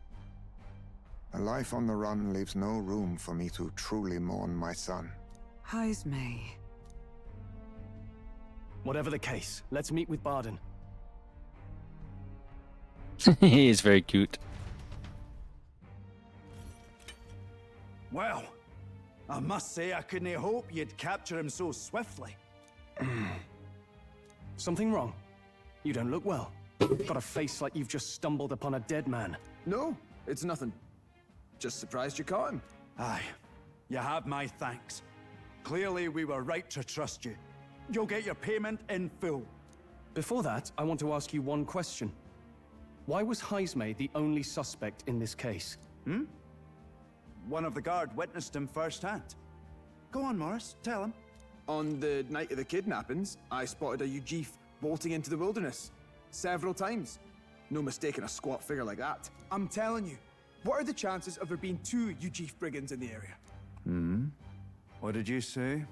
[SPEAKER 12] A life on the run leaves no room for me to truly mourn my son.
[SPEAKER 6] Heismay.
[SPEAKER 8] Whatever the case, let's meet with Barden.
[SPEAKER 1] He is very cute.
[SPEAKER 10] Well, I must say I couldn't hope you'd capture him so swiftly.
[SPEAKER 8] Something wrong? You don't look well. Got a face like you've just stumbled upon a dead man.
[SPEAKER 7] No, it's nothing. Just surprised you caught him.
[SPEAKER 10] Aye, you have my thanks. Clearly we were right to trust you. You'll get your payment in full.
[SPEAKER 8] Before that, I want to ask you one question. Why was Heismay the only suspect in this case?
[SPEAKER 10] One of the guard witnessed him firsthand. Go on, Morris, tell him.
[SPEAKER 7] On the night of the kidnappings, I spotted a Ujif bolting into the wilderness. Several times. No mistaking a squat figure like that. I'm telling you, what are the chances of there being two Ujif brigands in the area?
[SPEAKER 10] What did you say?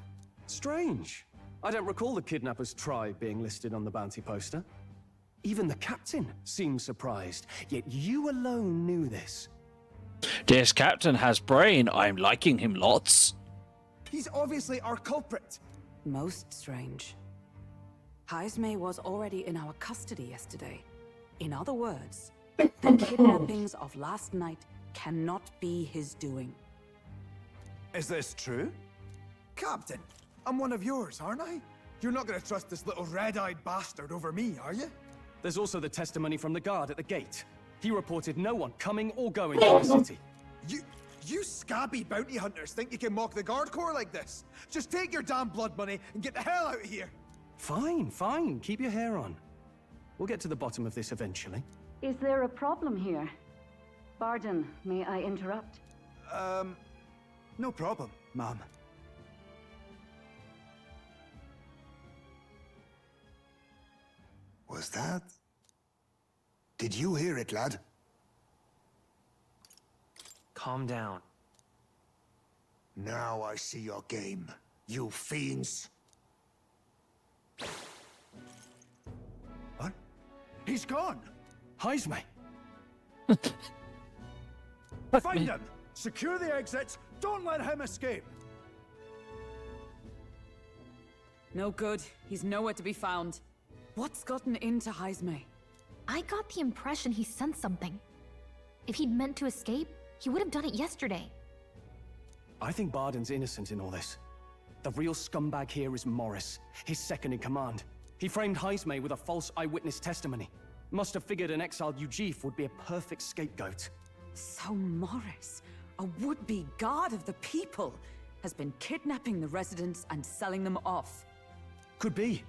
[SPEAKER 8] Strange. I don't recall the kidnappers' tribe being listed on the bounty poster. Even the captain seemed surprised, yet you alone knew this.
[SPEAKER 1] This captain has brain. I'm liking him lots.
[SPEAKER 10] He's obviously our culprit.
[SPEAKER 6] Most strange. Heismay was already in our custody yesterday. In other words, the kidnappings of last night cannot be his doing.
[SPEAKER 10] Is this true? Captain, I'm one of yours, aren't I? You're not going to trust this little red-eyed bastard over me, are you?
[SPEAKER 8] There's also the testimony from the guard at the gate. He reported no one coming or going to the city.
[SPEAKER 10] You scabby bounty hunters think you can mock the guard corps like this? Just take your damn blood money and get the hell out of here!
[SPEAKER 8] Fine, fine. Keep your hair on. We'll get to the bottom of this eventually.
[SPEAKER 15] Is there a problem here? Pardon, may I interrupt?
[SPEAKER 10] No problem, ma'am.
[SPEAKER 12] Was that? Did you hear it, lad?
[SPEAKER 4] Calm down.
[SPEAKER 12] Now I see your game, you fiends.
[SPEAKER 10] What? He's gone!
[SPEAKER 8] Heismay!
[SPEAKER 10] Find him! Secure the exits! Don't let him escape!
[SPEAKER 6] No good. He's nowhere to be found. What's gotten into Heismay?
[SPEAKER 3] I got the impression he sensed something. If he'd meant to escape, he would have done it yesterday.
[SPEAKER 8] I think Barden's innocent in all this. The real scumbag here is Morris, his second in command. He framed Heismay with a false eyewitness testimony. Must have figured an exiled Ujif would be a perfect scapegoat.
[SPEAKER 6] So Morris, a would-be guard of the people, has been kidnapping the residents and selling them off.
[SPEAKER 8] Could be.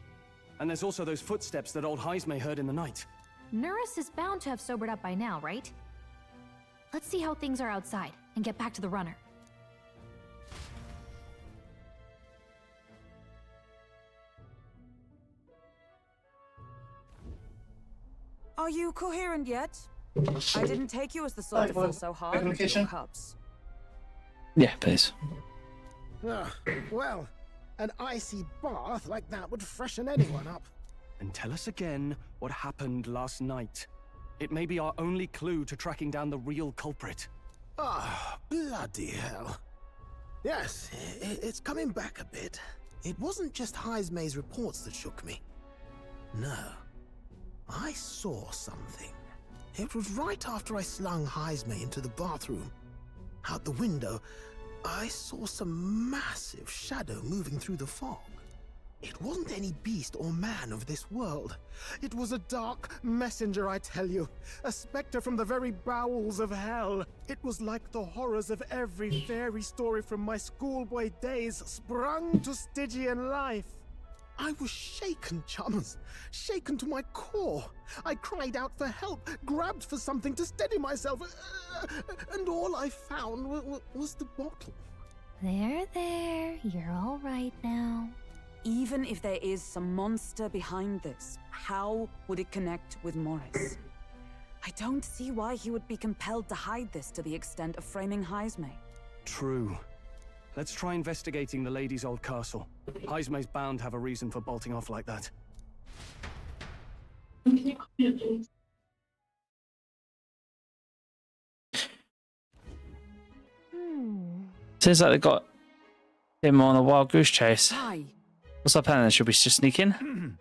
[SPEAKER 8] And there's also those footsteps that old Heismay heard in the night.
[SPEAKER 3] Norris is bound to have sobered up by now, right? Let's see how things are outside and get back to the runner.
[SPEAKER 6] Are you coherent yet? I didn't take you as the sort to fall so hard into your cups.
[SPEAKER 1] Yeah, please.
[SPEAKER 13] Well, an icy bath like that would freshen anyone up.
[SPEAKER 8] And tell us again what happened last night. It may be our only clue to tracking down the real culprit.
[SPEAKER 13] Ah, bloody hell. Yes, it's coming back a bit. It wasn't just Heismay's reports that shook me. No. I saw something. It was right after I slung Heismay into the bathroom. Out the window, I saw some massive shadow moving through the fog. It wasn't any beast or man of this world. It was a dark messenger, I tell you. A specter from the very bowels of hell. It was like the horrors of every fairy story from my schoolboy days sprung to Stygian life. I was shaken, chums. Shaken to my core. I cried out for help, grabbed for something to steady myself, and all I found was the bottle.
[SPEAKER 3] There. You're all right now.
[SPEAKER 6] Even if there is some monster behind this, how would it connect with Morris? I don't see why he would be compelled to hide this to the extent of framing Heismay.
[SPEAKER 8] True. Let's try investigating the lady's old castle. Heismay's bound to have a reason for bolting off like that.
[SPEAKER 1] Seems like they got him on a wild goose chase.
[SPEAKER 6] Hi.
[SPEAKER 1] What's our plan then? Should we just sneak in?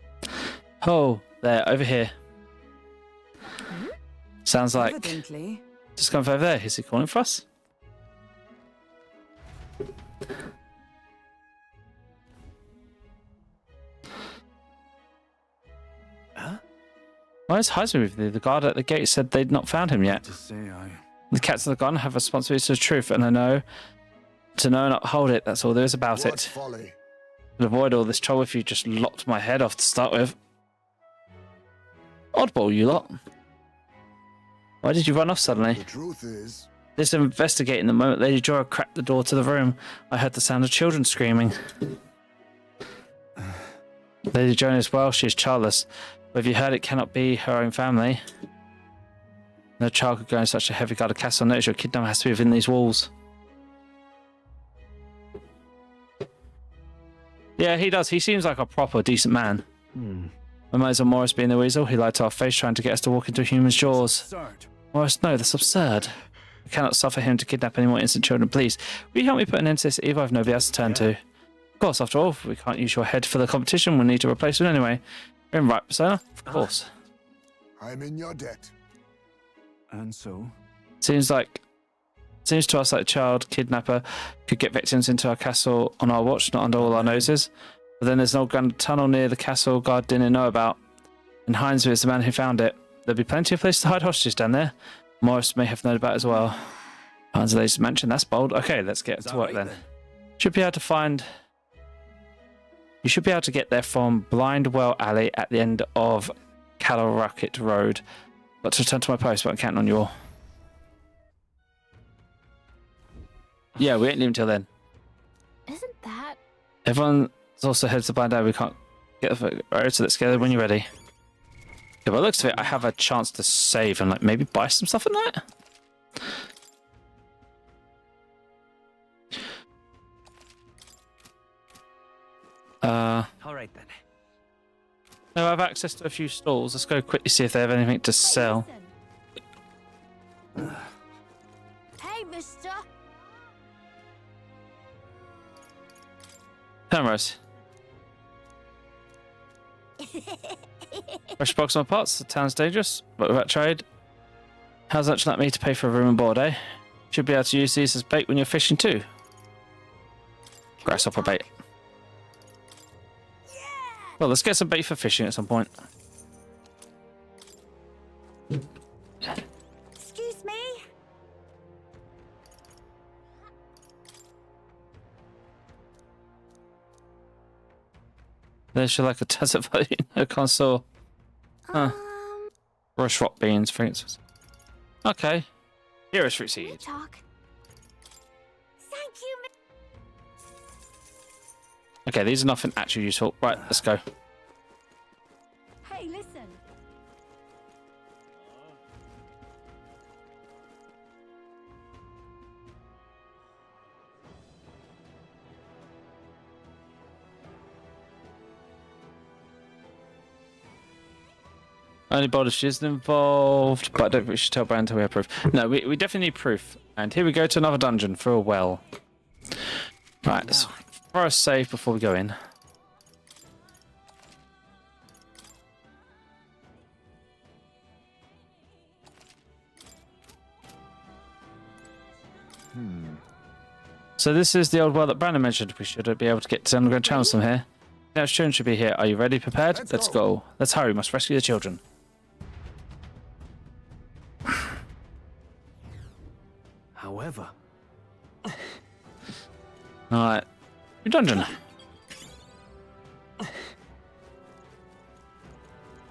[SPEAKER 1] Oh, there, over here. Sounds like...
[SPEAKER 6] Evidently.
[SPEAKER 1] Just come over there. Is he calling for us?
[SPEAKER 10] Huh?
[SPEAKER 1] Why is Heisman with you? The guard at the gate said they'd not found him yet. The cats of the gun have responsibility to the truth, and I know to know and uphold it. That's all there is about
[SPEAKER 12] What
[SPEAKER 1] it.
[SPEAKER 12] folly.
[SPEAKER 1] To avoid all this trouble if you just lopped my head off to start with. Oddball, you lot. Why did you run off suddenly?
[SPEAKER 12] The truth is...
[SPEAKER 1] Just investigating the moment Lady Jorah cracked the door to the room. I heard the sound of children screaming. Lady Joan is well, she is childless. But if you heard it cannot be her own family. No child could go in such a heavy guarded castle. Notice your kidnapper has to be within these walls. Yeah, he does. He seems like a proper decent man. We might as well Morris being the weasel. He lied to our face trying to get us to walk into a human's jaws.
[SPEAKER 8] Absurd.
[SPEAKER 1] Morris, no, that's absurd. We cannot suffer him to kidnap any more innocent children. Please, will you help me put an end to this evil? I've nobody else to turn to. Of course, after all, if we can't use your head for the competition, we'll need to replace it anyway. You're in right, Persona? Of course.
[SPEAKER 12] I'm in your debt.
[SPEAKER 8] And so?
[SPEAKER 1] Seems to us like a child kidnapper could get victims into our castle on our watch, not under all our noses. But then there's an old grand tunnel near the castle guard didn't know about. And Heinz is the man who found it. There'll be plenty of places to hide hostages down there. Morris may have known about it as well. Heinz Lady's mansion, that's bold. Okay, let's get to work then. Should be able to find... You should be able to get there from Blindwell Alley at the end of Calorocket Road. Got to return to my post, but I'm counting on you all. Yeah, we ain't leaving till then.
[SPEAKER 3] Isn't that...
[SPEAKER 1] Everyone's also heads to Blind Alley. We can't get the road, so let's get when you're ready. Yeah, by the looks of it, I have a chance to save and like maybe buy some stuff at night.
[SPEAKER 4] All right then.
[SPEAKER 1] No, I have access to a few stalls. Let's go quickly see if they have anything to sell.
[SPEAKER 9] Hey, mister.
[SPEAKER 1] Cameras. Fresh box on parts. The town's dangerous, but without trade. How's that like me to pay for a room and board, eh? Should be able to use these as bait when you're fishing too. Grasshopper bait. Well, let's get some bait for fishing at some point.
[SPEAKER 9] Excuse me.
[SPEAKER 1] There's like a desert volcano console. Huh. Rush rock beans, for instance. Okay. Here is fruit seed.
[SPEAKER 9] Talk. Thank you.
[SPEAKER 1] Okay, these are nothing actually useful. Right, let's go.
[SPEAKER 9] Hey, listen.
[SPEAKER 1] Only bold if she isn't involved, but I don't think we should tell Brand until we have proof. No, we definitely need proof. And here we go to another dungeon for a well. Right, let's throw a save before we go in. So this is the old well that Brandon mentioned. We should be able to get to the underground channels from here. Now children should be here. Are you ready? Prepared? Let's go. Let's hurry. We must rescue the children.
[SPEAKER 8] However...
[SPEAKER 1] Alright. New dungeon.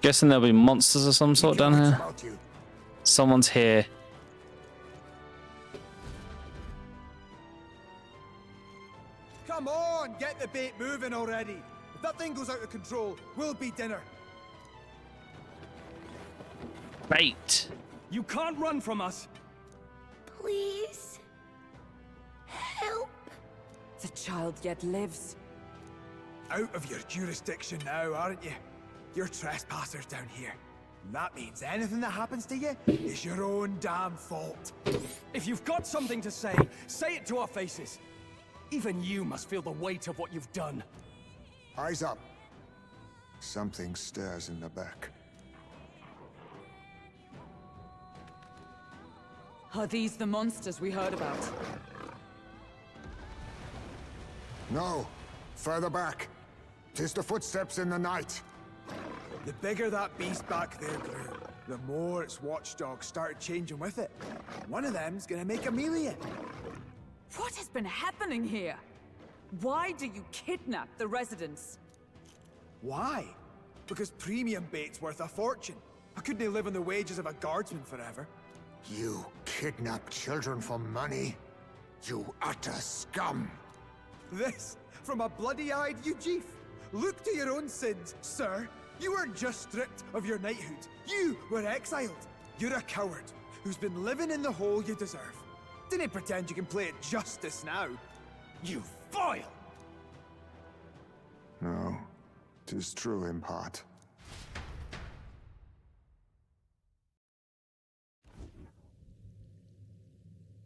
[SPEAKER 1] Guessing there'll be monsters of some sort down here. Someone's here.
[SPEAKER 10] Come on, get the bait moving already. If that thing goes out of control, we'll be dinner.
[SPEAKER 1] Bait.
[SPEAKER 8] You can't run from us.
[SPEAKER 9] Please. Help.
[SPEAKER 6] The child yet lives.
[SPEAKER 10] Out of your jurisdiction now, aren't you? You're trespassers down here. And that means anything that happens to you is your own damn fault.
[SPEAKER 8] If you've got something to say it to our faces. Even you must feel the weight of what you've done.
[SPEAKER 12] Eyes up. Something stirs in the back.
[SPEAKER 6] Are these the monsters we heard about?
[SPEAKER 12] No. Further back. 'Tis the footsteps in the night.
[SPEAKER 10] The bigger that beast back there grew, the more its watchdogs started changing with it. One of them's gonna make Amelia.
[SPEAKER 6] What has been happening here? Why do you kidnap the residents?
[SPEAKER 10] Why? Because premium bait's worth a fortune. I couldn't live on the wages of a guardsman forever.
[SPEAKER 12] You kidnap children for money? You utter scum!
[SPEAKER 10] This from a bloody-eyed Eugene. Look to your own sins, sir. You weren't just stripped of your knighthood. You were exiled. You're a coward who's been living in the hole you deserve. Didn't pretend you can play at justice now. You foil!
[SPEAKER 12] 'Tis true in part.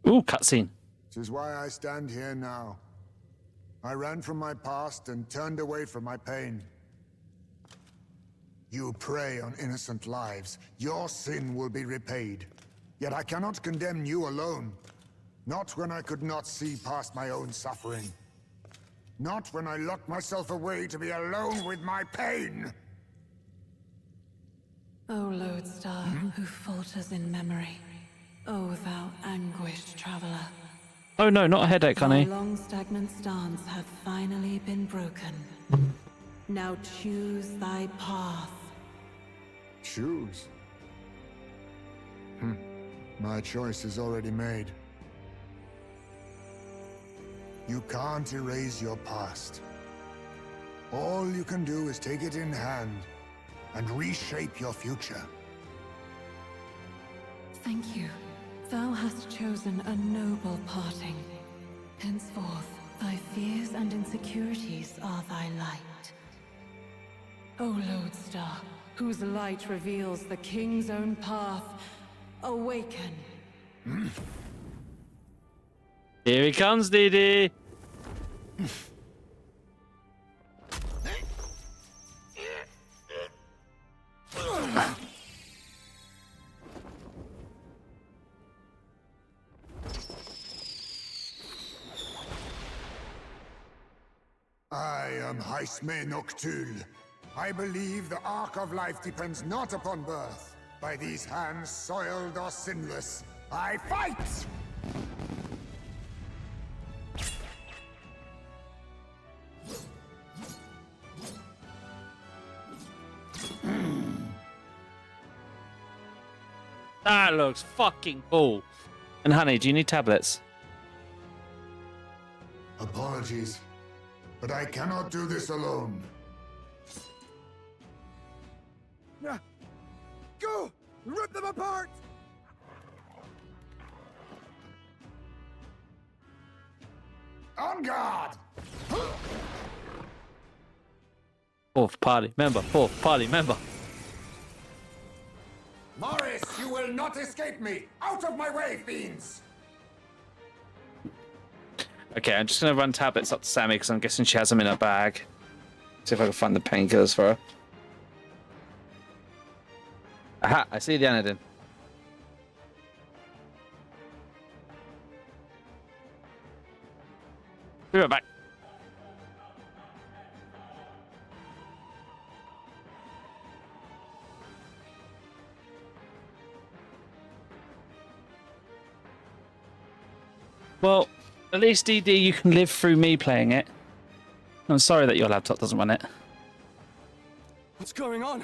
[SPEAKER 1] Ooh, cutscene.
[SPEAKER 12] 'Tis why I stand here now. I ran from my past and turned away from my pain. You prey on innocent lives. Your sin will be repaid. Yet I cannot condemn you alone. Not when I could not see past my own suffering. Not when I locked myself away to be alone with my pain.
[SPEAKER 6] O lodestar, who falters in memory. O thou anguished traveler.
[SPEAKER 1] Oh no, not a headache, honey.
[SPEAKER 6] Thy long stagnant stance have finally been broken. Now choose thy path.
[SPEAKER 12] Choose? My choice is already made. You can't erase your past. All you can do is take it in hand and reshape your future.
[SPEAKER 6] Thank you. Thou hast chosen a noble parting. Henceforth, thy fears and insecurities are thy light. O lodestar, whose light reveals the king's own path, awaken.
[SPEAKER 1] Here he comes, Dee Dee.
[SPEAKER 12] I am Haisme Noctul. I believe the arc of life depends not upon birth. By these hands, soiled or sinless, I fight!
[SPEAKER 1] That looks fucking cool. And honey, do you need tablets?
[SPEAKER 12] Apologies, but I cannot do this alone.
[SPEAKER 10] Go! Rip them apart!
[SPEAKER 12] On guard!
[SPEAKER 1] Fourth party member, fourth party member.
[SPEAKER 12] Morris, you will not escape me! Out of my way, fiends!
[SPEAKER 1] Okay, I'm just gonna run tablets up to Sammy because I'm guessing she has them in her bag. See if I can find the painkillers for her. Aha, I see the anodine. Be right back. Well, at least DD, you can live through me playing it. I'm sorry that your laptop doesn't run it.
[SPEAKER 8] What's going on?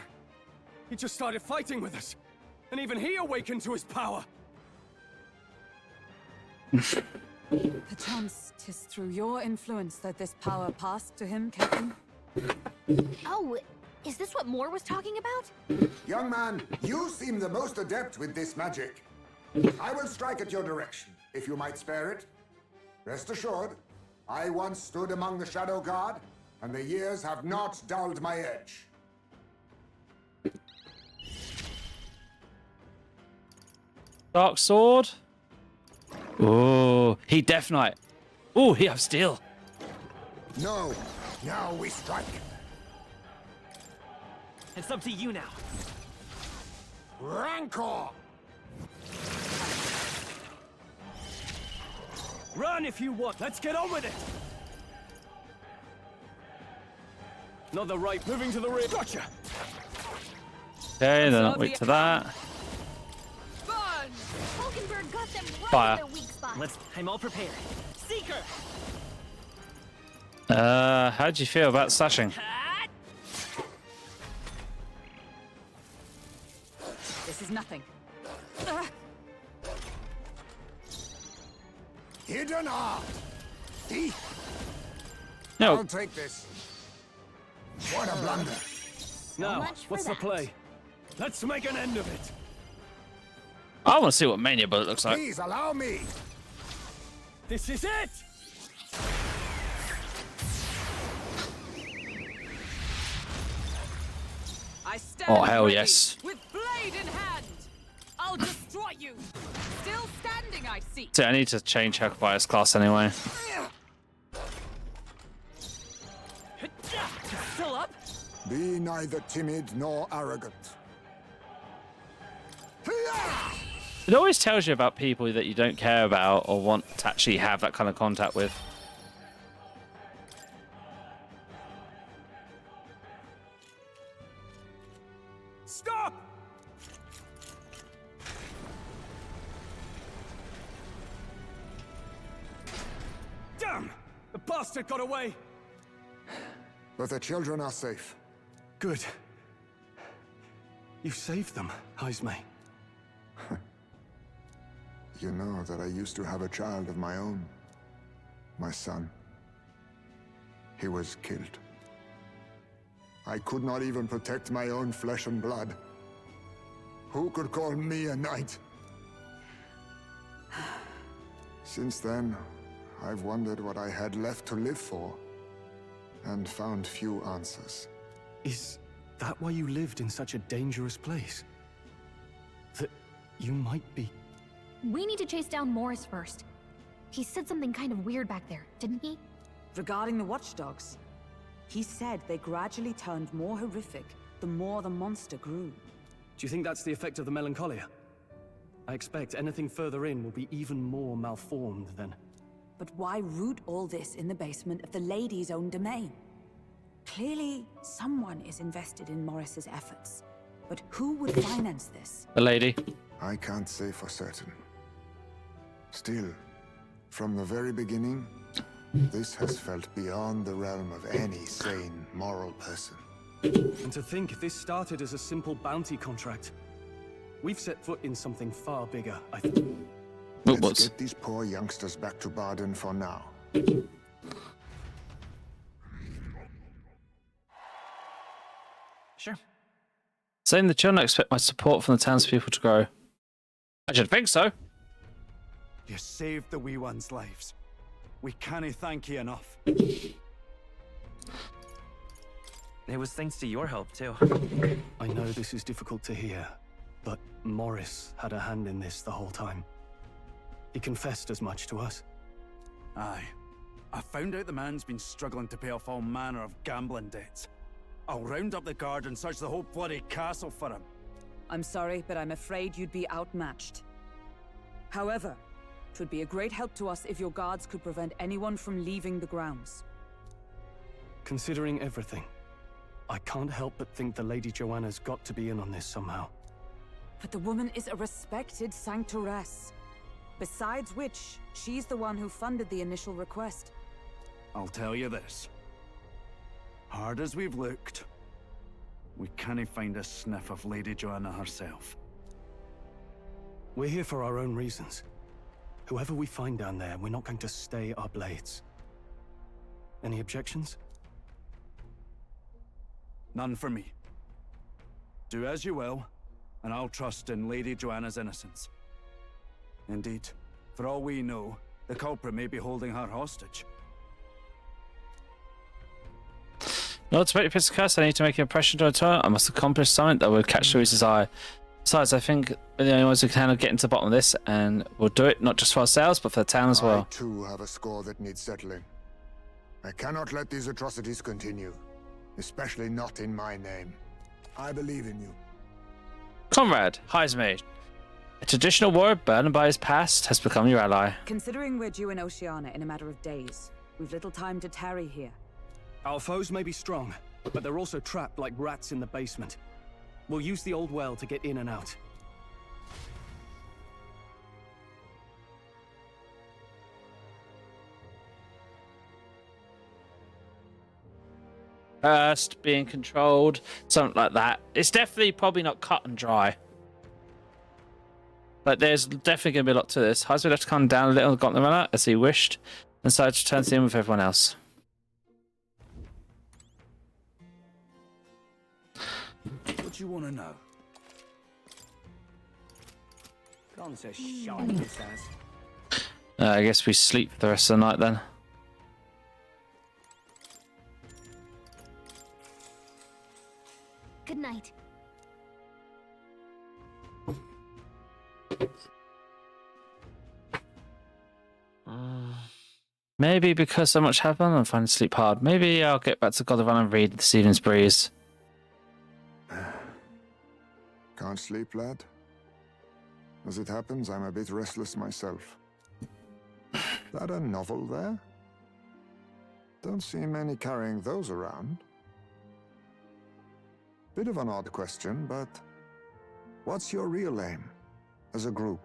[SPEAKER 8] He just started fighting with us. And even he awakened to his power.
[SPEAKER 6] Perchance 'tis through your influence that this power passed to him, Captain?
[SPEAKER 3] Oh, is this what Moore was talking about?
[SPEAKER 12] Young man, you seem the most adept with this magic. I will strike at your direction, if you might spare it. Rest assured, I once stood among the Shadow Guard, and the years have not dulled my edge.
[SPEAKER 1] Dark sword. Oh, he Death Knight. Oh, he have steel.
[SPEAKER 12] No, now we strike.
[SPEAKER 4] It's up to you now.
[SPEAKER 12] Rancor!
[SPEAKER 8] Run if you want. Let's get on with it. Not the right. Moving to the rear. Gotcha.
[SPEAKER 1] Okay, then I'll wait to that.
[SPEAKER 3] Hulkenberg got them right
[SPEAKER 1] Fire.
[SPEAKER 3] in their weak spot.
[SPEAKER 4] I'm all prepared. Seeker!
[SPEAKER 1] How do you feel about slashing?
[SPEAKER 6] This is nothing.
[SPEAKER 12] Hidden art! See?
[SPEAKER 1] No.
[SPEAKER 12] I'll take this. What a blunder.
[SPEAKER 8] Now,
[SPEAKER 3] much for
[SPEAKER 8] what's the
[SPEAKER 3] that.
[SPEAKER 8] play? Let's make an end of it.
[SPEAKER 1] I want to see what Mania Bullet looks like.
[SPEAKER 12] Please allow me.
[SPEAKER 8] This is it!
[SPEAKER 6] I stand
[SPEAKER 1] Oh, hell
[SPEAKER 6] ready,
[SPEAKER 1] yes.
[SPEAKER 6] with blade in hand. I'll destroy you. Still standing, I see.
[SPEAKER 1] See, I need to change her bias class anyway.
[SPEAKER 6] Still up?
[SPEAKER 12] Be neither timid nor arrogant.
[SPEAKER 1] It always tells you about people that you don't care about or want to actually have that kind of contact with.
[SPEAKER 7] Stop! Damn! The bastard got away!
[SPEAKER 12] But the children are safe.
[SPEAKER 8] Good. You saved them, Ismay.
[SPEAKER 12] You know that I used to have a child of my own. My son. He was killed. I could not even protect my own flesh and blood. Who could call me a knight? Since then, I've wondered what I had left to live for, and found few answers.
[SPEAKER 8] Is that why you lived in such a dangerous place? That you might be...
[SPEAKER 3] We need to chase down Morris first. He said something kind of weird back there, didn't he?
[SPEAKER 6] Regarding the watchdogs, he said they gradually turned more horrific the more the monster grew.
[SPEAKER 8] Do you think that's the effect of the melancholia? I expect anything further in will be even more malformed then.
[SPEAKER 6] But why root all this in the basement of the lady's own domain? Clearly, someone is invested in Morris's efforts. But who would finance this?
[SPEAKER 1] The lady.
[SPEAKER 12] I can't say for certain. Still, from the very beginning, this has felt beyond the realm of any sane, moral person.
[SPEAKER 8] And to think this started as a simple bounty contract. We've set foot in something far bigger, I think.
[SPEAKER 12] Let's get these poor youngsters back to Barden for now.
[SPEAKER 4] Sure.
[SPEAKER 1] Saying the children expect my support from the townspeople to grow. I should think so.
[SPEAKER 7] You saved the wee ones' lives. We can't thank you enough.
[SPEAKER 4] It was thanks to your help, too.
[SPEAKER 8] I know this is difficult to hear, but Morris had a hand in this the whole time. He confessed as much to us.
[SPEAKER 7] Aye. I found out the man's been struggling to pay off all manner of gambling debts. I'll round up the guard and search the whole bloody castle for him.
[SPEAKER 6] I'm sorry, but I'm afraid you'd be outmatched. However, it would be a great help to us if your guards could prevent anyone from leaving the grounds.
[SPEAKER 8] Considering everything, I can't help but think the Lady Joanna's got to be in on this somehow.
[SPEAKER 6] But the woman is a respected sanctoress. Besides which, she's the one who funded the initial request.
[SPEAKER 7] I'll tell you this. Hard as we've looked, we can't find a sniff of Lady Joanna herself.
[SPEAKER 8] We're here for our own reasons. Whoever we find down there, we're not going to stay our blades. Any objections?
[SPEAKER 7] None for me. Do as you will, and I'll trust in Lady Joanna's innocence. Indeed, for all we know, the culprit may be holding her hostage.
[SPEAKER 1] Lord, to make the curse, I need to make an impression to a turn. I must accomplish something that will catch Louise's eye. Besides, I think we're the only ones who can handle getting to the bottom of this, and we'll do it not just for ourselves, but for the town as well.
[SPEAKER 12] I too have a score that needs settling. I cannot let these atrocities continue, especially not in my name. I believe in you.
[SPEAKER 1] Comrade, Heismade, a traditional warrior burdened by his past has become your ally.
[SPEAKER 6] Considering we're due in Oceania in a matter of days, we've little time to tarry here.
[SPEAKER 8] Our foes may be strong, but they're also trapped like rats in the basement. We'll use the old well to get in and out.
[SPEAKER 1] First, being controlled, something like that. It's definitely probably not cut and dry. But there's definitely going to be a lot to this. Heismade left to calm down a little and got the runner as he wished, and decided to turn to him with everyone else.
[SPEAKER 7] What do you want to know?
[SPEAKER 4] Gone so shy, this ass.
[SPEAKER 1] I guess we sleep for the rest of the night then.
[SPEAKER 3] Good night.
[SPEAKER 1] Maybe because so much happened, I'm finding sleep hard. Maybe I'll get back to God of War and read this evening's breeze.
[SPEAKER 12] Can't sleep, lad? As it happens, I'm a bit restless myself. That a novel there? Don't see many carrying those around. Bit of an odd question, but what's your real aim as a group?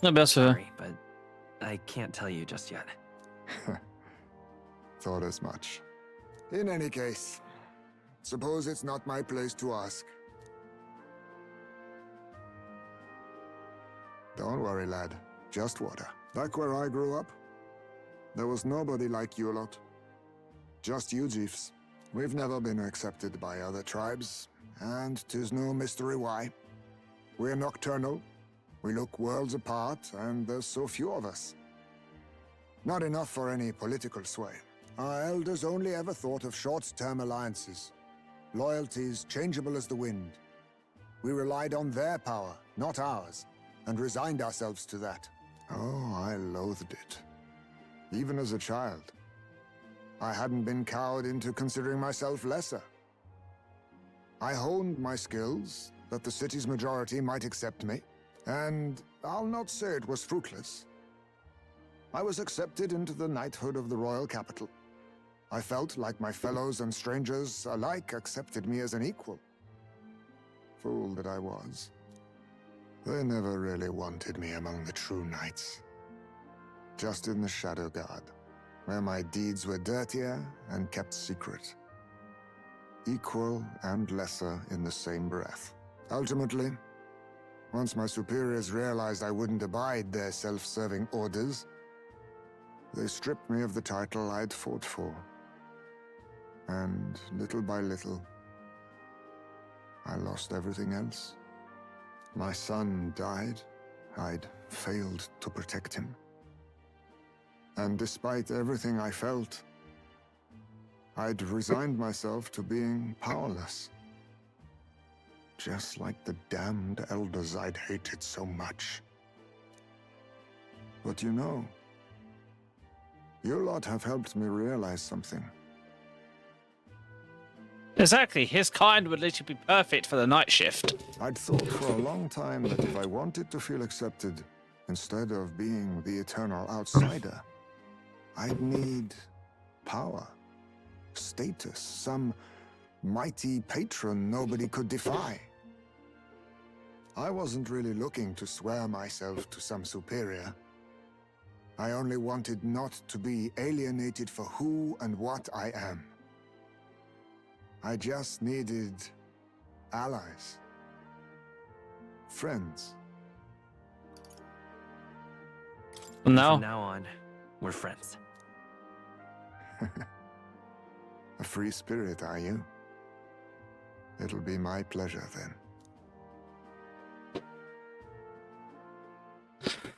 [SPEAKER 1] No, but
[SPEAKER 4] Sorry, but I can't tell you just yet.
[SPEAKER 12] Thought as much. In any case, suppose it's not my place to ask. Don't worry, lad. Just water. Back where I grew up, there was nobody like you lot. Just you chiefs. We've never been accepted by other tribes, and 'tis no mystery why. We're nocturnal, we look worlds apart, and there's so few of us. Not enough for any political sway. Our elders only ever thought of short-term alliances. Loyalties changeable as the wind. We relied on their power, not ours, and resigned ourselves to that. Oh, I loathed it. Even as a child. I hadn't been cowed into considering myself lesser. I honed my skills, that the city's majority might accept me, and I'll not say it was fruitless. I was accepted into the knighthood of the royal capital. I felt like my fellows and strangers alike accepted me as an equal. Fool that I was. They never really wanted me among the true knights. Just in the Shadow Guard, where my deeds were dirtier and kept secret. Equal and lesser in the same breath. Ultimately, once my superiors realized I wouldn't abide their self-serving orders, they stripped me of the title I'd fought for. And little by little, I lost everything else. My son died. I'd failed to protect him. And despite everything I felt, I'd resigned myself to being powerless. Just like the damned elders I'd hated so much. But you know, you lot have helped me realize something.
[SPEAKER 1] Exactly, his kind would literally be perfect for the night shift.
[SPEAKER 12] I'd thought for a long time that if I wanted to feel accepted, instead of being the eternal outsider, I'd need power, status, some mighty patron nobody could defy. I wasn't really looking to swear myself to some superior. I only wanted not to be alienated for who and what I am. I just needed allies. Friends.
[SPEAKER 1] No.
[SPEAKER 4] From now on, we're friends.
[SPEAKER 12] A free spirit, are you? It'll be my pleasure then.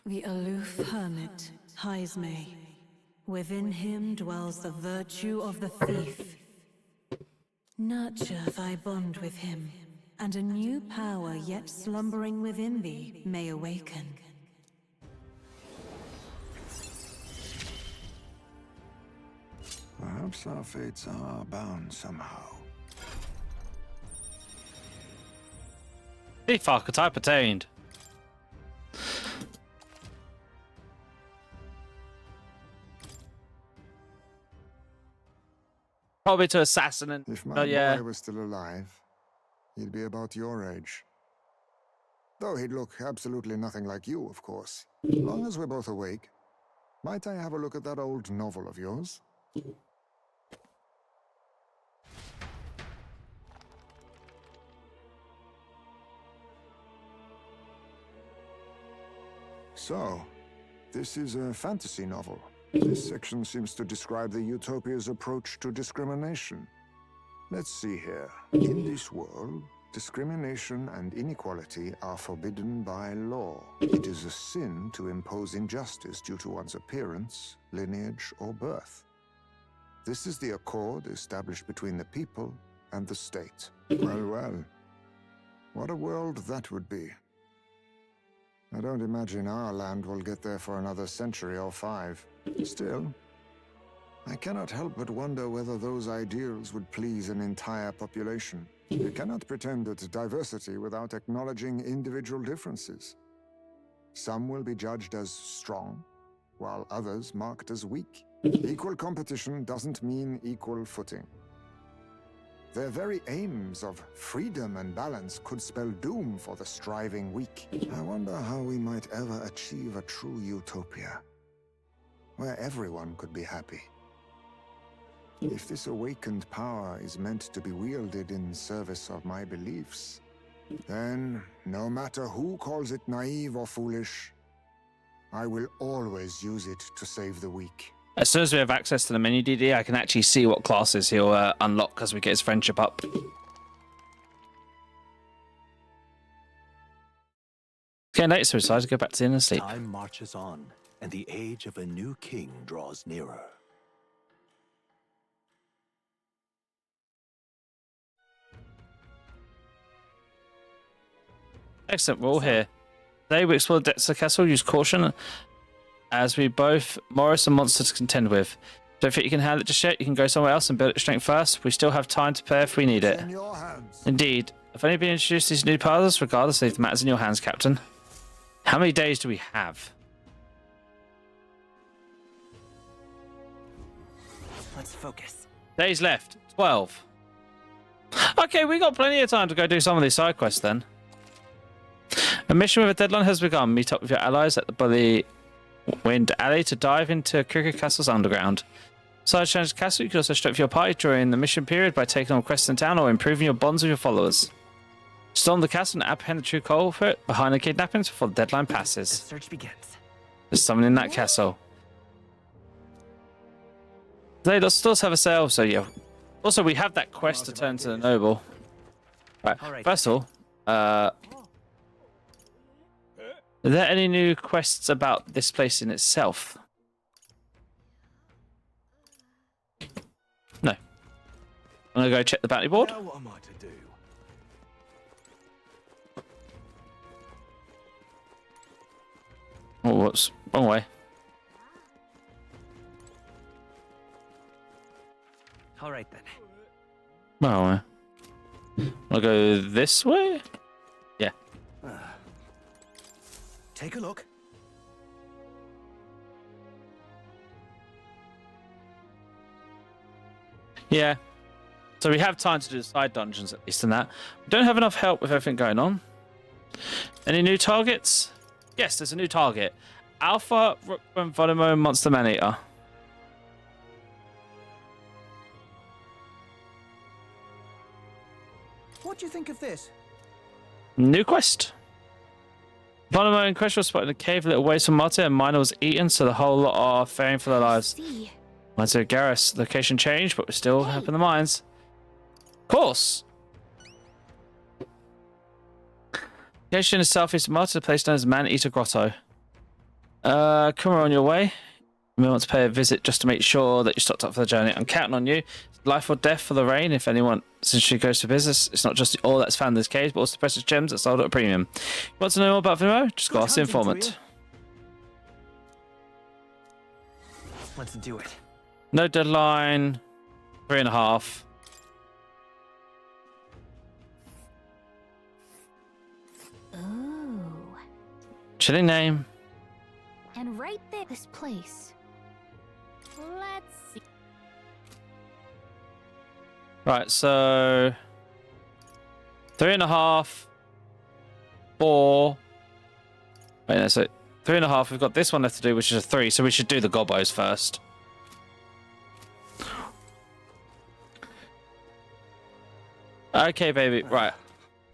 [SPEAKER 6] The aloof hermit, Heismay. Within him dwells the virtue of the thief. Nurture thy bond with him, and a new power yet slumbering within thee may awaken.
[SPEAKER 12] Perhaps our fates are bound somehow.
[SPEAKER 1] Thief archetype attained. Probably to assassinate.
[SPEAKER 12] If my
[SPEAKER 1] Oh yeah.
[SPEAKER 12] boy was still alive, he'd be about your age. Though he'd look absolutely nothing like you, of course. As long as we're both awake, might I have a look at that old novel of yours? So, this is a fantasy novel. This section seems to describe the Utopia's approach to discrimination. Let's see here. In this world, discrimination and inequality are forbidden by law. It is a sin to impose injustice due to one's appearance, lineage, or birth. This is the accord established between the people and the state. Well, well. What a world that would be. I don't imagine our land will get there for another century or 5. Still, I cannot help but wonder whether those ideals would please an entire population. You cannot pretend at diversity without acknowledging individual differences. Some will be judged as strong, while others marked as weak. Equal competition doesn't mean equal footing. Their very aims of freedom and balance could spell doom for the striving weak. I wonder how we might ever achieve a true utopia, where everyone could be happy. If this awakened power is meant to be wielded in service of my beliefs, then, no matter who calls it naive or foolish, I will always use it to save the weak.
[SPEAKER 1] As soon as we have access to the menu, DD, I can actually see what classes he'll unlock as we get his friendship up. Okay, late, so we decided to go back to the inn and sleep.
[SPEAKER 5] Time marches on, and the age of a new king draws nearer.
[SPEAKER 1] Excellent, we're all here. Today we explore the depths of the castle, use caution, as we both Morris and monsters to contend with. Don't think you can handle it just yet, you can go somewhere else and build it strength first. We still have time to prepare if we need it.
[SPEAKER 12] In your hands.
[SPEAKER 1] Indeed. I've only been introduced to these new paths, regardless, leave the matters in your hands, Captain. How many days do we have?
[SPEAKER 4] Let's focus.
[SPEAKER 1] Days left. 12. Okay, we got plenty of time to go do some of these side quests then. A mission with a deadline has begun. Meet up with your allies at the Bully Wind Alley to dive into Crooked Castle's underground. Besides Challenge Castle, you can also strengthen your party during the mission period by taking on quests in town or improving your bonds with your followers. Storm the castle and apprehend the true culprit behind the kidnappings before the deadline passes.
[SPEAKER 4] The search begins.
[SPEAKER 1] There's someone in that castle. They still have a sale, so yeah. Also, we have that quest to turn to the noble. Right. First of all, are there any new quests about this place in itself? No. I'm gonna go check the bounty board.
[SPEAKER 5] Now what am I to do?
[SPEAKER 1] Oh, whoops. Wrong way.
[SPEAKER 4] All right then.
[SPEAKER 1] Wrong way. I'll go this way? Yeah.
[SPEAKER 5] Take a look.
[SPEAKER 1] Yeah. So we have time to do the side dungeons at least in that. We don't have enough help with everything going on. Any new targets? Yes, there's a new target. Alpha, Rookworm, Volumo, Monster Man-Eater.
[SPEAKER 4] What do you think of this?
[SPEAKER 1] New quest. Volumo and Quest were spotted in a cave a little ways from Marta, and Minor was eaten, so the whole lot are faring for their lives. Marta Garrus, location changed, but we're still up in the mines. Of course. Location is southeast of Marta, the place known as Man-Eater Grotto. Come on your way. You may want to pay a visit just to make sure that you're stocked up for the journey. I'm counting on you. It's life or death for the rain. If anyone essentially goes for business, it's not just all that's found in this cave, but also precious gems that sold at a premium. You want to know more about Vimo? Just go ask the informant.
[SPEAKER 4] Let's do it.
[SPEAKER 1] No deadline. 3.5.
[SPEAKER 3] Ooh.
[SPEAKER 1] Chilling name.
[SPEAKER 3] And right there, this place. Let's see.
[SPEAKER 1] Right, so 3.5, 4. Wait, no, so 3.5. We've got this one left to do, which is a 3. So we should do the gobos first. Okay, baby. Right.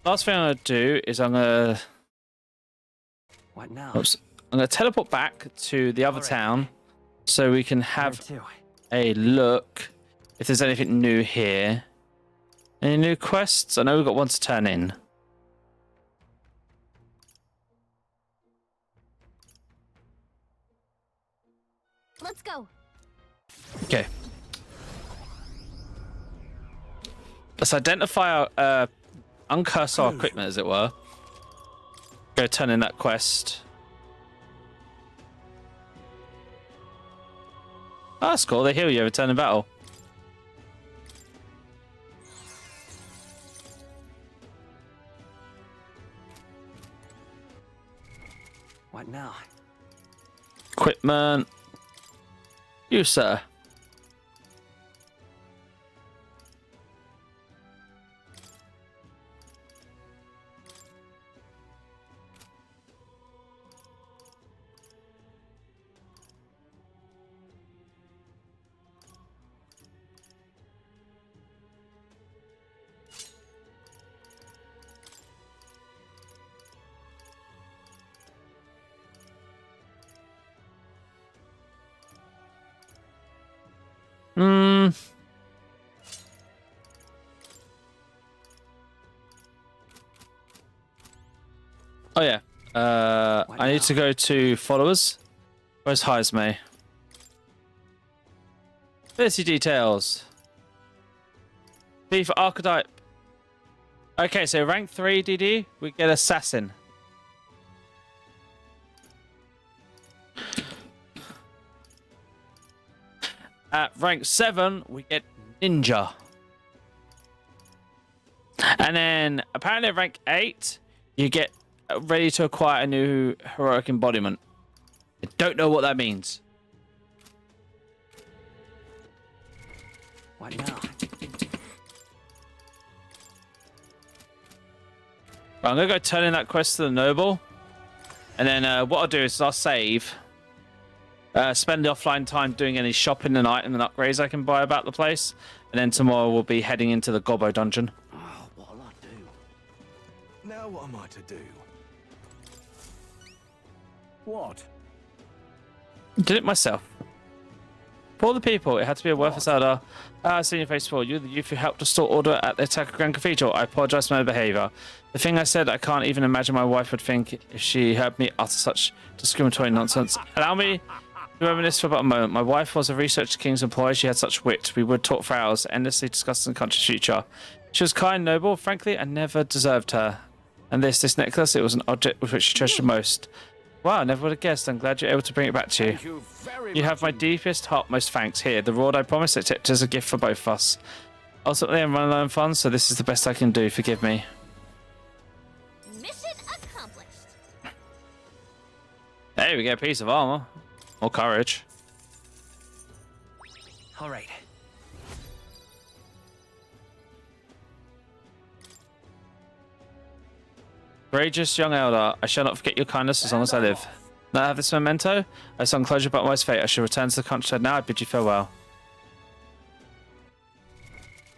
[SPEAKER 1] Last thing I'm gonna do is I'm gonna.
[SPEAKER 4] What now?
[SPEAKER 1] Oops. I'm gonna teleport back to the other town, so we can have a look if there's anything new here. Any new quests? I know we've got one to turn in.
[SPEAKER 3] Let's go.
[SPEAKER 1] Okay. Let's identify our, uncurse our equipment, as it were. Go turn in that quest. Oh, that's cool. They heal you every turn in battle.
[SPEAKER 4] What now?
[SPEAKER 1] Equipment. You, sir. Hmm. Oh yeah. I need to go to followers. Where's Heisme? Ability details. B for archetype. Okay, so rank 3 DD, we get assassin. At rank 7, we get ninja. And then apparently at rank 8, you get ready to acquire a new heroic embodiment. I don't know what that means.
[SPEAKER 4] What now?
[SPEAKER 1] Right, I'm gonna go turn in that quest to the noble, and then what I'll do is I'll save, spend the offline time doing any shopping and item and upgrades I can buy about the place, and then tomorrow we'll be heading into the Gobbo dungeon.
[SPEAKER 5] Oh, what'll I do? Now what am I to do? What?
[SPEAKER 1] Did it myself. For all the people, it had to be a worthless elder. I've seen your face before. You're the youth who helped restore order at the attack of Grand Cathedral. I apologize for my behavior. The thing I said, I can't even imagine my wife would think if she heard me utter such discriminatory nonsense. Allow me to reminisce for about a moment. My wife was a research king's employee. She had such wit. We would talk for hours, endlessly discussing the country's future. She was kind, noble. Frankly, I never deserved her. And this necklace, it was an object with which she treasured most. Wow, I never would have guessed. I'm glad you're able to bring it back to you. You have my deepest, heartmost thanks. Here, the reward I promised, it's as a gift for both of us. Ultimately, I'm running low on funds, so this is the best I can do. Forgive me.
[SPEAKER 3] Mission accomplished.
[SPEAKER 1] Hey, we get a piece of armor. Or courage.
[SPEAKER 4] All right.
[SPEAKER 1] Courageous young elder, I shall not forget your kindness as long as I live. Now I have this memento. I saw closure about my fate. I shall return to the countryside now. I bid you farewell.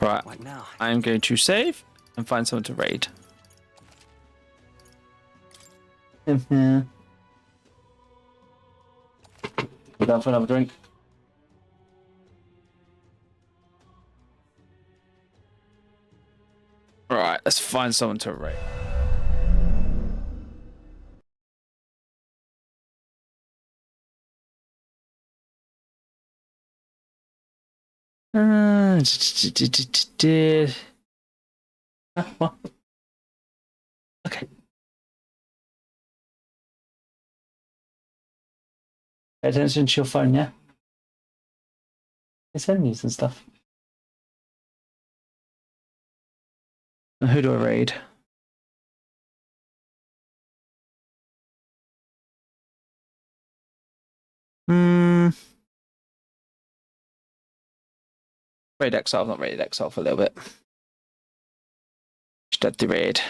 [SPEAKER 1] Right.
[SPEAKER 4] What now?
[SPEAKER 1] I am going to save and find someone to raid. Go down for another drink. Right, let's find someone to raid. What? Okay. Pay attention to your phone, yeah? It's enemies and stuff. And who do I raid? Raid Exile, I've not raided Exile for a little bit. Just had to raid.